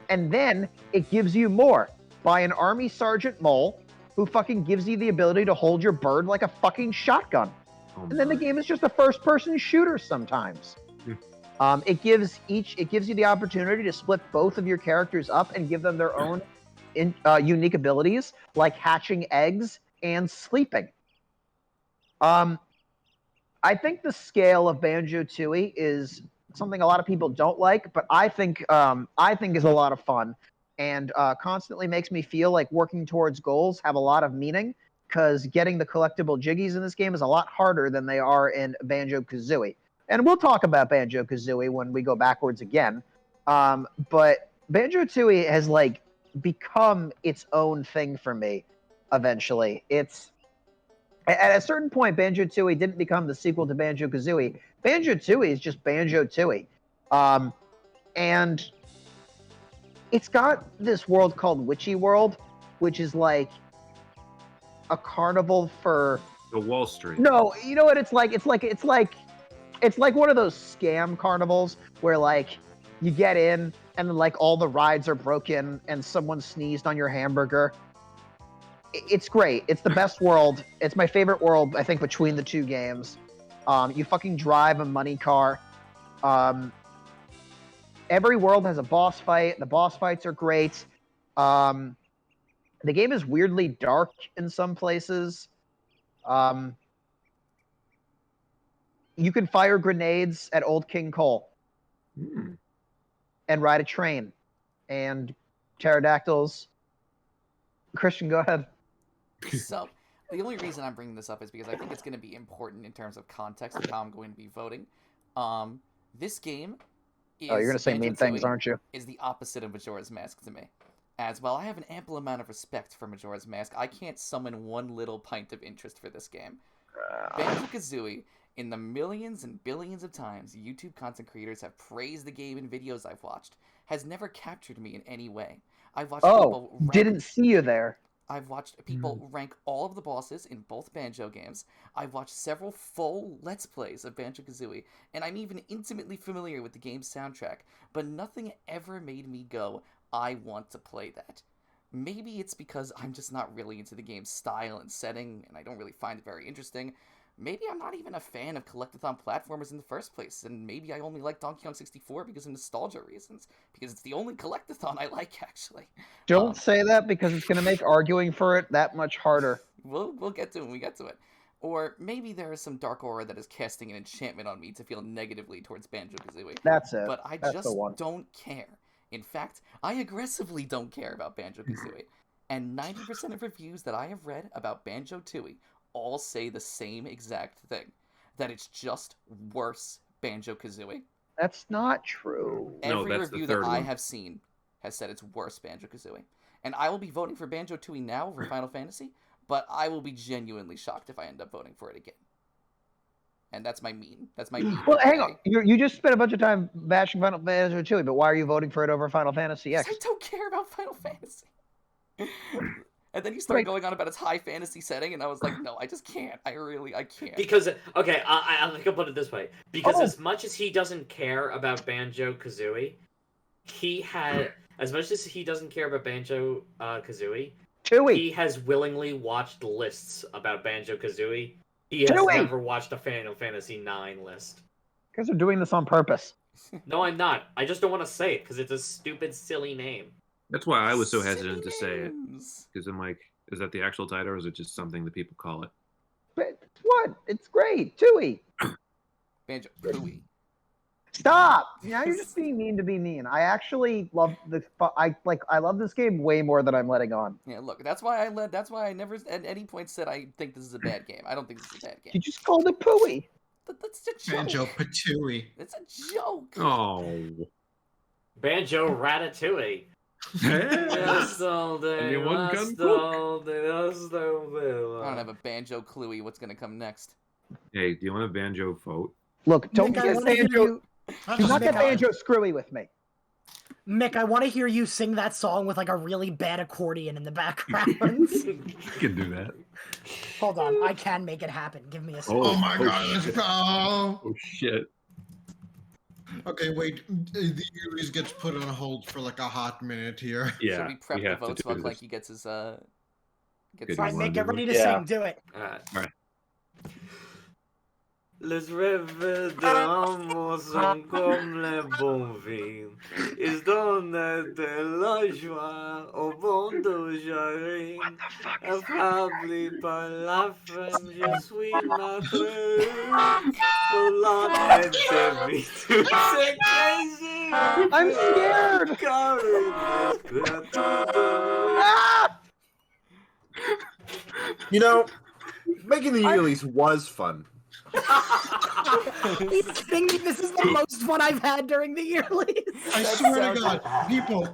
And then it gives you more by an Army Sergeant Mole who fucking gives you the ability to hold your bird like a fucking shotgun. And then the game is just a first-person shooter sometimes. It gives you the opportunity to split both of your characters up and give them their own unique abilities, like hatching eggs and sleeping. I think the scale of Banjo-Tooie is something a lot of people don't like, but I think is a lot of fun, and constantly makes me feel like working towards goals have a lot of meaning, because getting the collectible jiggies in this game is a lot harder than they are in Banjo-Kazooie. And we'll talk about Banjo-Kazooie when we go backwards again. But Banjo-Tooie has like become its own thing for me eventually. It's at a certain point, Banjo-Tooie didn't become the sequel to Banjo-Kazooie. Banjo-Tooie is just Banjo-Tooie. And it's got this world called Witchy World, which is like a carnival for the Wall Street. No, you know what it's like? It's like one of those scam carnivals where like you get in and then like all the rides are broken and someone sneezed on your hamburger. It's great. It's the best world. It's my favorite world, I think, between the two games. You fucking drive a money car. Every world has a boss fight. The boss fights are great. The game is weirdly dark in some places. You can fire grenades at Old King Cole. And ride a train. And pterodactyls. Christian, go ahead. So, the only reason I'm bringing this up is because I think it's going to be important in terms of context of how I'm going to be voting. This game is... Oh, you're going to say mean things, aren't you? ...is the opposite of Majora's Mask to me. As well, I have an ample amount of respect for Majora's Mask. I can't summon one little pint of interest for this game. Banjo-Kazooie, in the millions and billions of times YouTube content creators have praised the game in videos I've watched, has never captured me in any way. I've watched people didn't see you there. I've watched people rank all of the bosses in both Banjo games. I've watched several full Let's Plays of Banjo-Kazooie, and I'm even intimately familiar with the game's soundtrack, but nothing ever made me go, I want to play that. Maybe it's because I'm just not really into the game's style and setting, and I don't really find it very interesting. Maybe I'm not even a fan of collectathon platformers in the first place, and maybe I only like Donkey Kong 64 because of nostalgia reasons, because it's the only collectathon I like, actually. Don't say that, because it's going to make arguing for it that much harder. We'll get to it when we get to it. Or maybe there is some dark aura that is casting an enchantment on me to feel negatively towards Banjo-Kazooie. That's it. But I That's just the one. don't care. In fact, I aggressively don't care about Banjo-Kazooie. And 90% of reviews that I have read about Banjo-Tooie all say the same exact thing. That it's just worse Banjo-Kazooie. That's not true. Every that's the review that third I one. have seen has said it's worse Banjo-Kazooie. And I will be voting for Banjo-Tooie now over Final Fantasy, but I will be genuinely shocked if I end up voting for it again. And that's my mean. That's my mean. Well, hang on. You just spent a bunch of time bashing Final Fantasy 2, but why are you voting for it over Final Fantasy X? I don't care about Final Fantasy. And then you start going on about its high fantasy setting, and I was like, no, I just can't. I can't. Because, okay, I think I'll put it this way. Because as much as he doesn't care about Banjo-Kazooie, as much as he doesn't care about Banjo-Kazooie, he has willingly watched lists about Banjo-Kazooie. He has never watched a Final Fantasy IX list. You guys are doing this on purpose. No, I'm not. I just don't want to say it, because it's a stupid, silly name. That's why I was so hesitant to say it. Because I'm like, is that the actual title, or is it just something that people call it? But what? It's great. Tooie. Banjo-Tooie. Stop! Now you're just being mean to be mean. I actually love I love this game way more than I'm letting on. Yeah, look, that's why I never at any point said I think this is a bad game. I don't think this is a bad game. You just called it Pooey. That's a joke. Banjo-Patooie. It's a joke. Oh. Banjo-Ratatouille. Yes. I don't have a Banjo-Cluey. What's gonna come next? Hey, do you want a banjo vote? Look, don't Mick, I get wanna hear Banjo. you- Do not get Mick, I- Banjo screwy with me. Mick, I want to hear you sing that song with like a really bad accordion in the background. You can do that. Hold on, I can make it happen. Give me a second. Oh my god, shit. let's go! Oh shit. Okay, wait. The Yearlies gets put on hold for like a hot minute here. Yeah. Should we prep the have to votes do while this. Clanky gets his Good, his- All right, you wanna Mick, get do ready it? to Yeah. sing. Do it. Alright. Les rêves d'amour sont comme les bons vins. Ils donnent de la joie au bon d'aujourd'hui. Affaibli par la femme, je suis malheureux. Pour la de vie, tout c'est crazy. I'm scared. Car il est tout Ah! You know, making the Yearlies was fun. Are you kidding me? This is the most fun I've had during the Yearlies. I swear to God, people.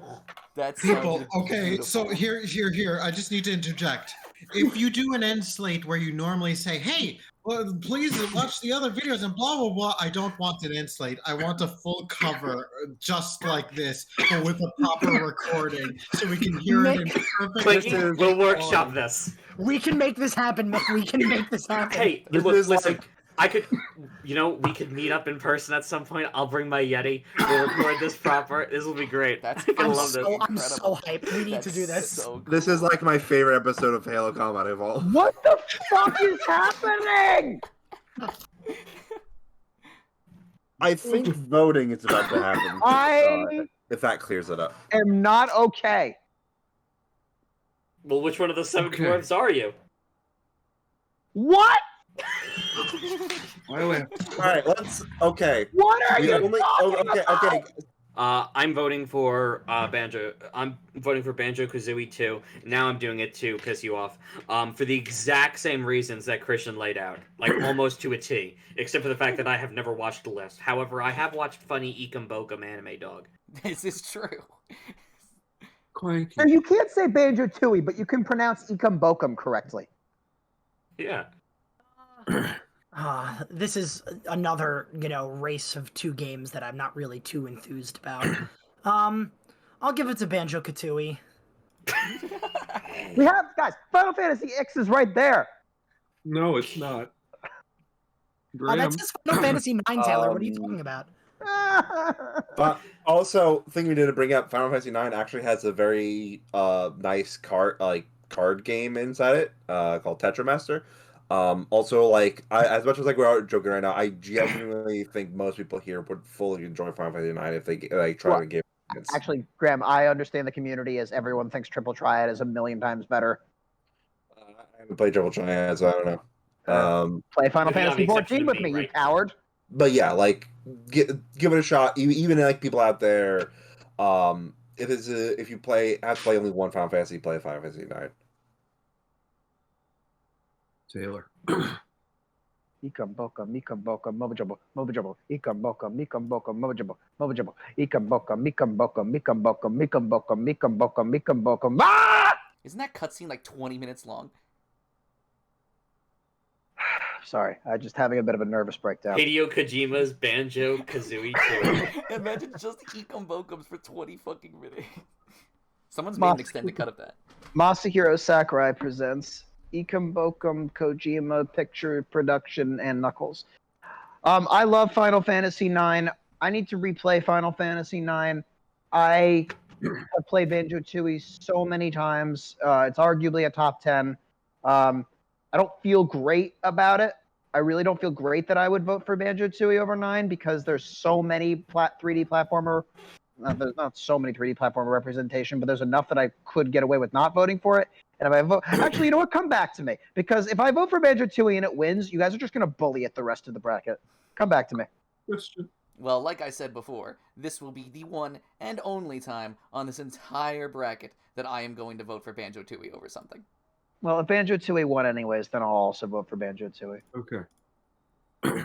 People, okay, so here, I just need to interject. If you do an end slate where you normally say, hey, well, please watch the other videos and blah, blah, blah, I don't want an end slate. I want a full cover just like this, but with a proper recording so we can hear it in perfect Clanky, we'll workshop this. We can make this happen, Mick. We can make this happen. Hey, This look, is listen. like- I could, we could meet up in person at some point. I'll bring my Yeti. We'll record this proper. This will be great. That's I I'm love so, this. I'm so hyped. We need to do this. So cool. This is like my favorite episode of Halo Combat Evolved. What the fuck is happening? I think voting is about to happen. I if that clears it up. am not okay. Well, which one of the seven Okay. dwarves are you? What? Why do I have All right, let's. Okay. What are We you only- talking okay, about? okay. I'm voting for Banjo. I'm voting for Banjo-Kazooie 2. Now I'm doing it to piss you off. For the exact same reasons that Christian laid out, like almost to a T, except for the fact that I have never watched the list. However, I have watched funny Ekum Bokum anime dog. This is true. Clanky? So you can't say Banjo-Tooie, but you can pronounce Ekum Bokum correctly. Yeah. This is another, race of two games that I'm not really too enthused about. I'll give it to Banjo-Kazooie. We have, guys, Final Fantasy X is right there. No, it's not. That's just Final Fantasy IX, Taylor. What are you talking about? But also, thing we need to bring up: Final Fantasy IX actually has a very nice card game inside it called Tetramaster. Also, as much as we're out joking right now, I genuinely think most people here would fully enjoy Final Fantasy IX if they try to give it. Actually, Graham, I understand the community as everyone thinks Triple Triad is a million times better. I haven't played Triple Triad, so I don't know. Play Final There's not Fantasy an exception 14 to with me, me, you right? coward. But yeah, like give it a shot. Even like people out there, if you have to play only one Final Fantasy, play Final Fantasy 9. Taylor. Ikam boka, mikam boka, mobajabo, mobajabo, ikam boka, mikam boka, mobajabo, mobajabo, ikam boka, mikam boka, mikam boka, mikam boka, mikam boka, mikam boka. Ah! Isn't that cutscene like 20 minutes long? Sorry, I'm just having a bit of a nervous breakdown. Hideo Kojima's Banjo-Kazooie 2. Imagine just Ikum Bokums for 20 fucking minutes. Someone's made an extended cut of that. Masahiro Sakurai presents Ikam Bokum Kojima Picture Production and Knuckles. I love Final Fantasy IX. I need to replay Final Fantasy IX. I have played Banjo-Tooie so many times. It's arguably a top 10. I don't feel great about it. I really don't feel great that I would vote for Banjo-Tooie over 9 because there's so many 3D platformer. There's not so many 3D platformer representation, but there's enough that I could get away with not voting for it. And if I vote, actually, you know what? Come back to me, because if I vote for Banjo-Tooie and it wins, you guys are just gonna bully it the rest of the bracket. Come back to me. Well, like I said before, this will be the one and only time on this entire bracket that I am going to vote for Banjo-Tooie over something. Well, if Banjo-Tooie won anyways, then I'll also vote for Banjo-Tooie. Okay.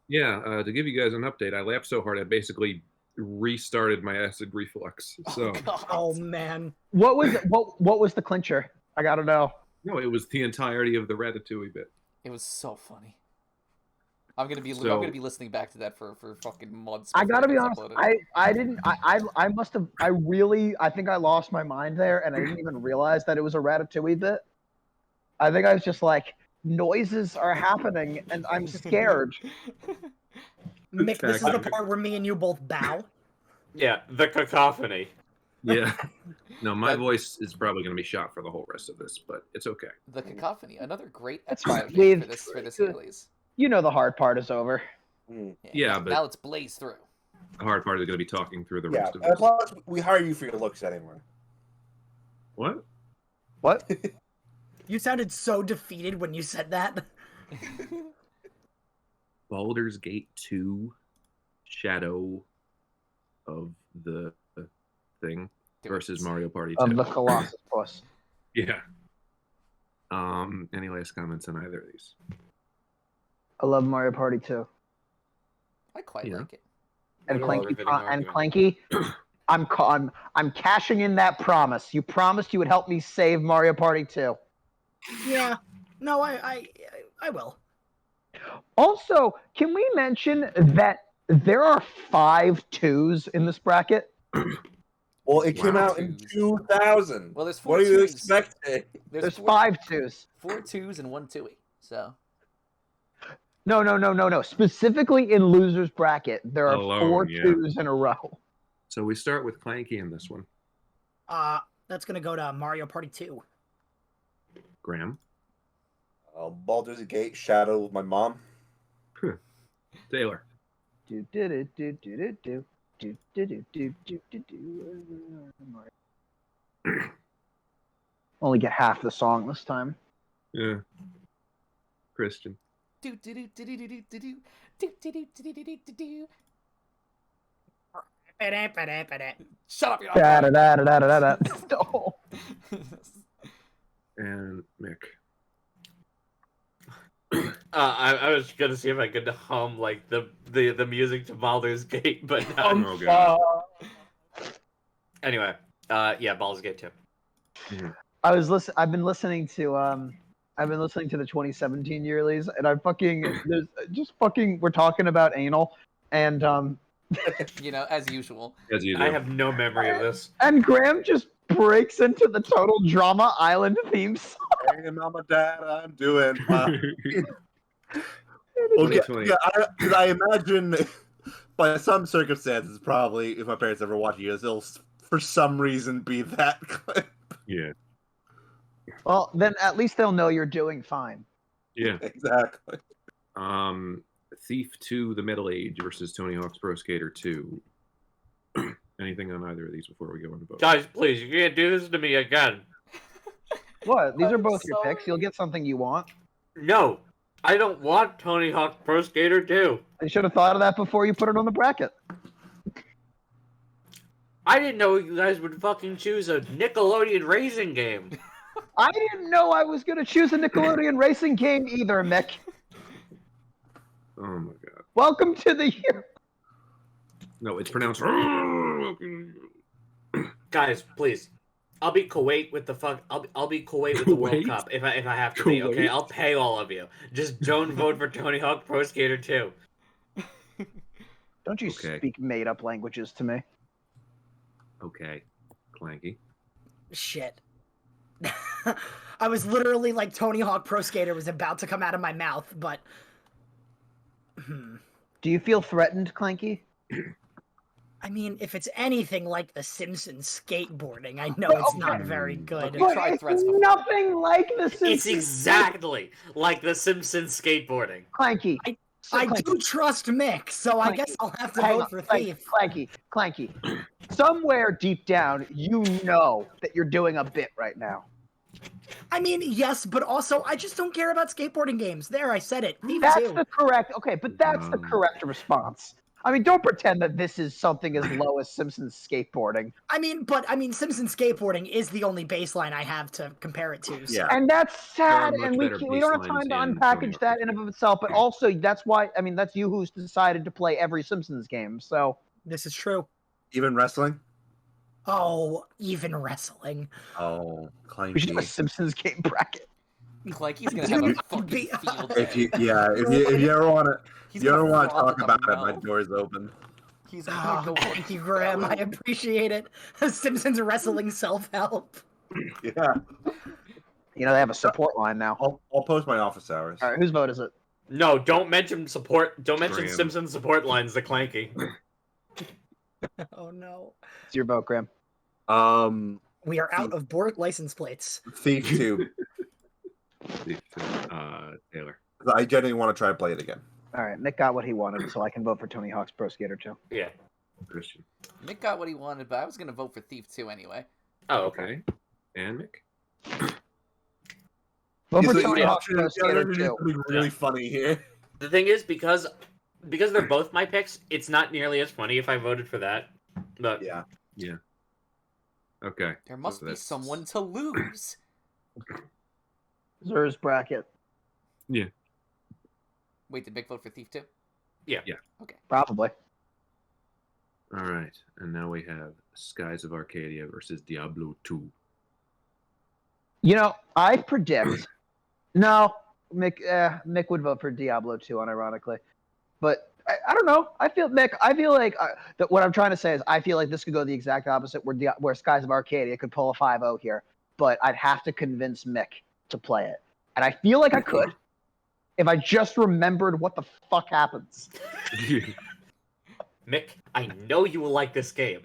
Yeah, to give you guys an update, I laughed so hard I basically restarted my acid reflux. So Oh man. What was the clincher? I gotta know. no, it was the entirety of the Ratatouille bit. It was so funny. I'm gonna be So- listening back to that for fucking months. I gotta be before it honest. gets uploaded. I must have. I think I lost my mind there, and I didn't even realize that it was a Ratatouille bit. I think I was just like, noises are happening, and I'm scared. Mick, this is the part where me and you both bow. Yeah, the cacophony. Yeah. No, my voice is probably going to be shot for the whole rest of this, but it's okay. The cacophony, another great That's episode fine. for this Yearlies. You know the hard part is over. Yeah, now, but- now let's blaze through. The hard part is going to be talking through the Yeah, rest of this. plus we hire you for your looks anyway. What? What? You sounded so defeated when you said that. Baldur's Gate 2, Shadow of the thing versus Mario Party 2. Of the Colossus Plus. Yeah. Any last comments on either of these? I love Mario Party 2. I quite like it. And What a Clanky, riveting Clanky, I'm cashing in that promise. You promised you would help me save Mario Party 2. Yeah. No, I will. Also, can we mention that there are 5 2s in this bracket? Well, it came out in 2000. Well, there's 4 What do you twos. expect? There's 4 5 2s. 4 twos and 1 Tooie. So No. Specifically in losers bracket, there are Alone, 4 yeah. 2s in a row. So we start with Clanky in this one. That's gonna go to Mario Party 2. Graham. Baldur's Gate, Shadow of my mom. Taylor. Only get half the song this time. Yeah. Christian. do do do do do do do do do do do do do do do. Shut up, you Oh. And Mick. I was gonna see if I could hum like the music to Baldur's Gate, but Oh, God. anyway, yeah, Baldur's Gate 2. I've been listening to the 2017 Yearlies, and we're talking about anal, and You know, as usual. As you do. I have no memory of this. and Graham just breaks into the total Drama Island theme song. Hey, Mama, Dad, I'm doing fine. Okay, 2020. yeah, because I imagine by some circumstances, probably if my parents ever watch you, it'll for some reason be that clip. Yeah. Well, then at least they'll know you're doing fine. Yeah. Exactly. Thief 2 The Middle Age versus Tony Hawk's Pro Skater 2. Anything on either of these before we go into vote? Guys, please, you can't do this to me again. What? These are both your sorry. picks. You'll get something you want. No, I don't want Tony Hawk Pro Skater 2. You should have thought of that before you put it on the bracket. I didn't know you guys would fucking choose a Nickelodeon racing game. I didn't know I was going to choose a Nickelodeon racing game either, Mick. Oh my god. Welcome to the year. No, it's pronounced. Guys, please. I'll be Kuwait with the fuck. I'll be Kuwait with the World Kuwait? Cup if I have to be. Okay, Kuwait? I'll pay all of you. Just don't vote for Tony Hawk Pro Skater 2. Don't you Okay. speak made-up languages to me. Okay, Clanky. Shit. I was literally like Tony Hawk Pro Skater was about to come out of my mouth, but Do you feel threatened, Clanky? I mean, if it's anything like The Simpsons skateboarding, I know it's not very good. We tried It's threats before. nothing like the Simpsons. It's exactly like the Simpsons skateboarding. Clanky. I do trust Mick, so I Clanky, guess I'll have to hang vote on, for Clanky, Thief. Clanky. Somewhere deep down, you know that you're doing a bit right now. I mean, yes, but also I just don't care about skateboarding games. There, I said it. Thief That's 2. the correct. Okay, but that's the correct response. I mean, don't pretend that this is something as low as Simpsons skateboarding. I mean, Simpsons skateboarding is the only baseline I have to compare it to. So. Yeah. And that's sad, There are and much we better don't have baselines time to in unpackage Tony that Hawk. in and of itself. But also, that's why. I mean, that's you who's decided to play every Simpsons game. So This is true. Even wrestling? Oh, even wrestling. Oh, we should Clanky. have a Simpsons game bracket. Clanky's gonna have a fucking field If day. if you ever want to, He's you ever gonna want to froth talk at the about it, my mouth. door's open. He's gonna Oh, go. thank you, Graham. I appreciate it. Simpsons wrestling self-help. Yeah, You know, they have a support line now. I'll post my office hours. All right, whose vote is it? No, don't mention support. Don't mention Graham. Simpsons support lines to Clanky. Oh no. It's your vote, Graham. We are out of board license plates. Thief 2. Taylor. I genuinely want to try to play it again. All right, Nick got what he wanted, so I can vote for Tony Hawk's Pro Skater 2. Yeah. Christian. Mick got what he wanted, but I was gonna vote for Thief 2 anyway. Oh, okay. Okay. And Mick. Vote for You Tony know, Hawk's Pro Skater 2. something really funny here. The thing is, because they're both my picks, it's not nearly as funny if I voted for that. But Yeah. Okay. There must So be that's- someone to lose. Zer's bracket. Wait, did Mick vote for Thief 2? Probably. All right. And now we have Skies of Arcadia versus Diablo 2. You know, I predict. No, Mick would vote for Diablo 2, unironically. But I don't know. I feel like that. What I'm trying to say is, I feel like this could go the exact opposite, where Skies of Arcadia could pull a 5-0 here. But I'd have to convince Mick to play it, and I feel like I could if I just remembered what the fuck happens. Mick, I know you will like this game.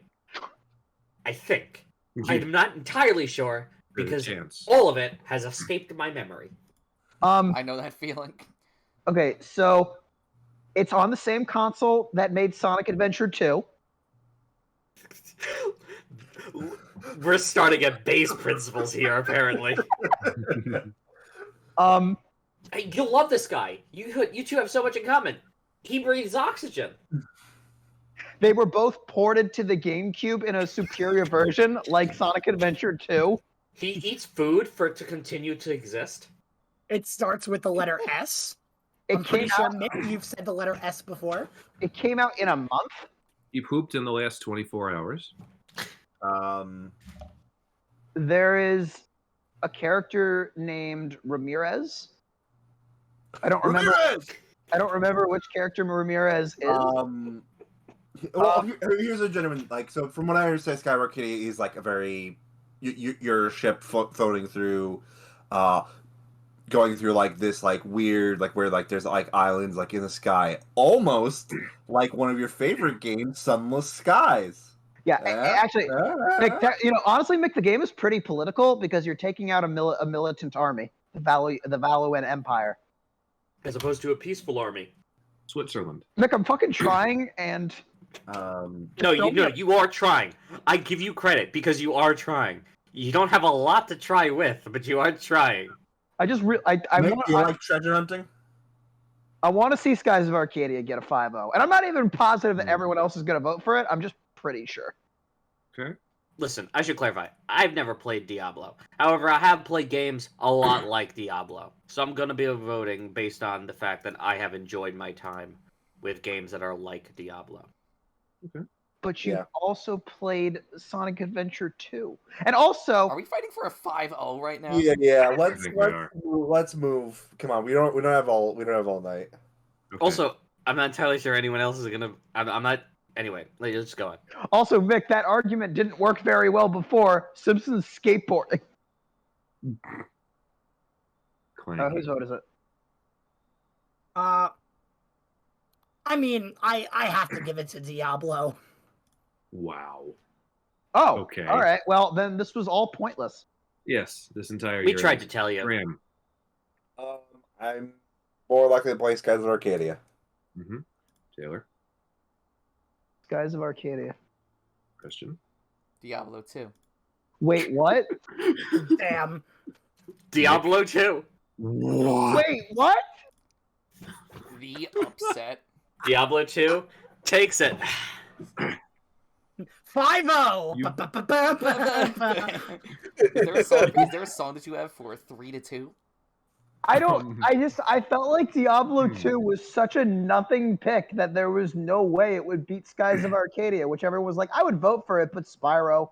I think. I'm not entirely sure There's a because chance. all of it has escaped my memory. I know that feeling. Okay, so it's on the same console that made Sonic Adventure 2. We're starting at base principles here, apparently. Hey, you'll love this guy. You two have so much in common. He breathes oxygen. They were both ported to the GameCube in a superior version, like Sonic Adventure 2. He eats food for it to continue to exist. It starts with the letter S. It I'm pretty came sure, out. Mick, you've said the letter S before. It came out in a month. He pooped in the last 24 hours. There is a character named Ramirez. I don't remember. Ramirez! I don't remember which character Ramirez is. Here's a gentleman. Like, so from what I understand, Sky Arcadia is like a very your ship floating through, going through like this like weird like where like there's like islands like in the sky, almost like one of your favorite games, Sunless Skies. Yeah, actually, Mick, honestly, Mick, the game is pretty political because you're taking out a militant army, the Valuan Empire. As opposed to a peaceful army. Switzerland. Mick, I'm fucking trying, and No, you are trying. I give you credit because you are trying. You don't have a lot to try with, but you are trying. I just Nick, do you like treasure hunting? I want to see Skies of Arcadia get a 5-0. And I'm not even positive that everyone else is going to vote for it. I'm just pretty sure. Okay. Listen, I should clarify. I've never played Diablo. However, I have played games a lot like Diablo. So I'm going to be voting based on the fact that I have enjoyed my time with games that are like Diablo. Okay. But you've also played Sonic Adventure 2. And also... Are we fighting for a 5-0 right now? Yeah. think we are. Let's move. Come on, we don't have all night. Okay. Also, I'm not entirely sure anyone else is going to... I'm not... Anyway, let's just go on. Also, Mick, that argument didn't work very well before. Simpsons skateboarding. Clanky. Whose vote is it? I mean, I have to give it to Diablo. Wow. Oh, Okay. All right. Well, then this was all pointless. Yes, this entire We year. tried to tell you. Graham. I'm more likely to play Skies of Arcadia. Mm-hmm. Taylor. Skies of Arcadia. Christian. Diablo 2. Wait, what? Damn. Diablo 2. Wait, what? The upset. Diablo 2 takes it. 5-0. Is there a song that you have for 3-2? I felt like Diablo 2 was such a nothing pick that there was no way it would beat Skies of Arcadia, which everyone was like, I would vote for it, but Spyro.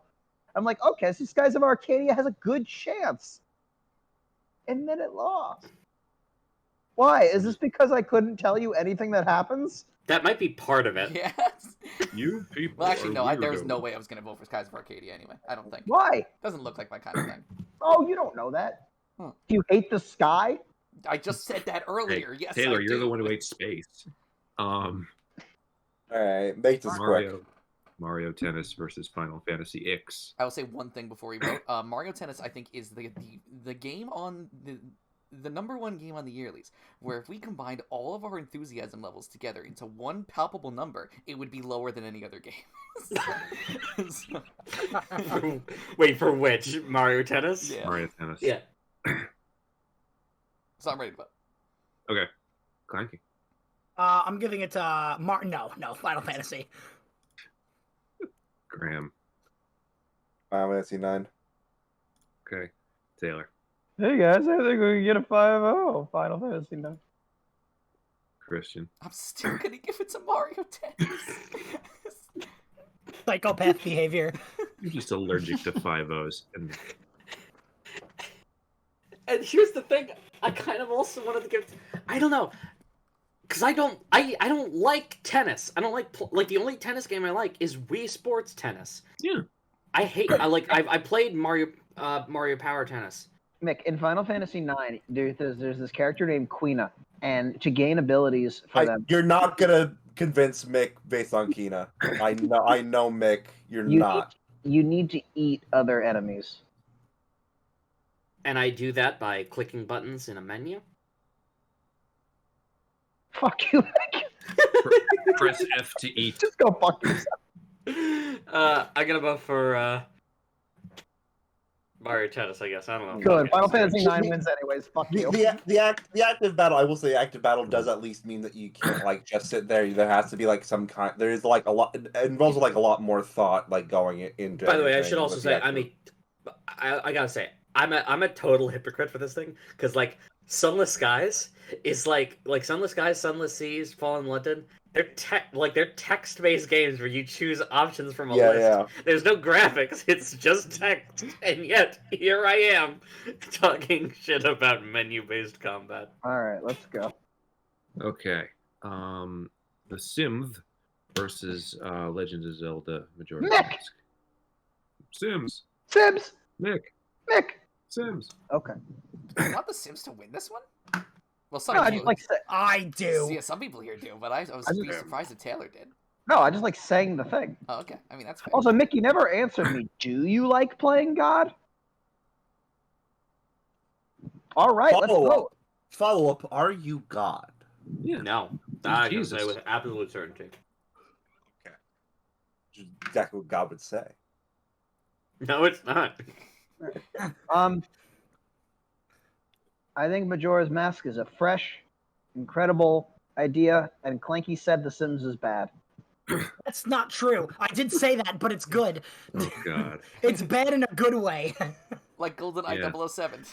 I'm like, okay, so Skies of Arcadia has a good chance. And then it lost. Why? Is this because I couldn't tell you anything that happens? That might be part of it. Yes. You people. Well, actually, no. There was weirdos. no way I was going to vote for Skies of Arcadia anyway. I don't think. Why? Doesn't look like my kind of thing. Oh, you don't know that. Do you hate the sky? I just said that earlier. Hey, Yes, Taylor, I you're do. the one who hates space. All right, make this quick. Mario Tennis versus Final Fantasy X. I will say one thing before we vote. Mario Tennis, I think, is the game on the number one game on the Yearlies, where if we combined all of our enthusiasm levels together into one palpable number, it would be lower than any other game. Wait, for which? Mario Tennis? Yeah. Mario Tennis. Yeah. So I'm ready to vote. Okay. Clanky. I'm giving it to No, Final Fantasy. Graham. Final Fantasy 9. Okay. Taylor. Hey guys, I think we can get a 5-0 Final Fantasy 9. Christian. I'm still gonna give it to Mario Tennis. Psychopath behavior. You're just allergic to 5-0s. And here's the thing, I kind of also wanted to give... I don't know. Because I don't like tennis. I don't like the only tennis game I like is Wii Sports Tennis. Yeah. I played Mario Power Tennis. Mick, in Final Fantasy 9, there's this character named Quina, and to gain abilities for them... You're not gonna convince Mick based on Kina. I know Mick. You're not. You need to eat other enemies. And I do that by clicking buttons in a menu. Fuck you, Mick. Press F to eat. Just go fuck yourself. I'm gonna vote for Mario Tennis, I guess. I don't know. Good. Final Fantasy 9 wins anyways. Fuck you. The active battle. I will say, active battle does at least mean that you can't like just sit there. There has to be like some kind. There is like a lot. It involves like a lot more thought, like going into. By the way, I should everything also with say the I gotta say I'm a total hypocrite for this thing because like Sunless Skies is like Sunless Skies, Sunless Seas, Fallen London. They're text-based games where you choose options from a list. Yeah. There's no graphics; it's just text. And yet, here I am talking shit about menu-based combat. All right, let's go. Okay. The Sims versus Legend of Zelda Majora. Mick! Sims. Mick. Sims. Okay. Do you want the Sims to win this one? Well, No, I just like I do. Yeah, some people here do, but I was surprised that Taylor did. No, I just like saying the thing. Oh, okay. I mean, that's fair. Also, Mick, you never answered me. Do you like playing God? All right, let's vote. Follow up. Are you God? Yeah. No, I can Jesus. say with absolute certainty. Okay. Just exactly what God would say. No, it's not. I think Majora's Mask is a fresh, incredible idea, and Clanky said The Sims is bad. That's not true. I did say that, but it's good. Oh God. It's bad in a good way. Like GoldenEye Yeah. 007.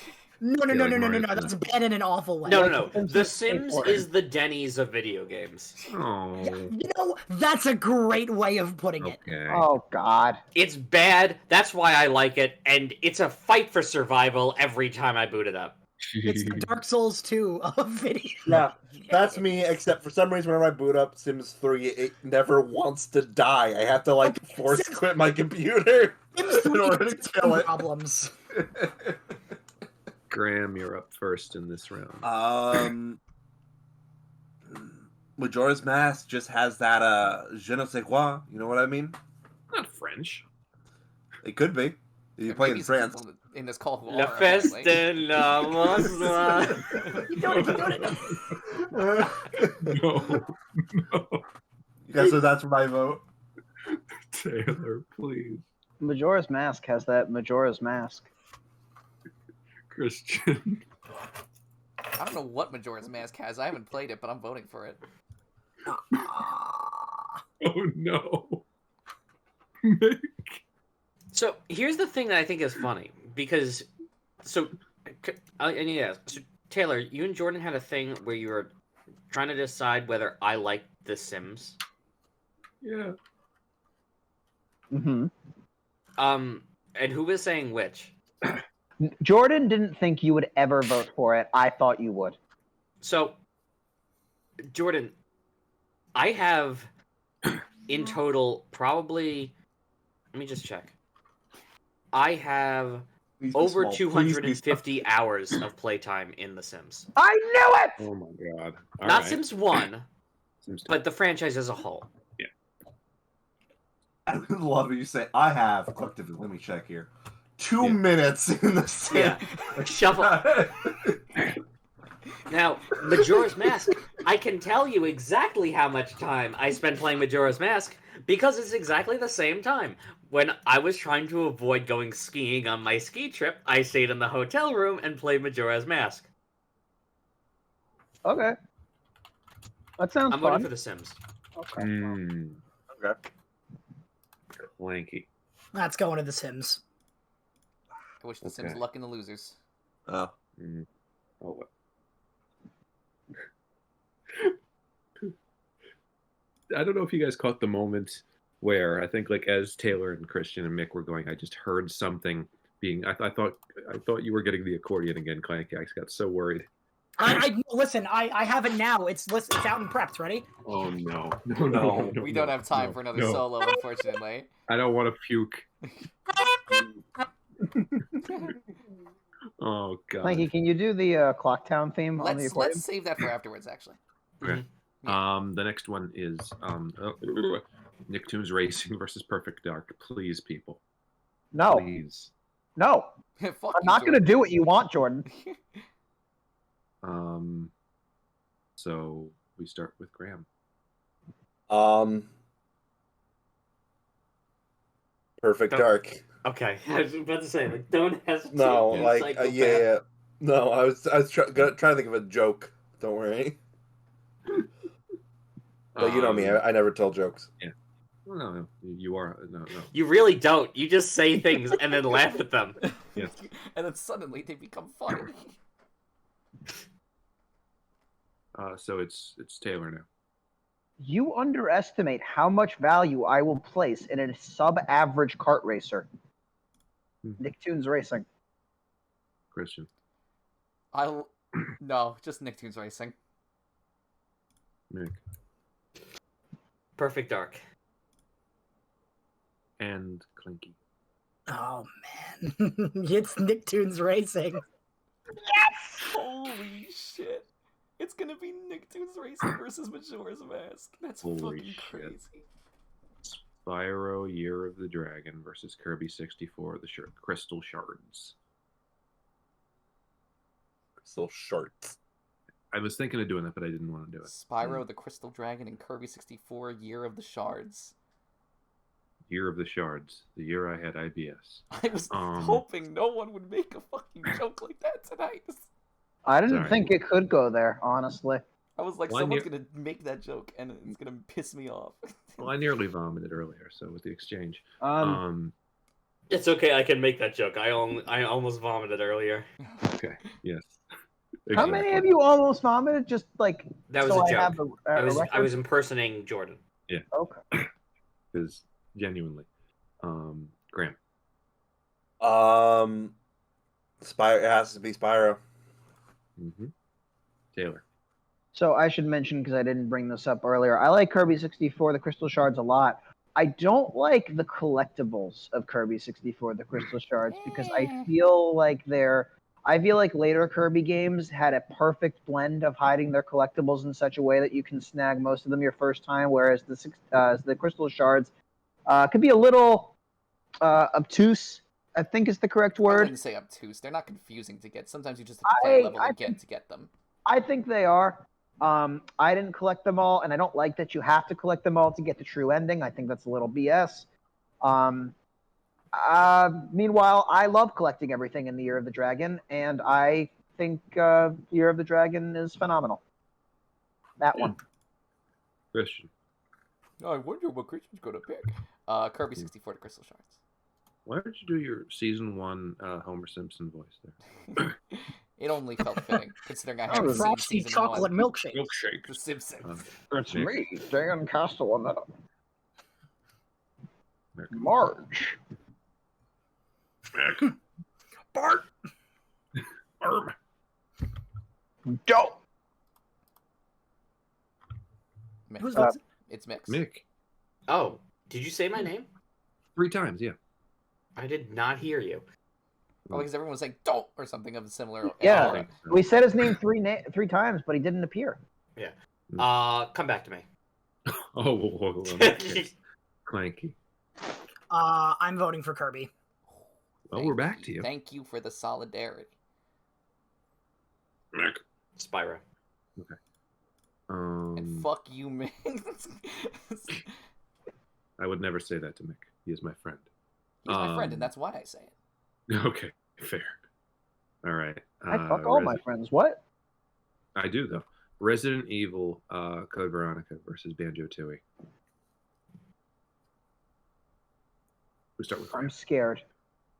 No. Yeah, like Mario That's bad in an awful way. No. The Sims is the Denny's of video games. Oh. You know, that's a great way of putting it. Okay. Oh God. It's bad. That's why I like it, and it's a fight for survival every time I boot it up. It's the Dark Souls 2 of video. Yeah, that's me. Except for some reason, whenever I boot up Sims 3, it never wants to die. I have to like force quit my computer Sims in 3 order has to its kill own it. problems. Graham, you're up first in this round. Majora's Mask just has that je ne sais quoi. You know what I mean? Not French. It could be. If you play in France. In this call who La are, feste apparently. la mostra. No. Yeah, so that's my vote. Taylor, please. Majora's Mask has that Majora's Mask. Christian. I don't know what Majora's Mask has. I haven't played it, but I'm voting for it. Oh no. Mick. So here's the thing that I think is funny because, so Taylor, you and Jordan had a thing where you were trying to decide whether I like The Sims. Yeah. Mm-hmm. And who was saying which? Jordan didn't think you would ever vote for it. I thought you would. So, Jordan, I have in total probably. Let me just check. I have Please be over small. 250 hours of playtime in The Sims. I knew it! Oh my God. All Not right. Sims 1, Sims 2. but the franchise as a whole. I would love it. You say I have collectively. Let me check here. 2 Yeah. minutes in the Sims. Yeah. Shuffle. Now, Majora's Mask, I can tell you exactly how much time I spent playing Majora's Mask because it's exactly the same time. When I was trying to avoid going skiing on my ski trip, I stayed in the hotel room and played Majora's Mask. Okay. That sounds I'm voting fun. for The Sims. Okay. Okay. Clanky. That's going to The Sims. I wish The Sims Okay. luck in the losers. Oh. Mm. Oh, well. I don't know if you guys caught the moment where I think, like, as Taylor and Christian and Mick were going, I just heard something being. I thought you were getting the accordion again, Clanky. I got so worried. Listen. I have it now. It's out and prepped. Ready? Oh no! No! We don't have time for another solo, unfortunately. I don't want to puke. Oh God. Clanky, can you do the Clocktown theme on the accordion? Let's save that for afterwards, actually. Okay. The next one is Nicktoons Racing versus Perfect Dark. Please, people. No. Please. No. Fuck I'm not going to do what you want, Jordan. So we start with Graham. Perfect Dark. Okay, I was about to say, like, don't hesitate. No, you like psychopath. yeah. No, I was trying to think of a joke. Don't worry. But you know me, I never tell jokes. Yeah. Well, no, you are no. You really don't. You just say things and then laugh at them. Yes. And then suddenly they become funny. So it's Taylor now. You underestimate how much value I will place in a sub-average kart racer. Nicktoons Racing. Christian. No, just Nicktoons Racing. Mick. Perfect Dark. And Clanky. Oh man, it's Nicktoons Racing. Holy shit. It's gonna be Nicktoons Racing versus Majora's Mask. That's Holy fucking shit. crazy. Spyro Year of the Dragon versus Kirby 64, the Crystal Shards. So short. I was thinking of doing that, but I didn't want to do it. Spyro the Crystal Dragon and Kirby 64 Year of the Shards. Year of the Shards, the year I had IBS. I was hoping no one would make a fucking joke like that tonight. I didn't Sorry. think it could go there, honestly. I was like, Well, someone's gonna make that joke, and it's gonna piss me off. Well, I nearly vomited earlier, so with the exchange. It's okay. I can make that joke. I almost vomited earlier. Okay. Yes. How many of you almost vomited? Just like That was so a I joke. have I record? was impersonating Jordan. Yeah. Okay. Because genuinely, Graham. Spyro. It has to be Spyro. Mm-hmm. Taylor. So I should mention, because I didn't bring this up earlier, I like Kirby 64, the Crystal Shards, a lot. I don't like the collectibles of Kirby 64, the Crystal Shards, because I feel like later Kirby games had a perfect blend of hiding their collectibles in such a way that you can snag most of them your first time, whereas the Crystal Shards could be a little obtuse, I think is the correct I word. wouldn't say obtuse. They're not confusing to get. Sometimes you just have to play a level again to get them. I think they are. I didn't collect them all, and I don't like that you have to collect them all to get the true ending. I think that's a little BS. Meanwhile, I love collecting everything in the Year of the Dragon, and I think Year of the Dragon is phenomenal. That one. Christian. I wonder what Christian's gonna pick. Kirby 64 to Crystal Shards. Why did you do your season 1 Homer Simpson voice there? It only felt fitting, considering I haven't seen Frosty season chocolate 1. milkshake. The Simpsons. It's Nick. me, Dan Castellaneta. Marge. Bart. Don't. Mick. Who's that? It's Mick. Mick. Oh, did you say my name? 3 times, yeah. I did not hear you. Oh, because everyone was like "don't" or something of a similar. Yeah, we said his name three times, but he didn't appear. Yeah. Come back to me. Oh, whoa. Clanky. I'm voting for Kirby. Well, we're back to you. Thank you for the solidarity. Mick. Spyro. Okay. And fuck you, Mick. I would never say that to Mick. He is my friend. He's my friend, and that's why I say it. Okay, fair. All right. I fuck all my friends. What? I do, though. Resident Evil Code Veronica versus Banjo-Tooie. We start with. I'm scared.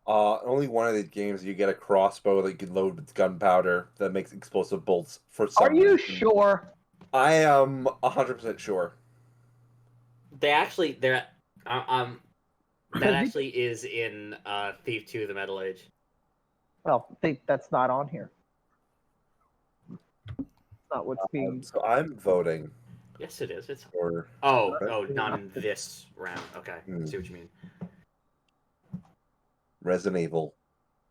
Only one of these games you get a crossbow that you can load with gunpowder that makes explosive bolts for some Are you reason. sure? I am 100% sure. That actually is in Thief 2: The Metal Age. Well, that's not on here. It's not what's being. So I'm voting. Yes, it is. It's for. not in this round. Okay, I see what you mean. Resident Evil.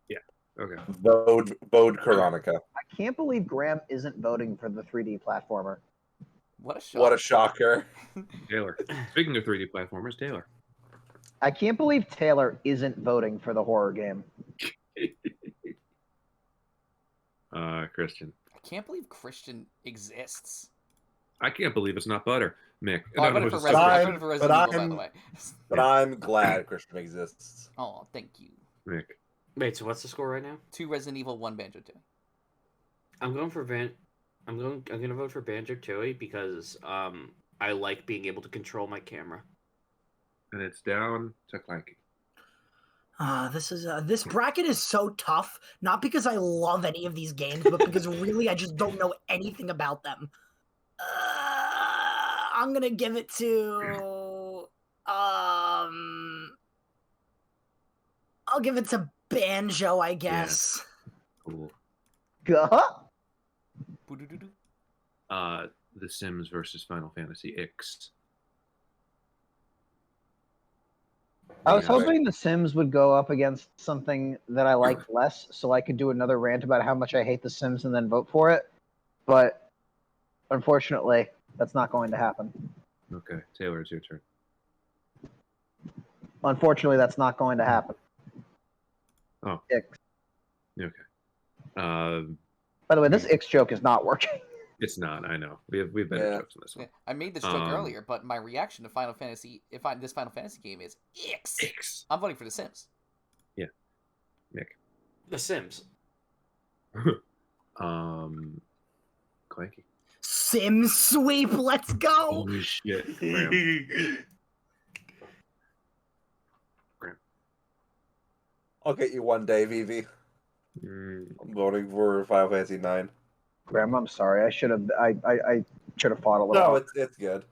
Yeah. Okay. Bode Veronica. I can't believe Graham isn't voting for the 3D platformer. What a shock. What a shocker. Taylor. Speaking of 3D platformers, Taylor. I can't believe Taylor isn't voting for the horror game. Christian. I can't believe Christian exists. I can't believe it's not butter. Mick. Oh, I voted for Resident Evil, by the way. But I'm glad Christian exists. Oh, thank you. Mick. Wait, so what's the score right now? 2 Resident Evil, 1 Banjo-Tooie. I'm going for I'm gonna vote for Banjo-Tooie because I like being able to control my camera. And it's down to Clanky. This bracket is so tough, not because I love any of these games, but because really I just don't know anything about them. I'm gonna give it to I'll give it to Banjo, I guess. Yeah. Cool. The Sims versus Final Fantasy X. I was hoping The Sims would go up against something that I liked less, so I could do another rant about how much I hate The Sims and then vote for it. But unfortunately, that's not going to happen. Okay, Taylor, it's your turn. Unfortunately, that's not going to happen. Oh. X. Okay. By the way, this X joke is not working. It's not. I know. We have better jokes on this one. I made this joke earlier, but my reaction to Final Fantasy, this Final Fantasy game is X. I'm voting for The Sims. Yeah. Mick. The Sims. Clanky. Sim sweep. Let's go. Holy shit. Graham. I'll get you one day, Vivi. I'm voting for Final Fantasy 9. Graham, I'm sorry. I should have. I should have fought a little. No, it's good.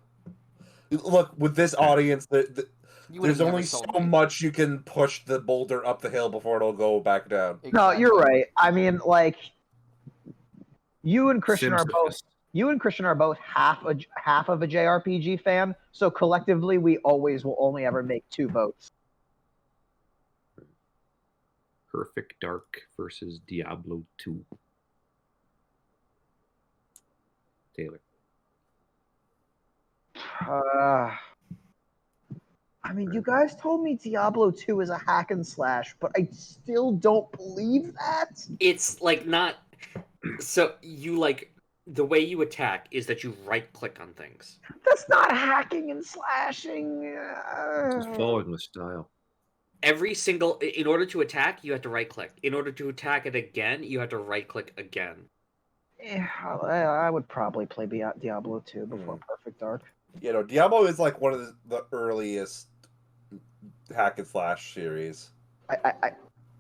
Look, with this audience, there's only so much you can push the boulder up the hill before it'll go back down. Exactly. No, you're right. I mean, like, you and Christian are both. You and Christian are both half of a JRPG fan, so collectively we always will only ever make 2 votes. Perfect Dark versus Diablo 2. Taylor. I mean, you guys told me Diablo 2 is a hack and slash, but I still don't believe that. It's like not. So you like the way you attack is that you right click on things. That's not hacking and slashing. It's following with style. In order to attack, you have to right click. In order to attack it again, you have to right click again. Yeah, I would probably play Diablo 2 before Perfect Dark. You know, Diablo is like one of the earliest hack and slash series.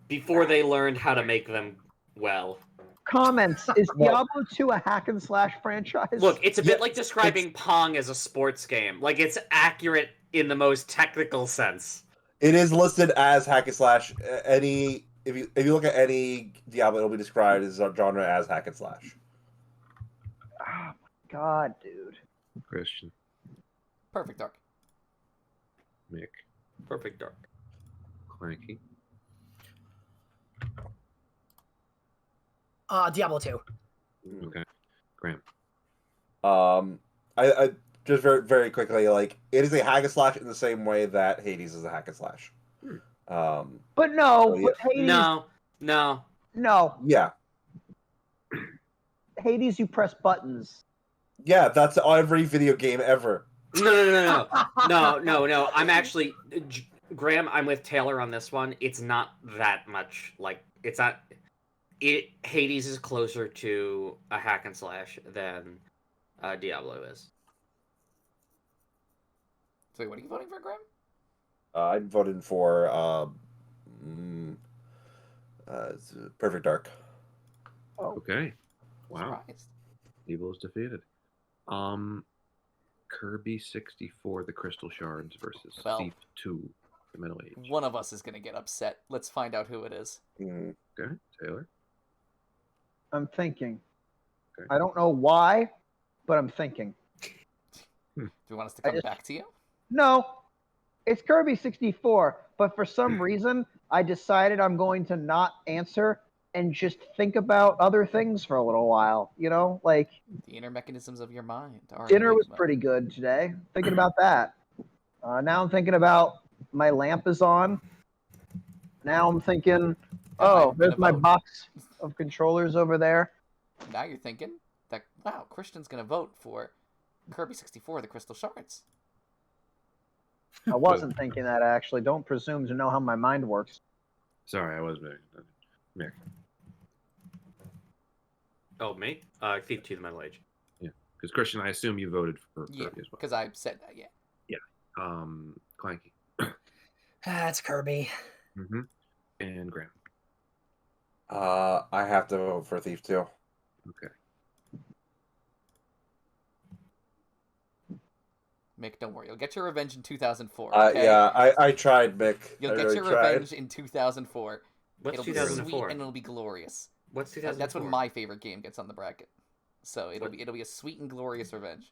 Before they learned how to make them well. Comments: is Diablo 2 a hack and slash franchise? Look, it's a bit like describing Pong as a sports game. Like, it's accurate in the most technical sense. It is listed as hack and slash. If you look at any Diablo, it'll be described as a genre as hack and slash. Oh my god, dude. Christian. Perfect Dark. Mick. Perfect Dark. Clanky. Diablo 2. Okay. Graham. I just very, very quickly, like, it is a hack and slash in the same way that Hades is a hack and slash. But no, yeah. Hades, No. Yeah. Hades, you press buttons. Yeah, that's every video game ever. No. I'm actually, Graham, I'm with Taylor on this one. It's not that much. Like, it's not. Hades is closer to a hack and slash than Diablo is. So what are you voting for, Graham? I'm voting for Perfect Dark. Okay. Wow. Surprised. Evil is defeated. Kirby 64, the Crystal Shards versus Thief 2, the Middle Age. One of us is going to get upset. Let's find out who it is. Okay, Taylor. I'm thinking. Okay. I don't know why, but I'm thinking. Do you want us to come back to you? No, it's Kirby 64, but for some reason, I decided I'm going to not answer and just think about other things for a little while. You know, like... The inner mechanisms of your mind. Dinner was pretty good today. Thinking about that. Now I'm thinking about my lamp is on. Now I'm thinking, oh, there's my box of controllers over there. Now you're thinking that, wow, Christian's going to vote for Kirby 64, the Crystal Shards. I wasn't thinking that, actually. Don't presume to know how my mind works. Sorry, I was Mick. Oh, me? Thief 2, the Middle Age. Yeah, because Christian, I assume you voted for Kirby as well. Because I said that, yeah. Yeah. Clanky. That's Kirby. Mm-hmm. And Graham. I have to vote for Thief 2. Okay. Mick, don't worry. You'll get your revenge in 2004. Okay? Yeah, I tried, Mick. You'll get your revenge in 2004. What's it'll 2004? be sweet and it'll be glorious. What's 2004? That's when my favorite game gets on the bracket. So it'll be a sweet and glorious revenge.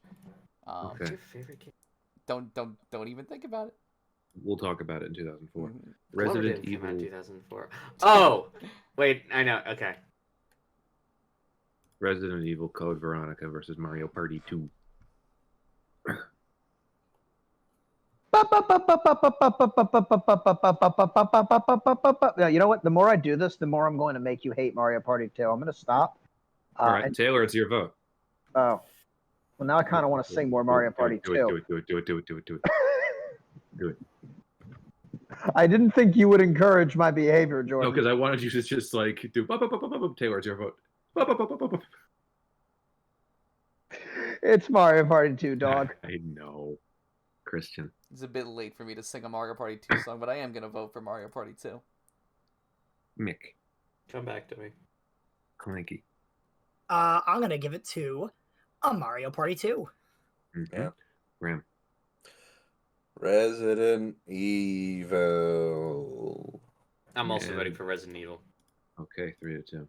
What's your favorite game? Don't even think about it. We'll talk about it in 2004. Mm-hmm. Resident Evil 2004. Oh, wait, I know. Okay. Resident Evil Code Veronica versus Mario Party 2. Yeah, you know what? The more I do this, the more I'm going to make you hate Mario Party 2. I'm going to stop. All right, Taylor, it's your vote. Oh. Well, now I kind of want to sing more Mario Party 2. Do it. Do it. I didn't think you would encourage my behavior, Jordan. No, because I wanted you to just like do Taylor, it's your vote. It's Mario Party 2, dog. I know. Christian. It's a bit late for me to sing a Mario Party 2 song, but I am gonna vote for Mario Party 2. Mick. Come back to me. Clanky. I'm gonna give it to a Mario Party 2. Yeah. Graham. Resident Evil. I'm also voting for Resident Evil. Okay, 3-2.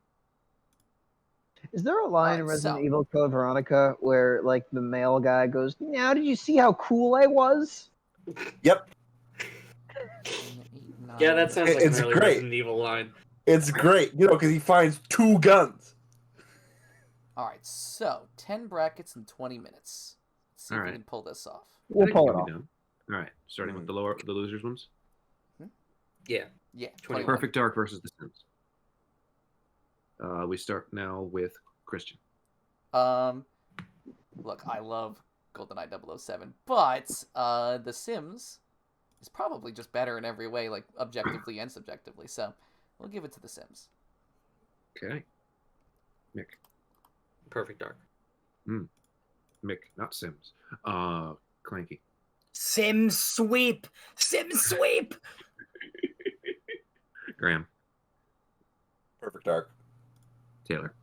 Is there a line in Alright, Resident so- Evil Code Veronica where like the male guy goes, "Now did you see how cool I was?" Yep. Yeah, that sounds like It's an early great. Resident Evil line. It's great, because he finds 2 guns. Alright, so 10 brackets in 20 minutes. Let's see if we Alright. can pull this off. We'll I think pull we it can off. be done. All right, starting with the losers ones. Yeah. Yeah, 21. Perfect Dark versus The Sims. We start now with Christian. Look, I love GoldenEye 007, but The Sims is probably just better in every way, like objectively and subjectively. So we'll give it to The Sims. Okay. Mick. Perfect Dark. Mick, not Sims. Clanky. Sim sweep. Sim sweep. Graham. Perfect Dark. Taylor.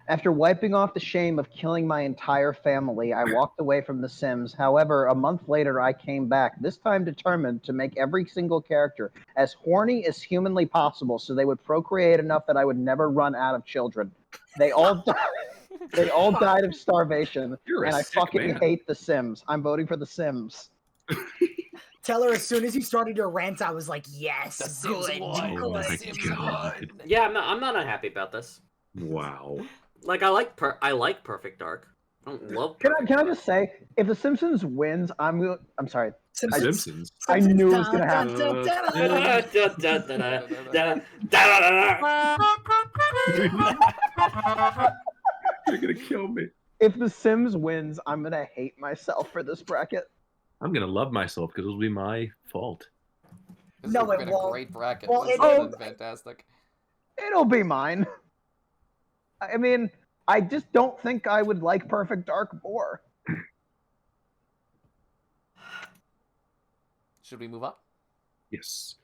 After wiping off the shame of killing my entire family, I walked away from The Sims. However, a month later, I came back, this time determined to make every single character as horny as humanly possible so they would procreate enough that I would never run out of children. They all died. They all died of starvation, You're a and I sick fucking man. hate The Sims. I'm voting for The Sims. Tell her as soon as you started your rant, I was like, yes, The Sims good, won. Oh good. my The Sims God. won. Yeah, I'm not unhappy about this. Wow. Like I like Perfect Dark. I don't love. Can I Perfect Dark. just say, if The Simpsons wins, I'm sorry. Simpsons. I knew it was gonna Dun, happen. You're gonna kill me. If The Sims wins, I'm gonna hate myself for this bracket. I'm gonna love myself because it'll be my fault. This No, has it been won't. a great bracket. Well, This it- has been fantastic. It'll be mine. I mean, I just don't think I would like Perfect Dark more. Should we move up? Yes.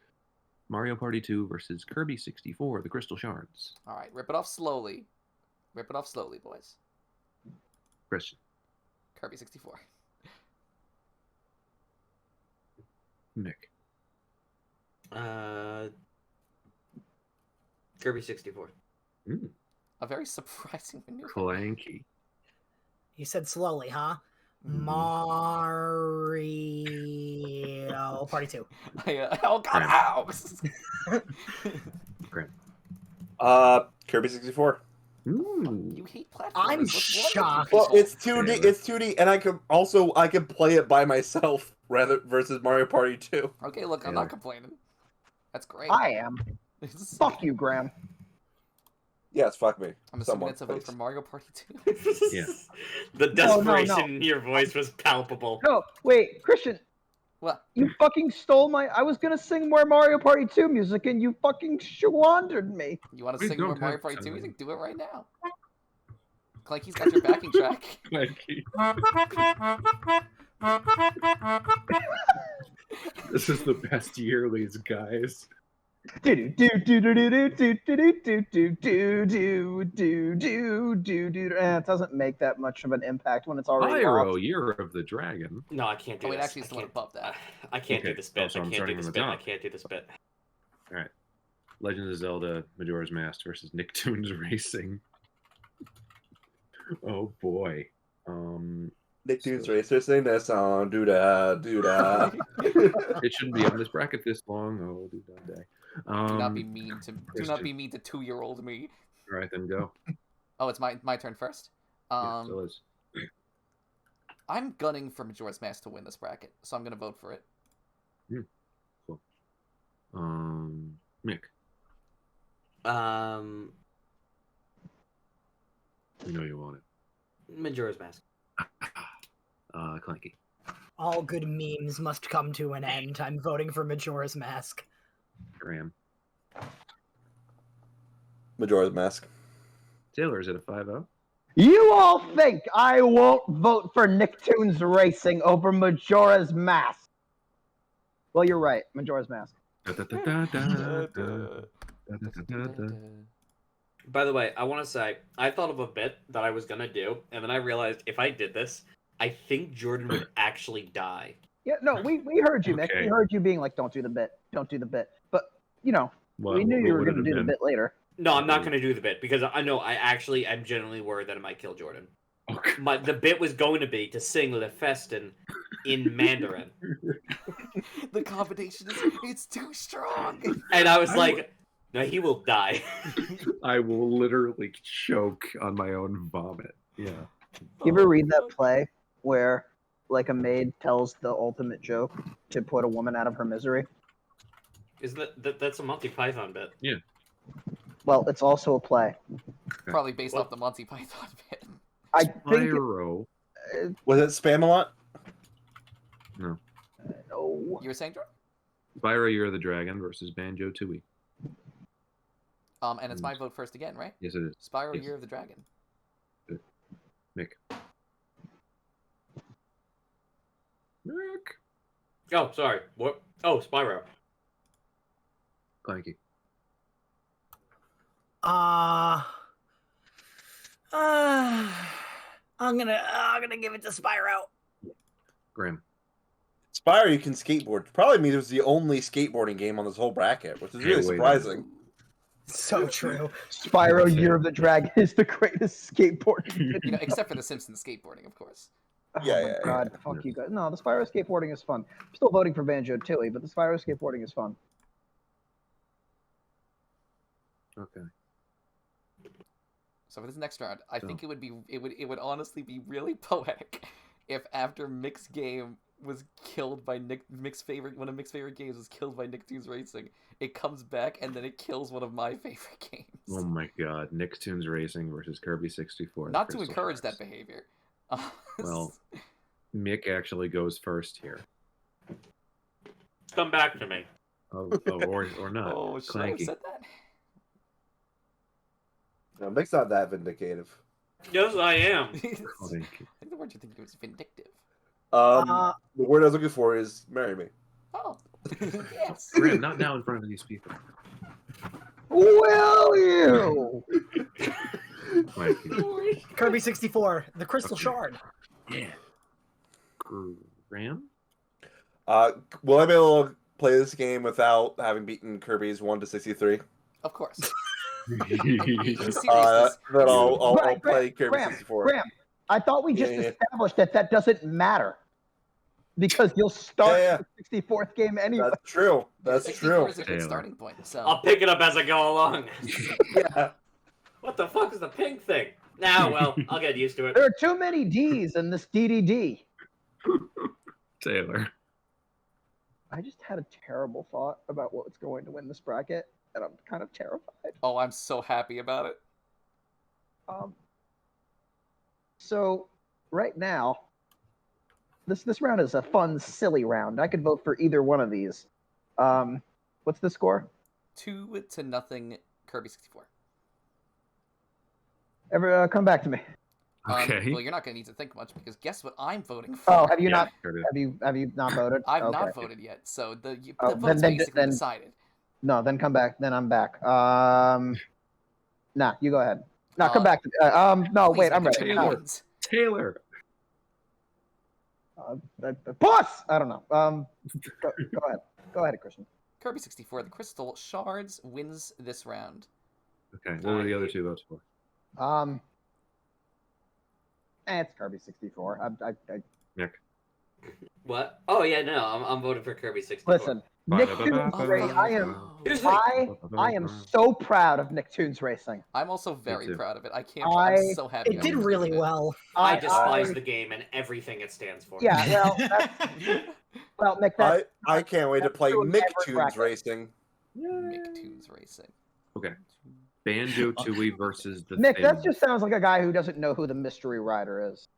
Mario Party 2 versus Kirby 64, the Crystal Shards. All right, rip it off slowly. Rip it off slowly, boys. Christian. Kirby 64. Nick. Kirby 64. A very surprising maneuver. Clanky. You said slowly, huh? Mhm. Mario Party 2. Oh god, ow! Graham. Kirby 64. Ooh. You hate platformers. I'm What's wrong with you shocked. Well, people? it's 2D. It's 2D, and I can play it by myself rather versus Mario Party 2. Okay, look, I'm not complaining. That's great. I am. Fuck you, Graham. Yes, fuck me. I'm assuming Someone, it's a vote please. for Mario Party 2. Yeah. The No, no, desperation no. in your voice was palpable. No, wait, Christian, What? you fucking stole my. I was gonna sing more Mario Party 2 music, and you fucking squandered me. You want to We sing more don't Mario have Party 2 time. music? Do it right now. Clanky's got your backing track. Clanky. This is the best Yearlies, guys. Do do do do do do do do do do do do do do do do. It doesn't make that much of an impact when it's already Spyro, lost. Year of the Dragon. No, I can't do Oh, wait, this. actually, it's I the one can't- above that. I can't Okay. do this bit. Oh, so I I'm can't do starting this from bit. the I top. can't do this bit. All right. Legend of Zelda, Majora's Mask versus Nicktoons Racing. Oh boy. Nicktoons Racer, sing that song. Do da, do da. It shouldn't be on this bracket this long. Oh, do that day. Do not be mean to Christian. 2-year-old me. All right, then go. Oh, it's my turn first. Yeah, still is. I'm gunning for Majora's Mask to win this bracket, so I'm gonna vote for it. Cool. Mick. You know you want it. Majora's Mask. Clanky. All good memes must come to an end. I'm voting for Majora's Mask. Graham. Majora's Mask. Taylor, is it a 5-0? You all think I won't vote for Nicktoons Racing over Majora's Mask? Well, you're right. Majora's Mask. By the way, I want to say, I thought of a bit that I was going to do, and then I realized if I did this, I think Jordan would actually die. Yeah, no, we heard you, Mick. Okay. We heard you being like, don't do the bit. Don't do the bit. But, you know, Well, we knew you were what going to would it do the have bit later. No, I'm not going to do the bit, because I know I actually am genuinely worried that it might kill Jordan. Okay. The bit was going to be to sing Le Festin in Mandarin. The combination it's too strong. And I was like, no, he will die. I will literally choke on my own vomit. Yeah. You ever read that play where, like, a maid tells the ultimate joke to put a woman out of her misery? Isn't that's a Monty Python bit? Yeah. Well, it's also a play. Probably based off the Monty Python bit. I think Spyro. Was it Spamalot? No. No. You were saying, Jordan? Spyro, Year of the Dragon versus Banjo-Tooie. And it's my vote first again, right? Yes, it is. Spyro, Yes. Year of the Dragon. Mick. Mick. Oh, sorry. What? Oh, Spyro. Clanky. I'm gonna give it to Spyro. Graham. Spyro, you can skateboard. Probably means it was the only skateboarding game on this whole bracket, which is really wait. surprising. So true. Spyro Year of the Dragon is the greatest skateboarding. You know, except for the Simpsons skateboarding, of course. Yeah, Oh my God, fuck you guys. No, the Spyro skateboarding is fun. I'm still voting for Banjo-Tooie, but the Spyro skateboarding is fun. Okay. So for this next round, I think it would honestly be really poetic if after Mick's game was killed by Mick's favorite, one of Mick's favorite games was killed by Nicktoons Racing, it comes back and then it kills one of my favorite games. Oh my God. Nicktoons Racing versus Kirby 64. Not to encourage that behavior. Well, Mick actually goes first here. Come back to me. Oh, or not. Oh, should I have Clanky. said that? No, Mick's not that vindicative. Yes, I am. Oh, thank you. I think the word you think was vindictive. The word I was looking for is marry me. Oh, yes. Graham, not now in front of these people. Will you? Clanky. Kirby 64, the Crystal Shard. Yeah. Graham? Will I be able to play this game without having beaten Kirby's 1 to 63? Of course. Then I'll play Kirby Graham, 64. Graham, I thought we just Yeah. established that doesn't matter. Because you'll start the 64th game anyway. That's true. That's 64 true. is a good starting point. So I'll pick it up as I go along. Yeah. What the fuck is the pink thing? Now, well, I'll get used to it. There are too many D's in this DDD. Taylor. I just had a terrible thought about what's going to win this bracket, and I'm kind of terrified. Oh, I'm so happy about it. So right now, this round is a fun, silly round. I could vote for either one of these. What's the score? 2-0 Kirby 64. Come back to me. Okay. Well, you're not gonna need to think much because guess what I'm voting for? Oh, have you Yeah, not? Have you not voted? I've Okay. not voted yet, so the Oh, vote's then- basically then- decided. No, then come back. Then I'm back. Nah, you go ahead. No, come back to me. No, Please wait, I'm make a ready. trade No. wins. Taylor. Boss! I don't know. Go ahead. Go ahead, Christian. Kirby 64, the Crystal Shards wins this round. Okay, what were the other two votes for? It's Kirby 64. Nick. What? Oh yeah, no, I'm voting for Kirby 64. Listen, Nicktoons Racing. I am so proud of Nicktoons Racing. I'm also very too. proud of it. I'm so happy. It did really well. I despise the game and everything it stands for. Yeah, well, Mick, I can't wait to play true in every Nicktoons bracket. Racing. Nicktoons Racing. Okay. Banjo-Tooie versus the Mick, that Thing. just sounds like a guy who doesn't know who the mystery rider is.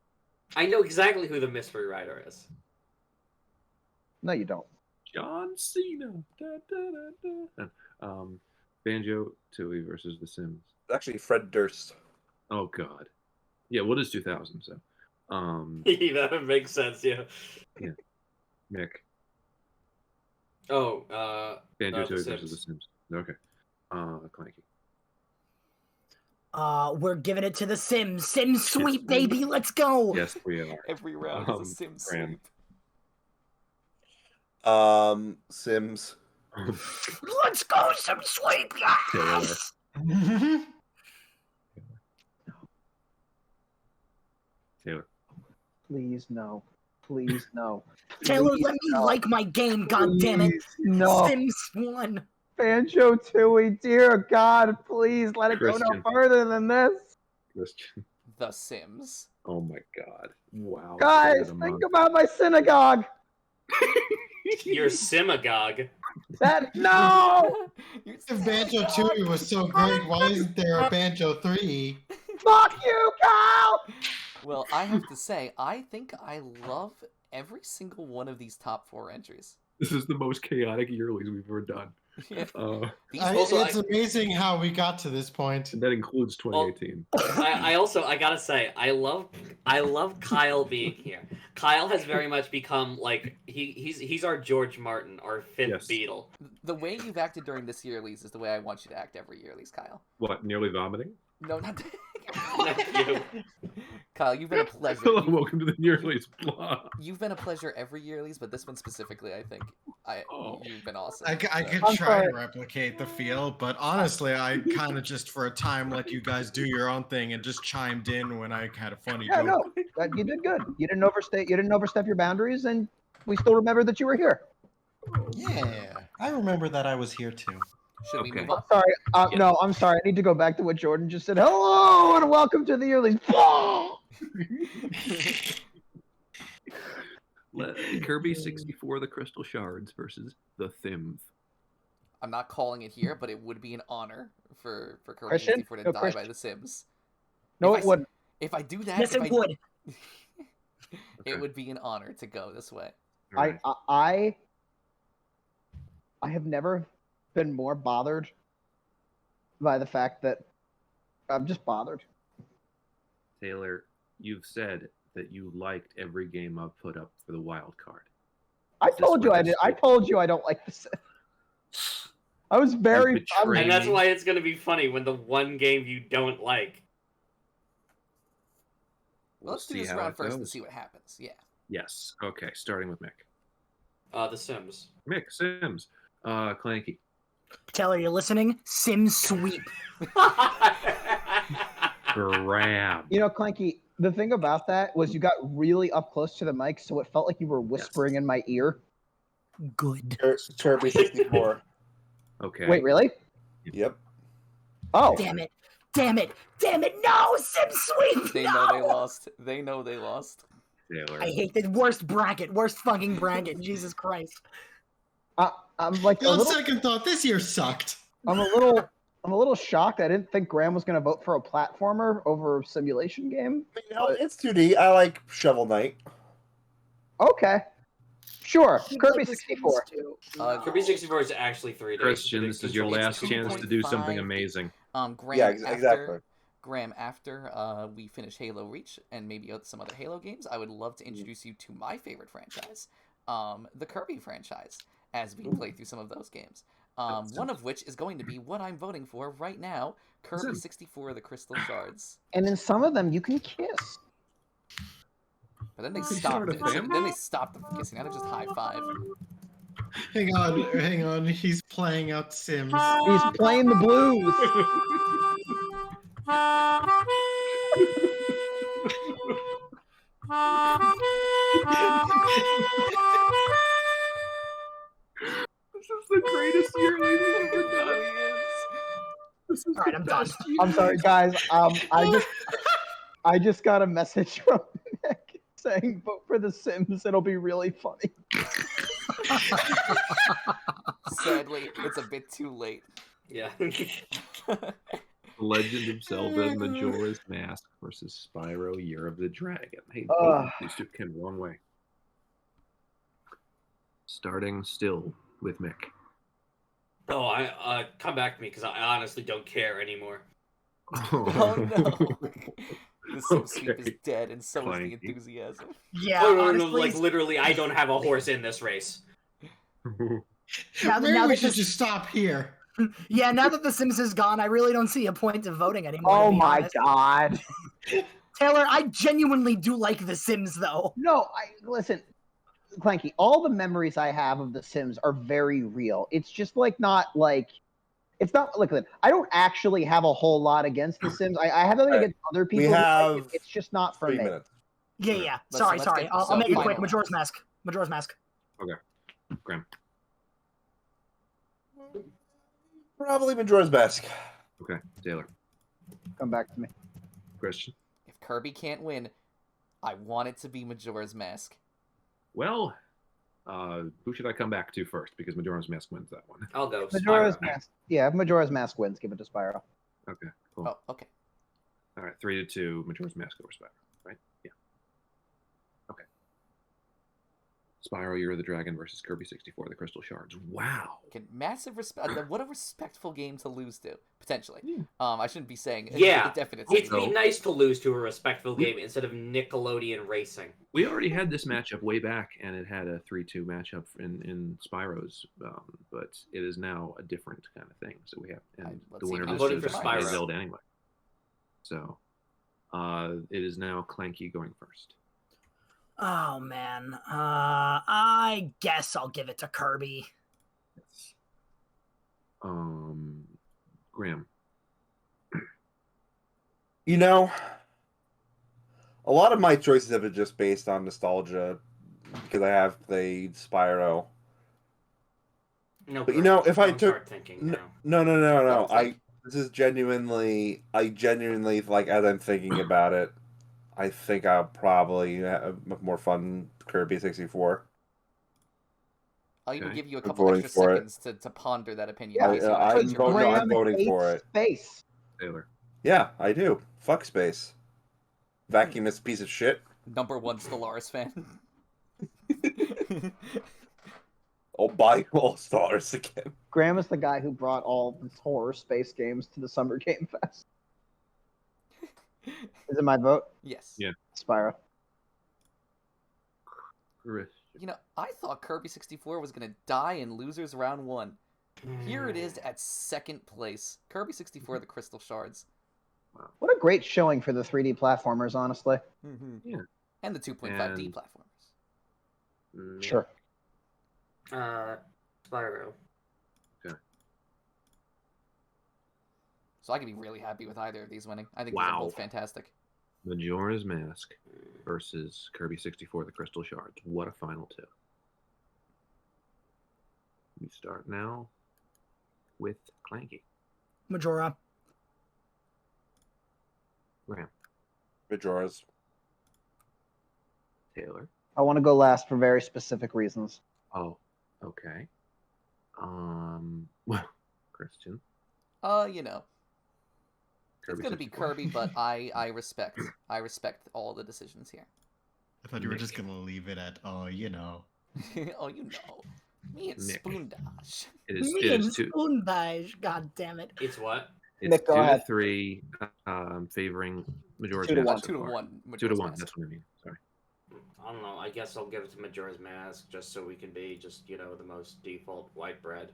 I know exactly who the mystery rider is. No, you don't. John Cena. Banjo-Tooie versus The Sims. Actually, Fred Durst. Oh God. Yeah, what is 2000? So, That makes sense. Yeah. Yeah. Mick. Oh, Banjo-Tooie versus The Sims. Okay. Clanky. We're giving it to the Sims. Sims sweep, baby. Let's go. Yes, we are. Every round is a Sims Graham. sweep. Sims. Let's go, Sims sweep. Yes. Taylor. Please no. Please no. Taylor, Please, let me no. like my game. God damn it. Please, no. Sims 1. Banjo-Tooie, dear God, please let it go Christian. no further than this. Christian. The Sims. Oh my God! Wow. Guys, think about my synagogue. Your synagogue. That no. If Banjo-Tooie was so great, why isn't there a Banjo 3? Fuck you, Kyle. Well, I have to say, I think I love every single one of these top 4 entries. This is the most chaotic Yearlies we've ever done. Yeah. It's amazing how we got to this point. And that includes 2018. I gotta say, I love Kyle being here. Kyle has very much become like he's our George Martin, our fifth Beatle. The way you've acted during this Yearlies is the way I want you to act every Yearlies, Kyle. What? Nearly vomiting? No, not you. Kyle, you've been a pleasure. Hello, welcome to the Yearlies. Blah. You've been a pleasure every Yearlies, but this one specifically, I think, you've been awesome. I could try to replicate the feel, but honestly, I kind of just for a time let you guys do your own thing and just chimed in when I had a funny joke. No, you did good. You didn't overstay. You didn't overstep your boundaries, and we still remember that you were here. Yeah, I remember that I was here too. Should we move I'm on? sorry. No, I'm sorry. I need to go back to what Jordan just said. Hello and welcome to the Yearlies. Kirby 64, the Crystal Shards versus the Thimth. I'm not calling it here, but it would be an honor for Kirby Christian? 64 to No, die Christian. by The Sims. No, If it wouldn't. If I do that, Yes, it would. It would be an honor to go this way. I have never been more bothered by the fact that I'm just bothered. Taylor, you've said that you liked every game I've put up for the wild card. I told you I did. I told you I don't like this. I was very. And that's why it's gonna be funny when the one game you don't like. Well, let's do this round first and see what happens. Yeah. Yes. Okay. Starting with Mick. The Sims. Mick Sims. Clanky. Taylor, you're listening? Sims sweep. Grab. You know, Clanky, the thing about that was you got really up close to the mic, so it felt like you were whispering in my ear. Good. Kirby 64. Okay. Wait, really? Yep. Oh. Damn it. Damn it. Damn it. No, Sims sweep. They no! know they lost. They know they lost. Taylor. I hate the worst bracket. Worst fucking bracket. Jesus Christ. I'm like On second thought, this year sucked. I'm a little shocked. I didn't think Graham was going to vote for a platformer over a simulation game. You know, it's 2D. I like Shovel Knight. Okay. Sure. Kirby 64. Kirby 64 is actually 3D. Christian, this is your last chance to do something amazing. Graham, Yeah, exactly. Graham, after we finish Halo Reach and maybe some other Halo games, I would love to introduce you to my favorite franchise, the Kirby franchise, as we play through some of those games. One of which is going to be what I'm voting for right now, Kirby 64, the Crystal Shards. And in some of them, you can kiss. But then they stopped it. Then they stopped the kissing. Now they're just high five. Hang on. He's playing out Sims. He's playing the blues. This is the greatest Yearly we've ever done. All right, I'm done. I'm sorry, guys. I just got a message from Nick saying vote for The Sims. It'll be really funny. Sadly, it's a bit too late. Yeah. The Legend of Zelda Majora's Mask versus Spyro Year of the Dragon. Hey, these two came a long way. Starting still with Mick. Oh, I come back to me because I honestly don't care anymore. Oh no. The Sim Sweep is Okay. dead, and so is the Clanky. enthusiasm. Yeah, Oh, no, honestly, like literally, I don't have a horse in this race. Now- Maybe now we that should this- just stop here. yeah, now that The Sims is gone, I really don't see a point of voting anymore. to Oh be my honest. god. Taylor, I genuinely do like The Sims, though. No, listen, Clanky. All the memories I have of The Sims are very real. It's just like not like it's not like I don't actually have a whole lot against The Sims. I have nothing against other people. who like have it. It's just not for 3 me. minutes. Yeah, yeah. Let's Sorry. get- I'll so make it quick. final Majora's rounds. Mask. Majora's Mask. Graham. Probably Majora's Mask. Okay, Taylor. Come back to me. Christian. If Kirby can't win, I want it to be Majora's Mask. Well, who should I come back to first? Because Majora's Mask wins that one. I'll go. Majora's Spyro. Mask. Yeah, if Majora's Mask wins, give it to Spyro. Okay, cool. Oh, okay. All right, 3-2. Majora's Mask over Spyro, right? Yeah. Okay. Spyro, Year of the Dragon versus Kirby 64, the Crystal Shards. Wow. Okay, massive respect. What a respectful game to lose to, potentially. I shouldn't be saying Yeah, a definite. It'd statement. be nice to lose to a respectful game instead of Nickelodeon racing. We already had this matchup way back, and it had a 3-2 matchup in Spyro's, but it is now a different kind of thing. So we have, and let's the see winner if of I'm this voting is for going to be Spyro. Zelda anyway. So it is now Clanky going first. Oh man. I guess I'll give it to Kirby. Graham. You know, a lot of my choices have been just based on nostalgia because I have played Spyro. No, But you know, if I don't took start thinking now. no, Don't think. this is genuinely, I genuinely like as I'm thinking about it, I think I'll probably have more fun Kirby 64. I'll even Okay. give you a I'm couple voting extra for it. seconds to ponder that opinion. Yeah, in case you wanna I'm change your voting- mind. I'm voting for hates it. Space. Taylor. Yeah, I do. Fuck space. Vacuumous piece of shit. Number one Stellaris fan. I'll buy All Stars again. Graham is the guy who brought all these horror space games to the Summer Game Fest. Is it my vote? Yes. Yeah. Spyro. Chris. You know, I thought Kirby 64 was gonna die in losers round 1. Here it is at second place. Kirby 64, the Crystal Shards. What a great showing for the 3D platformers, honestly. Mm-hmm. Yeah. And the 2.5D And- platformers. Sure. Spyro. So I could be really happy with either of these winning. I think these Wow. are both fantastic. Majora's Mask versus Kirby 64, the Crystal Shards. What a final two. We start now with Clanky. Majora. Graham. Majora's. Taylor. I want to go last for very specific reasons. Oh, okay. Christian. You know, Kirby it's gonna be 64. Kirby, but I respect all the decisions here. I thought you were just gonna leave it at, oh, you know. Oh, you know, me and Nick. Spoondash. It is, Me it and is two. Spoonbage. God damn it. It's what? It's Nick, go 2-3, ahead. favoring Majora's 2 to Mask. 2 to so far. 1. 2 to Majora's 1. Mask. That's what I mean. Sorry. I don't know. I guess I'll give it to Majora's Mask just so we can be just, you know, the most default white bread.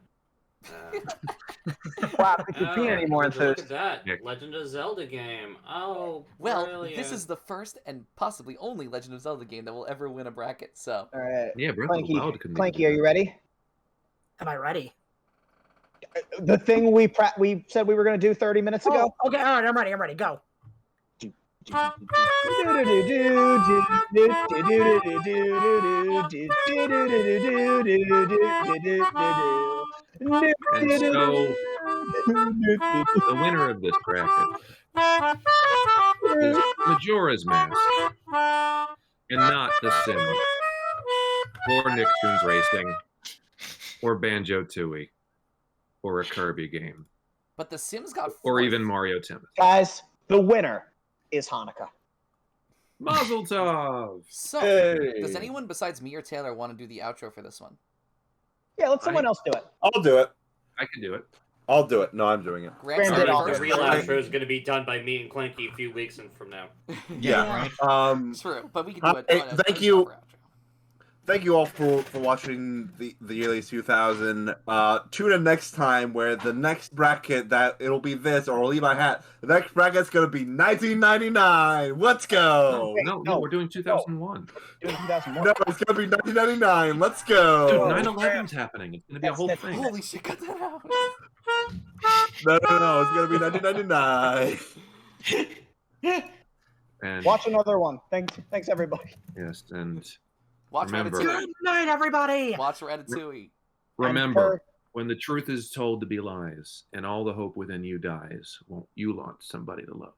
Wow, if you're being any more look enthused. at that. Nick. Legend of Zelda game. Oh, Well, brilliant. this is the first and possibly only Legend of Zelda game that will ever win a bracket. So All right. Yeah, Breath of the Clanky, Wild couldn't Clanky, even are do you that. ready? Am I ready? The thing we said we were going to do 30 minutes ago? Oh, okay, all right, I'm ready. Go. And so, the winner of this bracket is Majora's Mask, and not The Sims, or Nicktoons Racing, or Banjo-Tooie, or a Kirby game, but the Sims got or fourth. even Mario Tennis. Guys, the winner is Hanukkah. Mazel tov! So, Hey. does anyone besides me or Taylor want to do the outro for this one? Yeah, let someone else do it. I'll do it. I can do it. I'll do it. No, I'm doing it. Grant's Grant did on all The first. real outro is going to be done by me and Clanky a few weeks from now. Yeah. True, but we can do it. Hey, on a thank you. proper outro. Thank you all for watching the Yearlies 2000. Tune in next time where the next bracket it'll be this, or I'll leave my hat. The next bracket's gonna be 1999. Let's go. No, we're doing 2001. Doing 2001. No, it's gonna be 1999. Let's go. Dude, 9/11's happening. It's gonna be a whole thing. Holy shit, cut that out. No, it's gonna be 1999. And Watch another one. Thanks everybody. yes, and Watch remember, Ratatouille. Good night, everybody. Watch Ratatouille. remember, when the truth is told to be lies and all the hope within you dies, won't you launch somebody to love?